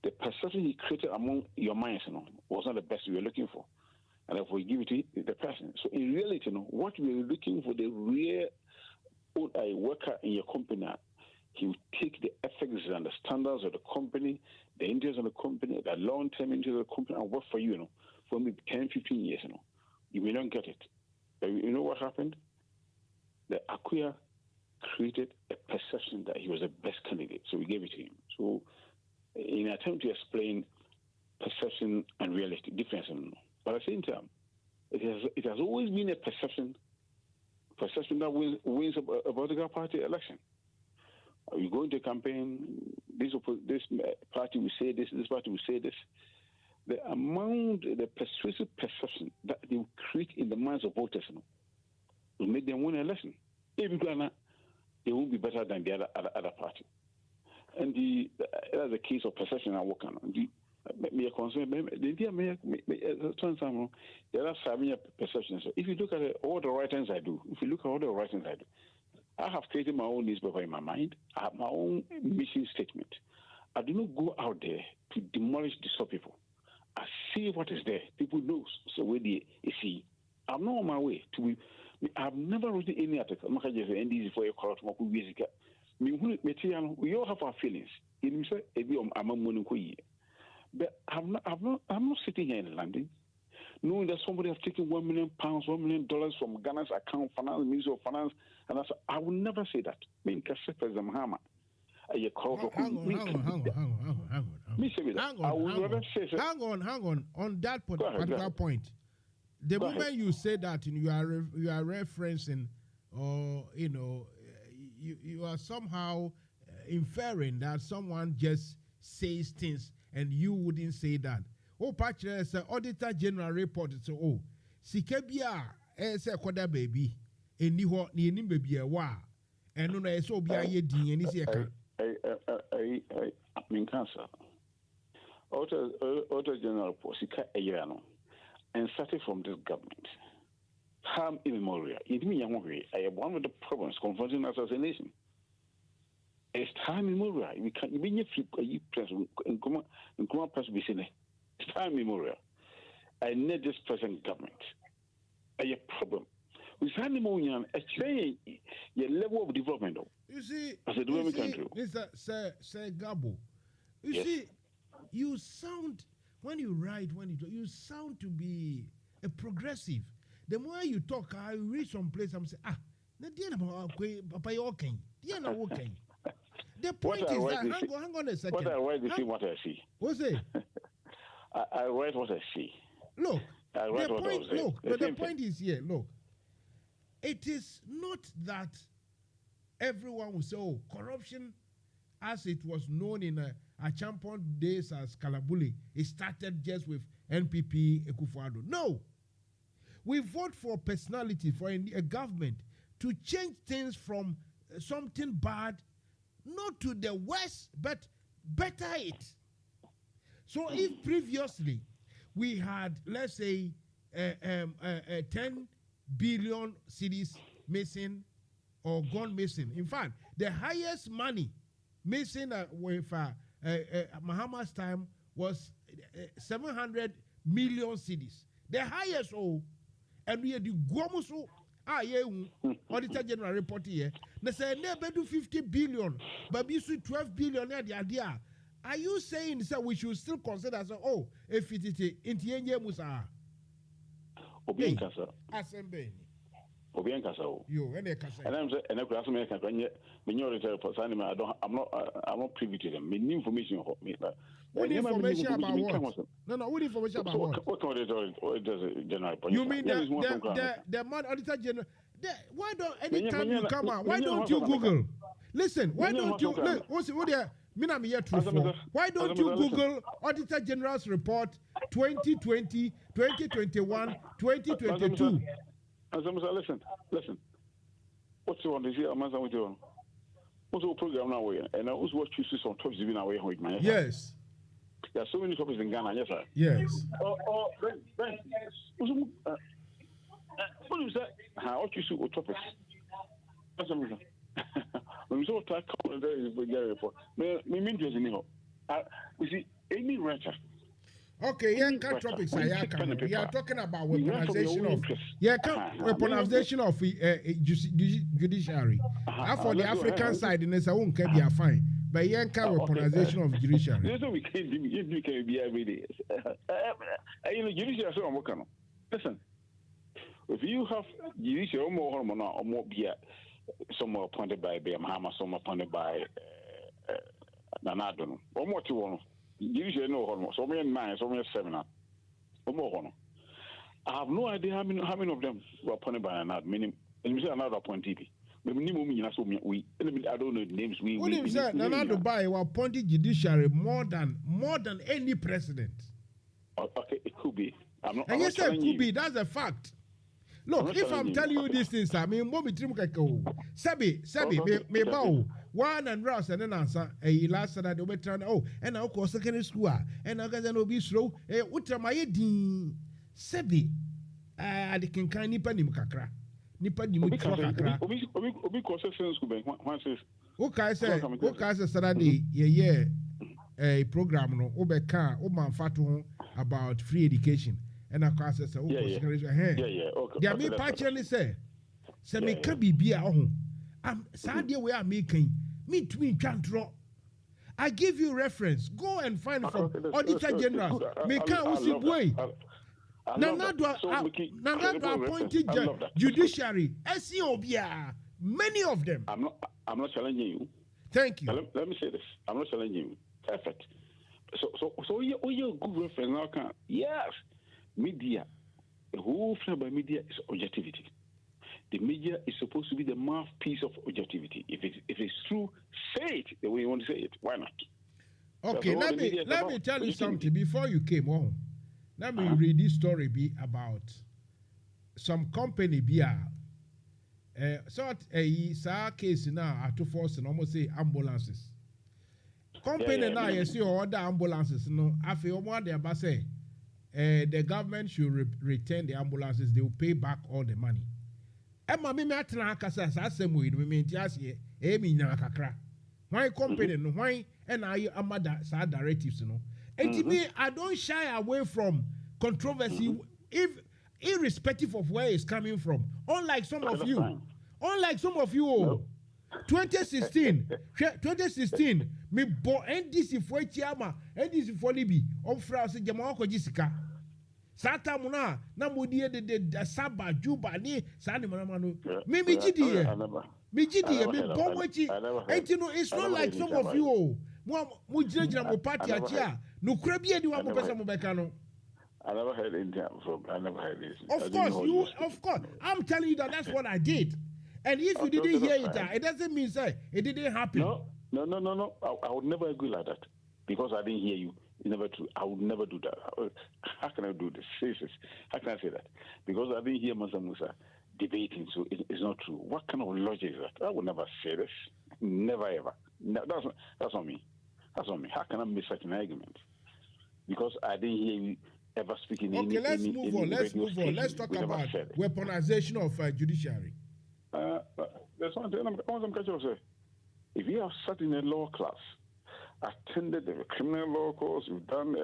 The perception he created among your minds, was not the best we were looking for. And if we give it to the person. So in reality, what we're looking for, the real worker in your company, he will take the ethics and the standards of the company, the interests of the company, the long-term interests of the company, and work for you, for maybe 10, 15 years, You may not get it. But you know what happened? The Akuya created a perception that he was the best candidate, so we gave it to him. So in an attempt to explain perception and reality, difference, but at the same time, it has always been a perception that wins a political party election. You go into a campaign, this party will say this party will say this. The amount, the persuasive perception that they will create in the minds of voters will make them win an election. If you do not, they will be better than the other party. And that's the case of perception I work on. May a concern, there are some perceptions. If you look at all the writings I do, I have created my own newspaper in my mind. I have my own mission statement. I do not go out there to demolish, disturb people. I see what is there. People know so where they see. I'm not on my way to be. I've never written any article. I'm not just NDC for a corrupt. We all have our feelings. But I'm not sitting here in London knowing that somebody has taken £1 million, $1 million from Ghana's account, finance, Ministry of Finance, and I will never say that. Hang on. On that particular point, the moment you say that, you are referencing, or you are somehow inferring that someone just says things and you wouldn't say that. Oh, Patrick, as Auditor General reported, so Sikabia, as a quarter baby, and ni baby a wa, and no, I saw be a year, and is a cancer. Auditor General Posika a year and started from this government. Harm immemorial. It means I have one of the problems confronting us as a nation. It's time immemorial. We can't even if press and come on, press be seen. It's time immemorial. I need this present government. A problem. We find the money a change your level of development. You see, as a development country. Mr. Sir Gabo, you see, you sound when you write, you sound to be a progressive. The more you talk, I reach some place, I'm saying, Papa, you're okay. You're okay. The point is that, hang on a second. What I write is what I see. What's it? I write what I see. Look, the point is here, look. It is not that everyone will say, oh, corruption, as it was known in Achampon days as Kalabuli, it started just with NPP Akufo-Addo. No. We vote for personality, for a government to change things from something bad, not to the worst, but better it. So if previously we had, let's say, 10 billion cedis missing or gone missing. In fact, the highest money missing with Mahama's time was 700 million cedis. The highest, and we had the Guamusu, Auditor General report here. They say never do 50 billion, but we should 12 billion the idea. Are you saying that we should still consider if it is in the Musa? Obiankasa. Assembly. Obiankasa. You and Kasa. And I'm saying, and I'm not privy to them. Many information about me. What information about what? No, what information about what? What does it general? You mean the man auditor general? Why don't anytime you come out? Why don't you Google? Listen, why don't you? Why don't you Google Auditor General's report 2020, 2021, 2022? Listen. What's the one this year? Mansa with you. What's the program now? And I was watching some topics even away with my. Yes. There are so many topics in Ghana, yes, sir. Yes. What is that? How you see what topics? When we saw that there is a report, me just anyhow. We see any writer. Okay, topics we are talking about weaponization of weaponization of judiciary. For the African side, in this I won't be fine. But weaponization of judiciary. That's what we can't be every day. Judiciary so I'm listen. If you have judiciary or more beer, some are appointed by Mahama, some appointed by Nanadon, or more to one. Usually, no, so many nine, so many seminar, or more. I have no idea how many of them were appointed by another, meaning, and you say another appointee. I don't know the names. What if that Nana Dubai were appointed judiciary more than any president? Okay, it could be. And yes, it could be. That's a fact. Look, if I'm telling you these things, I mean, Mobi Trimkako, Sabi, me bow, one and Ross and an answer, last Saturday, the veteran, and I'll call secondary school, and I'll get an obese slow, Utramayedin, Sabi, I can kind Nipa Nimkakra, Nipa Nimkakra. Okay, Saturday, a program, Obeka, Oman Fatu about free education. And of course, it's okay. There may partially say, me can be a home. I'm sad we are making me twin can't draw. I give you reference. Go and find from Auditor General. Me can't way. Nana appointed judiciary. SEOBIA. Many of them. I'm not challenging you. Thank you. Let me say this. I'm not challenging you. Perfect. So you're good reference now. Yes. Media, the whole thing by media is objectivity. The media is supposed to be the mouthpiece of objectivity. If it's true, say it the way you want to say it. Why not? Okay, let me tell you something. Before you came on, let me read this story about some company sort a case now to force and almost say ambulances. Company now you see other ambulances. I feel more they about say. The government should return the ambulances. They will pay back all the money. Emma me matna kasa sa semu we me ntiase e mi nya kakra. Why company no why and I amada sa directives no. And me I don't shy away from controversy if irrespective of where it's coming from. Unlike some of you. 2016 me bo NDC for chiama NDC for libi on France jama ko jisika sata muna na modi de saba juba ni sani manamano me gidi me bomwachi entino it's not like some of you mo jira mo party achia no kura bi edi wa mo pesa mo beka no. I never heard anything from. I never heard this. Of course I'm telling you that's what I did. And if you didn't hear it, it doesn't mean say it didn't happen. No. I would never agree like that because I didn't hear you. It's never true. I would never do that. How can I do this? How can I say that? Because I didn't hear Mansa Musa debating, so it's not true. What kind of logic is that? I would never say this. Never ever. No, that's on me. That's on me. How can I make such an argument? Because I didn't hear you ever speaking. Okay, let's move on. Let's talk about weaponization of judiciary. That's one thing I'm catching up. If you have sat in a law class, attended the criminal law course, you've done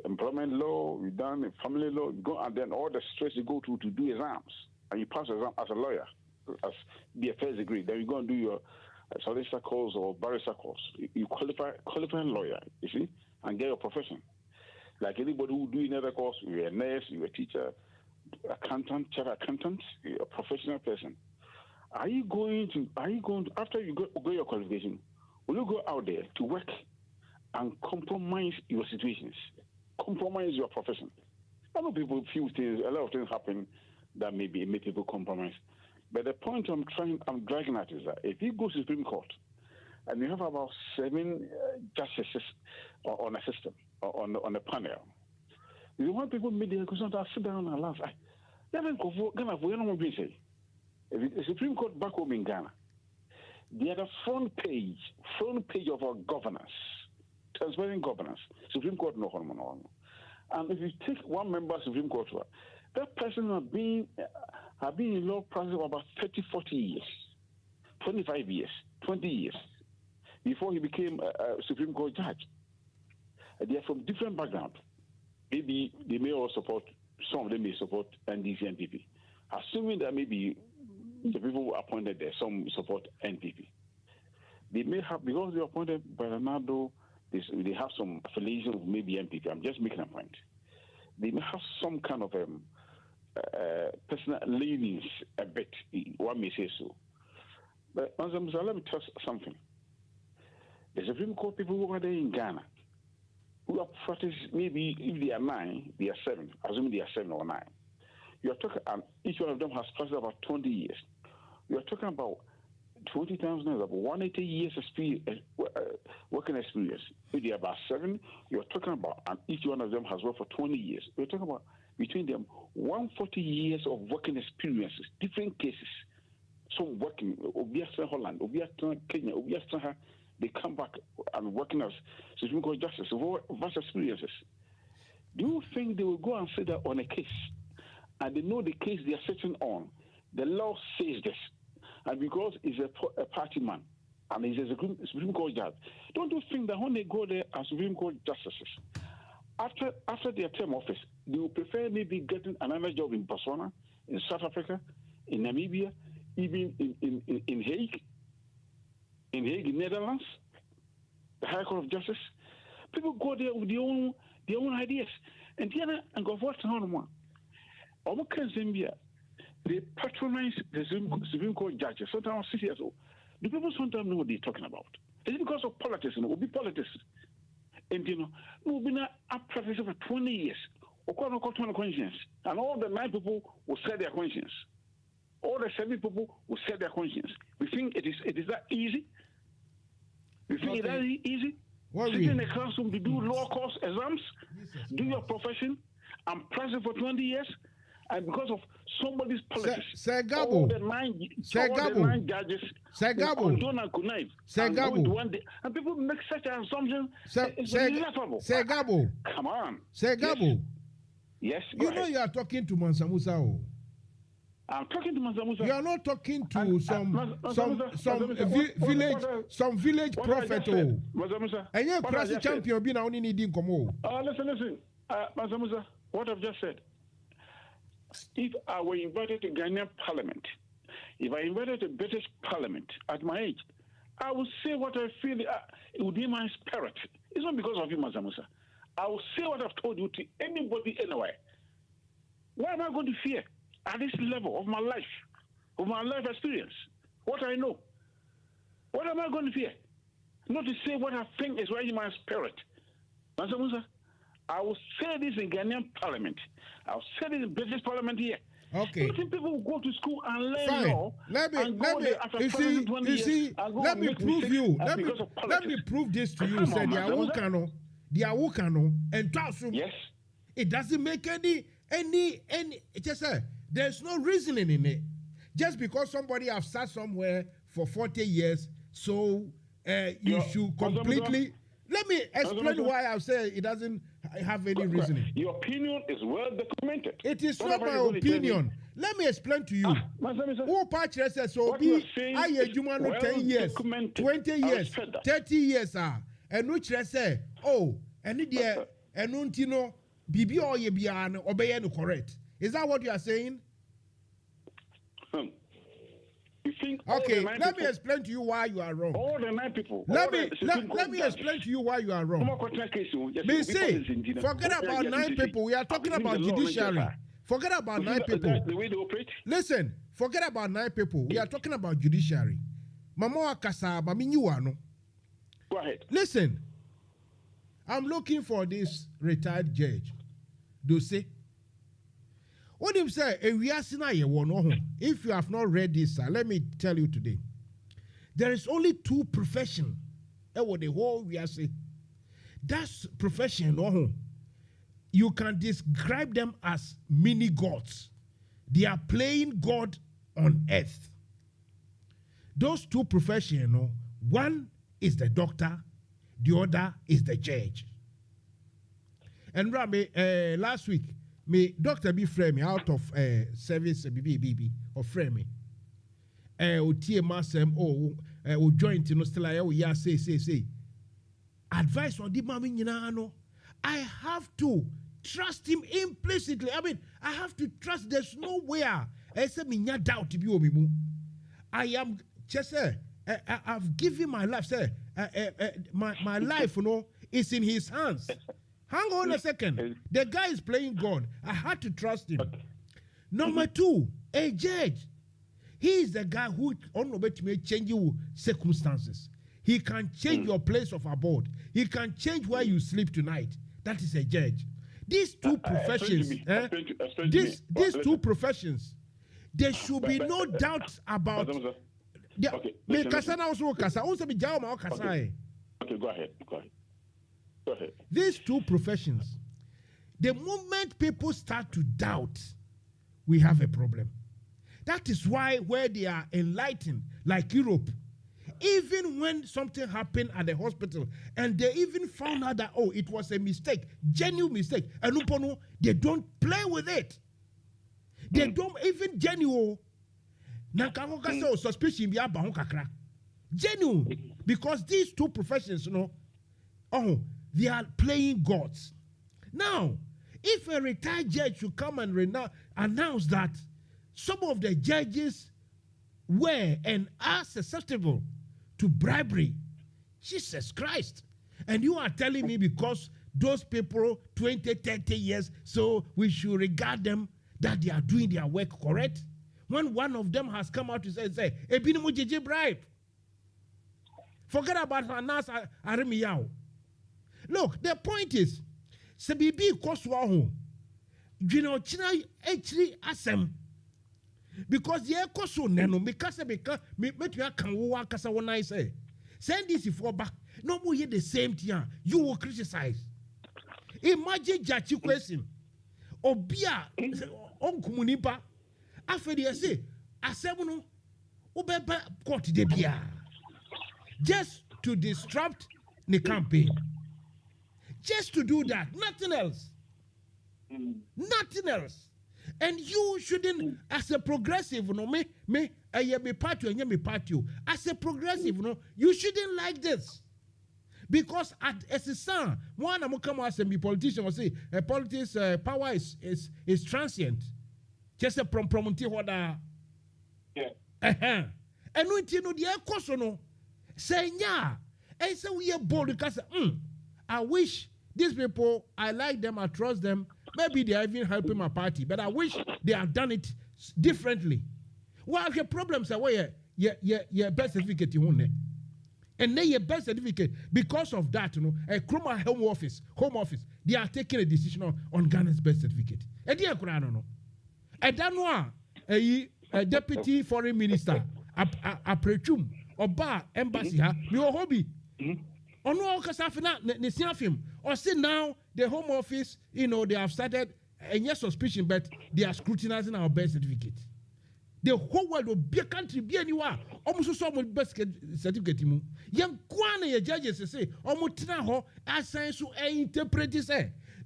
employment law, you've done family law, you go, and then all the stress you go through to do exams, and you pass exam as a lawyer, as be a first degree, then you go and do your solicitor course or barrister course. You qualify lawyer, you see, and get your profession. Like anybody who do another course, you're a nurse, you're a teacher, accountant, chartered accountant, you're a professional person. Are you going to after you go your qualification, will you go out there to work and compromise your situations, compromise your profession? I know people feel things, a lot of things happen that maybe make people compromise. But the point I'm dragging at is that if you go to the Supreme Court and you have about 7 justices on a system, on a panel, you want people media because I sit down and laugh. The Supreme Court back home in Ghana, they are the front page of our governance, transparent governance. Supreme Court no. And if you take one member of Supreme Court, that person have been in law practice for about 30, 40 years, 25 years, 20 years, before he became a Supreme Court judge. They are from different backgrounds. Maybe they may all support, some of them may support NDC and NPP. Assuming that maybe the people who appointed there, some support NPP. They may have, because they appointed by Ronaldo, they have some affiliation with maybe NPP. I'm just making a point. They may have some kind of personal leanings a bit, one may say so. But let me tell you something. The Supreme Court people who are there in Ghana, who have practiced, maybe if they are 9, they are 7, assuming they are 7 or 9. You are talking, and each one of them has practiced about 20 years. You are talking about 20 times now, about 180 years experience, working experience. If they are about 7, you are talking about, and each one of them has worked for 20 years. We are talking about between them 140 years of working experiences, different cases. Some working, Obiastra Holland, Obiastra Kenya, Obiastra, they come back and working as Supreme Court justice, vast experiences. Do you think they will go and say that on a case? And they know the case they are sitting on, the law says this. And because he's a party man and he's a Supreme Court judge, don't you think that when they go there as Supreme Court justices, after their term office, they will prefer maybe getting another job in Botswana, in South Africa, in Namibia, even in Hague, in Netherlands, the High Court of Justice? People go there with their own ideas. And then go for one. They patronize the Supreme Court judges. Sometimes 6 years old. The people sometimes know what they're talking about. It's because of politics. It will be politics. And we've been a practice for 20 years. Conscience. And all the 9 people will say their conscience. All the 7 people will say their conscience. We think it is that easy. We think it's that easy. Sitting in a classroom to do law course exams, do your profession, and practice for 20 years. And because of somebody's politics, all the 9 judges don't connive. And people make such an assumption. It's laughable. Come on. Yes. You know you are talking to Mansa Musa. I'm talking to Mansa Musa. You are not talking to some village prophet. And you're class champion being only needing come. Listen. Mansa Musa, what I've just said. If I were invited to Ghanaian Parliament, if I invited to British Parliament at my age, I would say what I feel it would be in my spirit. It's not because of you, Mansa Musa. I will say what I've told you to anybody anywhere. Why am I going to fear at this level of my life experience, what I know? What am I going to fear? Not to say what I think is right in my spirit. Mansa Musa, I will say this in Ghanaian Parliament. I'll say this in British Parliament here. Okay. You think people will go to school and learn Fine. law? Let me prove you. Let me prove this to you. Say the awukano, and Tasum. Yes. It doesn't make any. Just say there's no reasoning in it. Just because somebody have sat somewhere for 40 years, so you should completely. Let me explain why I say it doesn't have any reasoning. Your opinion is well documented. It is not my opinion. Let me explain to you. Who patches says so be I 10 years, 20 years, 30 years and which say and it and untino bibi or ye bian obey no correct. Is that what you are saying? You think okay, let me explain to you why you are wrong. All the 9 people. Let me explain to you why you are wrong. Me say, forget about 9 people. We are talking about judiciary. Forget about 9 people. The way they operate. Listen, forget about 9 people. We are talking about judiciary. Mama Akasa, Mami Nyuano. Go ahead. Listen, I'm looking for this retired judge. Do say. What him say? If you have not read this, let me tell you today. There is only 2 professions. What the whole we are saying. That's profession. You can describe them as mini gods. They are playing God on earth. Those 2 professions, one is the doctor, the other is the judge. And last week, me doctor be frame me out of service BB or frame me. O tie masem o joint no still I ya say. Advice on the mama nyina no. I have to trust him implicitly. I mean, I have to trust. There's nowhere. I say me nya doubt to be omimu. I am just I've given my life. Say my life, is in his hands. Hang on a second. The guy is playing God. I had to trust him. Number 2, a judge. He is the guy who may change your circumstances. He can change your place of abode. He can change where you sleep tonight. That is a judge. These 2 professions, these 2 professions, there should be no doubt about. Okay, go ahead. Go ahead. These 2 professions, the moment people start to doubt, we have a problem. That is why where they are enlightened, like Europe, even when something happened at the hospital and they even found out that, it was a mistake, genuine mistake, and they don't play with it. They don't even genuine. Suspicion genuine. Because these 2 professions, they are playing gods. Now, if a retired judge should come and announce that some of the judges were and are susceptible to bribery, Jesus Christ. And you are telling me because those people 20, 30 years, so we should regard them that they are doing their work correct? When one of them has come out to say, Ebinimu Jiji bribe. Forget about Anas Arimiyao. Look, the point is, Sebibi Koswaho, China actually asem. Because the Ekoso Neno, because me can walk as one I say. Send this for back. No more the same thing. You will criticize. Imagine Jachi question. Obia on Kumunipa. After the say, Asemuno, Obeba court debia. Just to disrupt the campaign. Just to do that, nothing else. Nothing else. And you shouldn't, as a progressive, me party and me party. As a progressive, you shouldn't like this. Because as a son, one of them come as a politician will say, politics power is transient. Just a promoting what yeah. And when you know the course no say yeah. And so we are bold because I wish these people, I like them, I trust them. Maybe they are even helping my party, but I wish they have done it differently. Well, your problems are where your birth certificate you want, and then your birth certificate because of that, a Chroma home office, they are taking a decision on Ghana's birth certificate. And they are Edanwa, a deputy foreign minister, a prechum, or bar embassy, your hobby. Ono kasafina ne siafim. Or say now the Home Office, they have started a yes suspicion, but they are scrutinizing our birth certificate. The whole world will be a country, be anywhere. Almost so much birth certificate. Young Kwana, your judges say, almost now, as science to interpret this.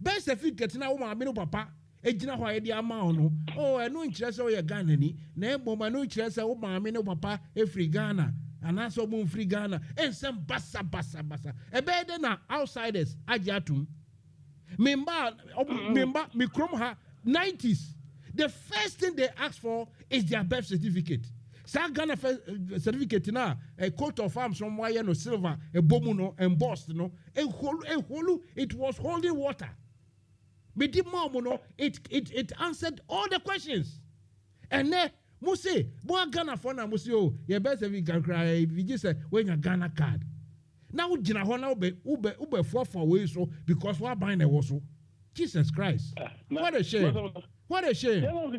Birth certificate now, my middle papa. Ejina ho ayedi ama ono eno nkyerese o ye Ghana ni na eboma no nkyerese o ma me no papa efri Ghana anaso mo free Ghana ensem basa ebe de na outsiders agi atum memba me krom ha 90s. The first thing they ask for is their birth certificate. Sa Ghana certificate na a coat of arms from wire no silver a bomu no embossed no a holu it was holding water. It answered all the questions. And then Musa, boy Ghana for na Musa, your best if you can cry if you just say when your Ghana card. Now Jina Hona ube 4 ways so because we're buying a waso. Jesus Christ. What a shame. What a shame. What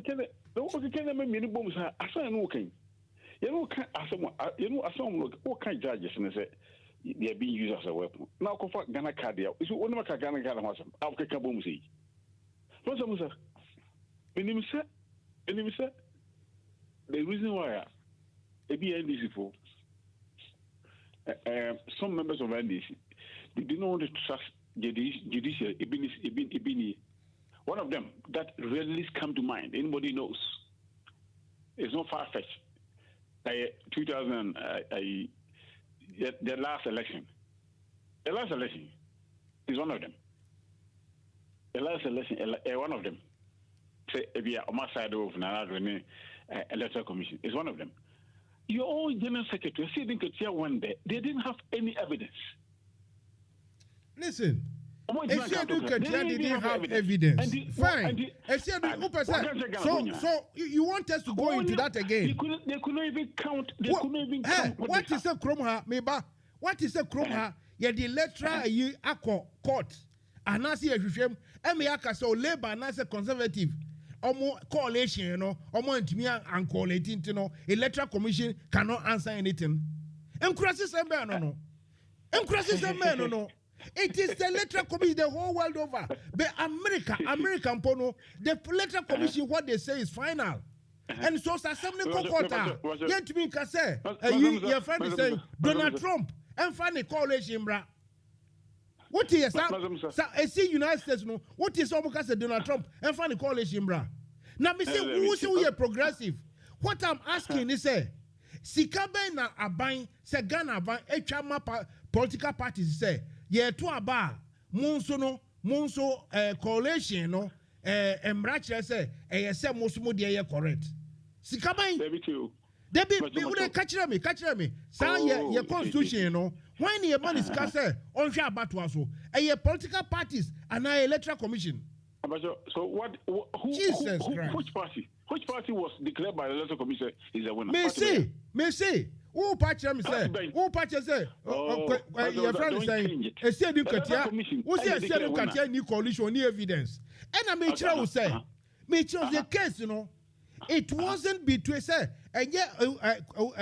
kind of judges and say they are being used as a weapon. Now Ghana card there. Is one of Ghana card was Africa boom see. Musa, the reason why a NDC for some members of NDC they did not want to trust judicial Ibini. One of them that readily come to mind, anybody knows, it's not far-fetched. 2000, the last election. The last election is one of them. The last election, one of them. Say, if you are on my side of the electoral commission, is one of them. Your own general secretary, see, one day, they didn't have any evidence. Listen. They didn't have evidence. Fine. So you want us to go into that again? They couldn't even count. What is a Kromha? Meba? What is a Kromha? Yeah, the electoral court. And I see a shame. Emiaka so Labour and I say conservative. Omo coalition, Omo intimia and coaliting, electoral commission cannot answer anything. Crisis no. It is the electoral commission the whole world over. But American Pono, the electoral commission, what they say is final. And so assembly kokota. Yet to me can say, your friend is saying Donald Trump and funny coalition, bra. What is that? I see United States no. What is almost Donald Trump and funny coalition, bra. Now me say who say we are progressive. What I'm asking is say Sikabe na aban se Ghana aban echama political parties say ye to aba monso coalition no embrace say say mosumo de ye correct. Sikabe Debbie catch me. Say ye constitution no. When your man is cast on share batwa so a political parties and an electoral commission. So what? Which party? Which party was declared by the electoral commission is a winner? May say. Who party say? Who party say? Your friend is saying a stadium katia. Who say a stadium katia ni coalition ni evidence? And I may try to say, the case, it wasn't between say and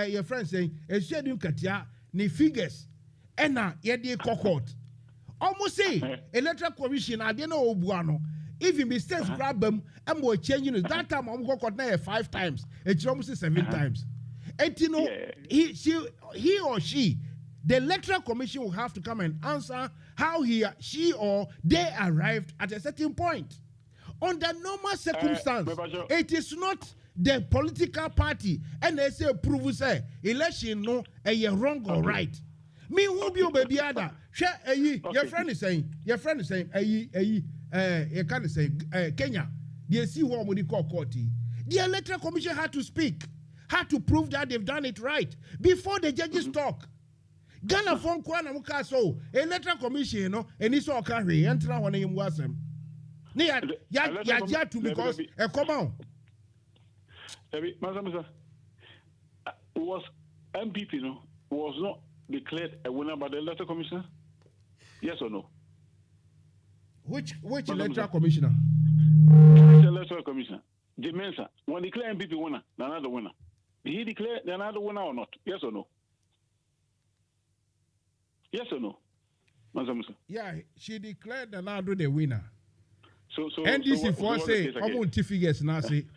your friend saying a stadium katia ni figures. And now yet the cohort. Almost say electoral commission I didn't know Obuano. If he mistakes grab them and we're changing it. That time I'm going to 5 times. It's almost 7 times. And he or she, the electoral commission will have to come and answer how she or they arrived at a certain point. Under normal circumstance, it is not the political party and they say approve say election no wrong or right. Me who be baby other. Your friend is saying, you can't say Kenya. They see what we call court. The electoral commission had to speak, had to prove that they've done it right before the judges talk. Ghana phone kwana muka so electoral commission and it's all carry enter one him was him. Ya to because come on. Mansa was MPP was not declared a winner by the electoral commissioner? Yes or no? Which electoral commissioner? The electoral commissioner. Mansa, when declare MPP winner, another winner. Did he declare another winner or not? Yes or no? Yes or no? Mansa Musa. Yeah, she declared another the winner. So NDC for say almost figures now say.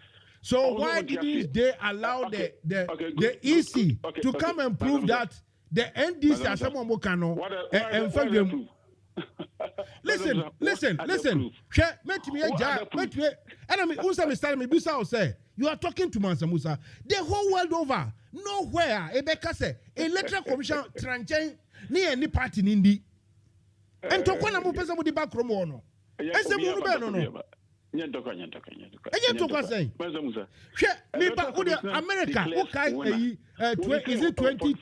So why didn't they allow the EC to come and prove that the NDC as someone who can Listen. You are talking to Mansa Musa. The whole world over, nowhere, Ebeka say, electoral commission tranche ni any party nindi. And to kwana mu pesa mu di back room no. Ese mu no be no. Nyantoka. Say. Me ba America, okay, is it 20?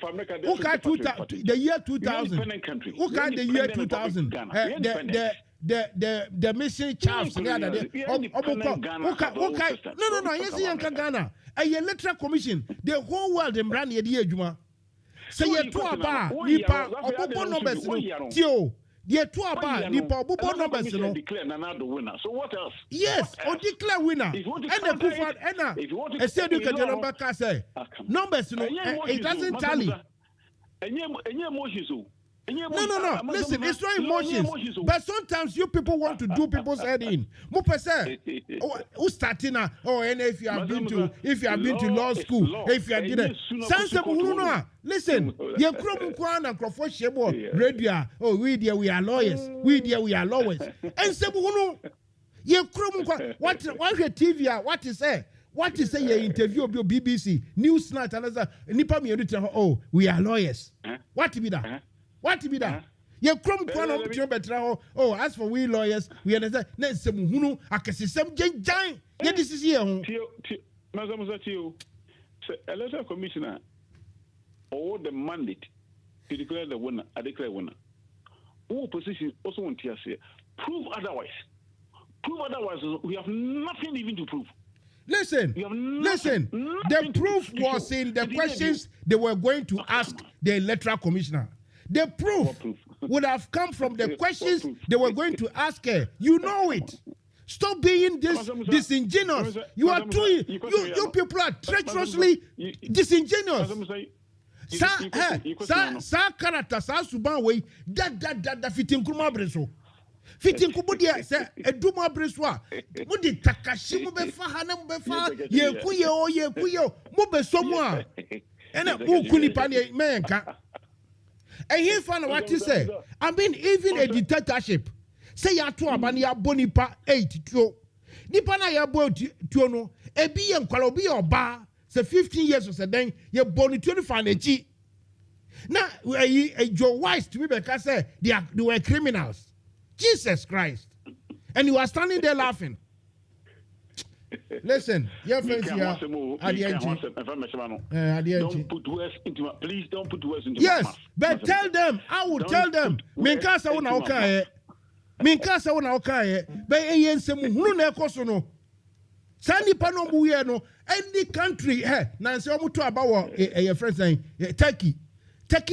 Okay, the year 2000. Okay, the year 2000. The mission Charles. Okay. No. Yes, Ghana. A electoral commission. The whole world them ran the ejuma. Say you to aba nipa obobo numbers no. Tio. The two about the Bobo numbers, you know. Declare another winner. So what else? Yes, or declare winner. And the Kufad Enna. I said you can number say numbers, you know. It doesn't tally. No. Listen, it's not emotions. But sometimes you people want to do people's head in. Who starting now? Oh, and if you have been to law school, if you are did listen, you come and Crawford Shebo radio. Oh, we are lawyers. We are lawyers. And Sebu, you come what your TV? What is say? What is say your interview of your BBC Newsnight and other Nipa me oh, we are lawyers. What to be that? What to be that? You come better. Oh, as for we lawyers, we understand. Let's say Muhunu, I can see some giant. Yeah, this is here. Electoral commissioner or the mandate to declare the winner, I declare winner. Who opposition also want to say prove otherwise. We have nothing even to prove. Listen. The proof was in the questions they were going to ask the electoral commissioner. The proof would have come from the questions they were going to ask her. You know it. Stop being disingenuous. You are too. You people are treacherously disingenuous. Sa character sa suban way da fitin kuma breso. Fitin kubu dia se eduma breso a mo di takashi mo be fa ha na mo be fa ye kuye mo be so mo a ena mo kuni pa ne menka. And he found what he say. I mean, even a dictatorship. Say ya to abani ya bonipa 8 to. Nipa na ya bo to no. Ebi ye nkwalobi oba. Say 15 years or so then ye boni 25 echi. Now Joe Wise to me because say they were criminals. Jesus Christ. And you are standing there laughing. Listen, your friends here at the end. Don't put words into my, please don't put words into my mouth. But tell them, I will tell them. Minkasa una okaye. But yensemu hunu na ekoso no. Sani pano muye no. Any country, Nancy omuto abawo your friends saying Turkey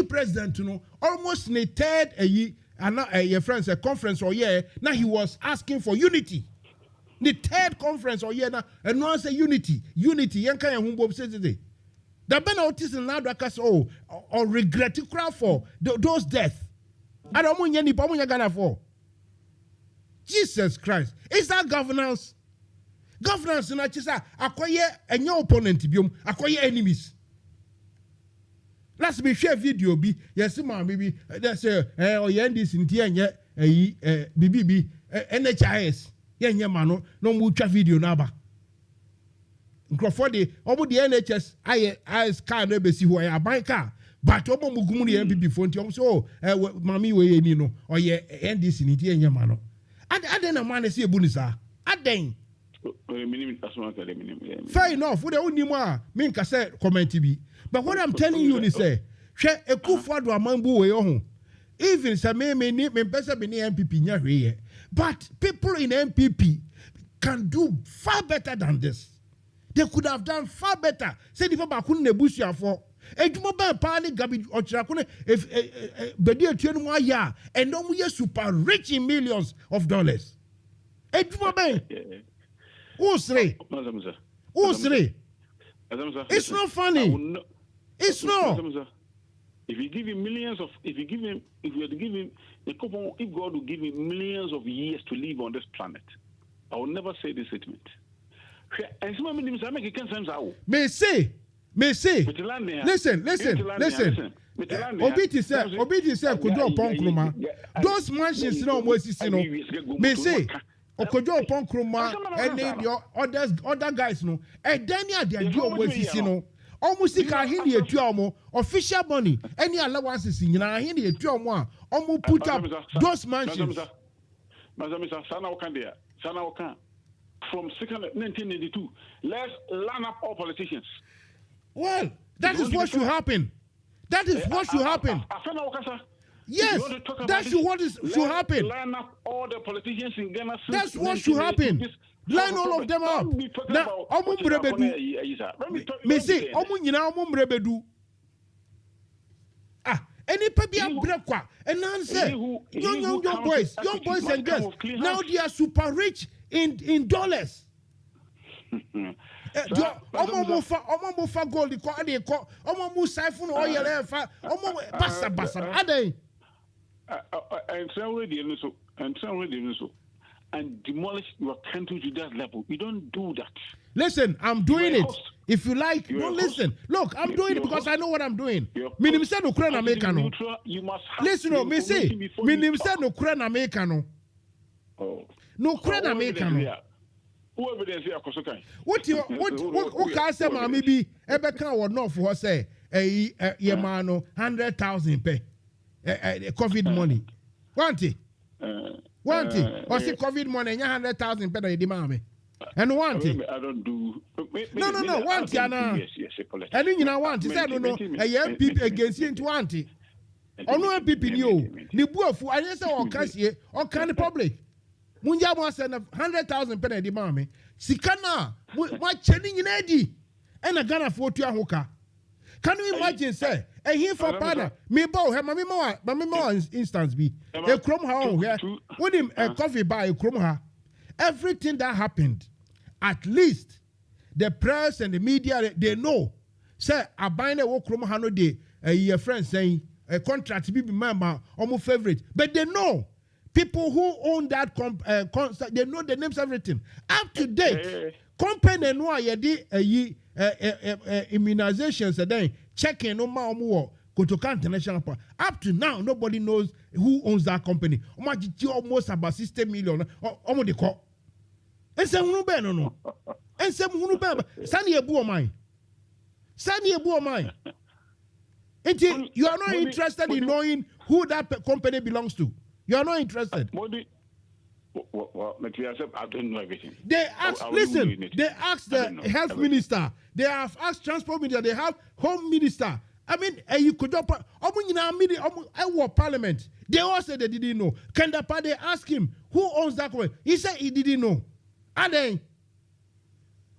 president no almost in the third your friends a conference or year. Now he was asking for unity. The third conference or year now, and no say unity. Yanka and Humbo says today. The Ben Otis and Nadrakas or regret to crowd for those deaths. I don't want any Pamuya Ghana for. Jesus Christ. Is that governance? Governance in Achisa, acquire and your opponent, acquire enemies. Let's be share video be yes, ma'am, maybe that's or this in TN BBB NHIS. Yeah, man, no mucha video naba. Crawford, over the NHS, I car never see who I buy car. But over Mugumuri MPP phone, so, mammy, we no, or yeah, and this in it, yeah, man. I didn't man see a bunisa. I dang. Fair enough, we don't need more. Minka said, comment to be. But what I'm telling you is, share a coup for a mambo way on. Even some may better be MPP near. But people in MPP can do far better than this. They could have done far better. Say if I couldn't nebush for a mobile party garbage or chakune if Bedia 21 year and no we are super rich in millions of dollars. Who's three? Who's three? It's not funny. It's not. If you give him millions of, if you had to give him a couple, if God will give him millions of years to live on this planet, I will never say this statement. And some of them say, make it sense. May say. Listen. Obiti said, could you upon Kruma? Those mansions, no more, may say. Okojo upon Kruma and then your other guys, no. And then they do almost, almost can hear the official money. Any allowances in your hand, the almost put up those mansions. Sana from 1982, let's line up all politicians. Well, that is what should happen. That is what should happen. Yes, that's what should happen. Line up all the politicians in Ghana. That's what should happen. Line all of them up. Now, me say, any baby breakwa and answer young boys and girls. Now they are super rich in dollars. Omo gold they call omo siphon oil basa ade and demolish your country to that level. You don't do that. Listen, I'm doing it. If you like, don't listen. Look, I'm doing it because I know what I'm doing. Minim said no Ukraine Americano. Listen, no, me say, minim said no Ukraine Americano. No Ukraine Americano. What can say, mammy be Ebeka or no for say a yamano 100,000 pay COVID money. Want it? Or see COVID money 100,000 pay the mommy. And want it? I don't do. No. Want it? Yes. And then you know want it. I don't know. A young people against you into want it. Or no people you. The buff. I just say all can't or can the public. Munja was send 100,000 penny the mommy. Sikana, what changing in Eddie? And a gun of 40 hookah. Can you imagine, say, a here for partner? Me bow, have my more instance be a chrome home here. With him a coffee by a chrome. Everything that happened, at least the press and the media, they know. Say, I bind a walk chrome hano day, a year friend saying a contract to be member, almost favorite. But they know. People who own that they know the names, everything. Up to date, company no immunizations and then checking no more go to international park. Up to now, nobody knows who owns that company. Almost about 60 million. Almost the call. And some no. And some who no. Sani ebu mine. You are not interested in knowing who that company belongs to. You are not interested. Well, I don't know everything. They asked, they asked the health minister, they have asked transport minister, they have home minister. I mean, you could parliament. They all said they didn't know. Kendapa, they asked him, who owns that way? He said he didn't know. And then,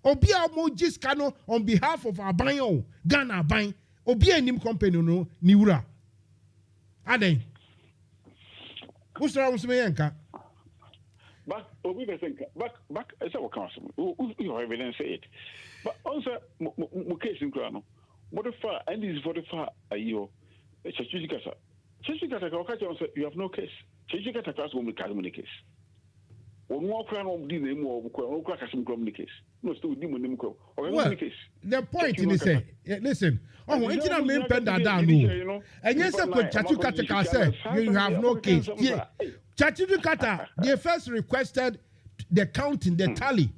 Obia Mojis Kano on behalf of Abayo, Ghana Abay, Obia Nim Company, no, Niura. And then, who's wrong with me? Back, I said, what council? You have evidence say it. But also, case in Grano. What the far, and this is for the far, you have no case. Chachikata class will be Catholic case. Or more crown of the name or Crackasm case. No, still demon or case. The point in this, listen, it's not mean penda down. And yes, Chachikata said, you have no case. Chachikata, they first requested the counting, the tally.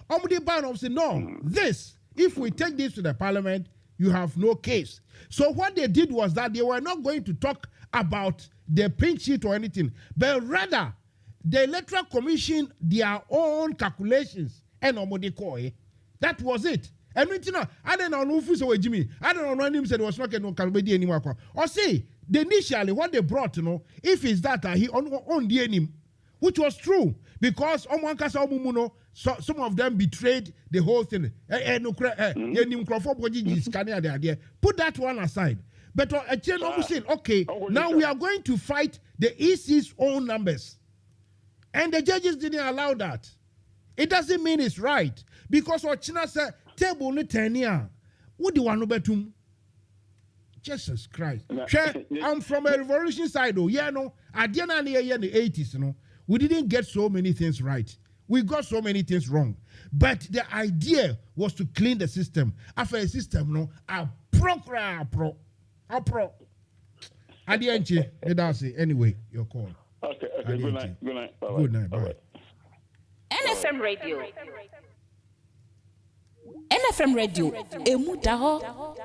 Omdi Banov said, no, this, if we take this to the parliament, you have no case. So what they did was that they were not going to talk about the print sheet or anything, but rather the electoral commission their own calculations and that was it. And I don't know who Jimmy. I don't know him said it was not going to anymore. Or say initially what they brought, if it's that he on the enemy, which was true because some of them betrayed the whole thing. Put that one aside. But okay, now we are going to fight the EC's own numbers. And the judges didn't allow that. It doesn't mean it's right. Because what China said, table no 10 year. What do you want to bet to? Jesus Christ. I'm from a revolution side, though. Yeah, no. At the end of the year in the 80s, no, we didn't get so many things right. We got so many things wrong. But the idea was to clean the system. After a system, no, a pro. At the end, anyway, your call. Okay. Good night. Bye-bye. Good night. Bye. NFM Radio. NFM Radio. Emu daho.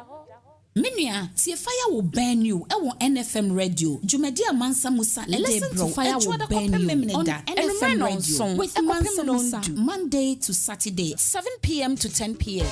Minua, see fire will burn you. NFM Radio. Jumedia Mansa Musa. Listen to fire will burn you on NFM Radio with Mansa Musa. Monday to Saturday, 7 p.m. to 10 p.m.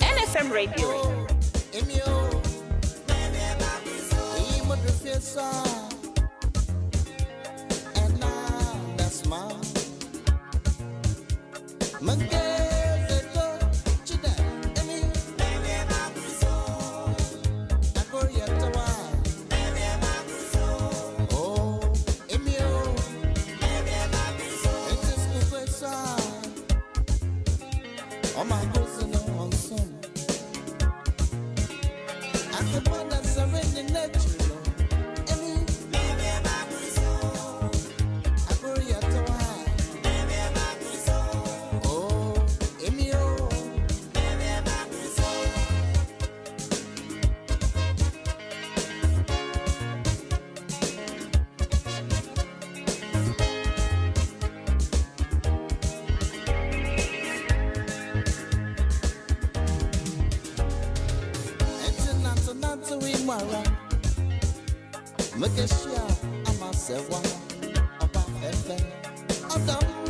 NFM Radio. Make sure I'm a sewa about heaven.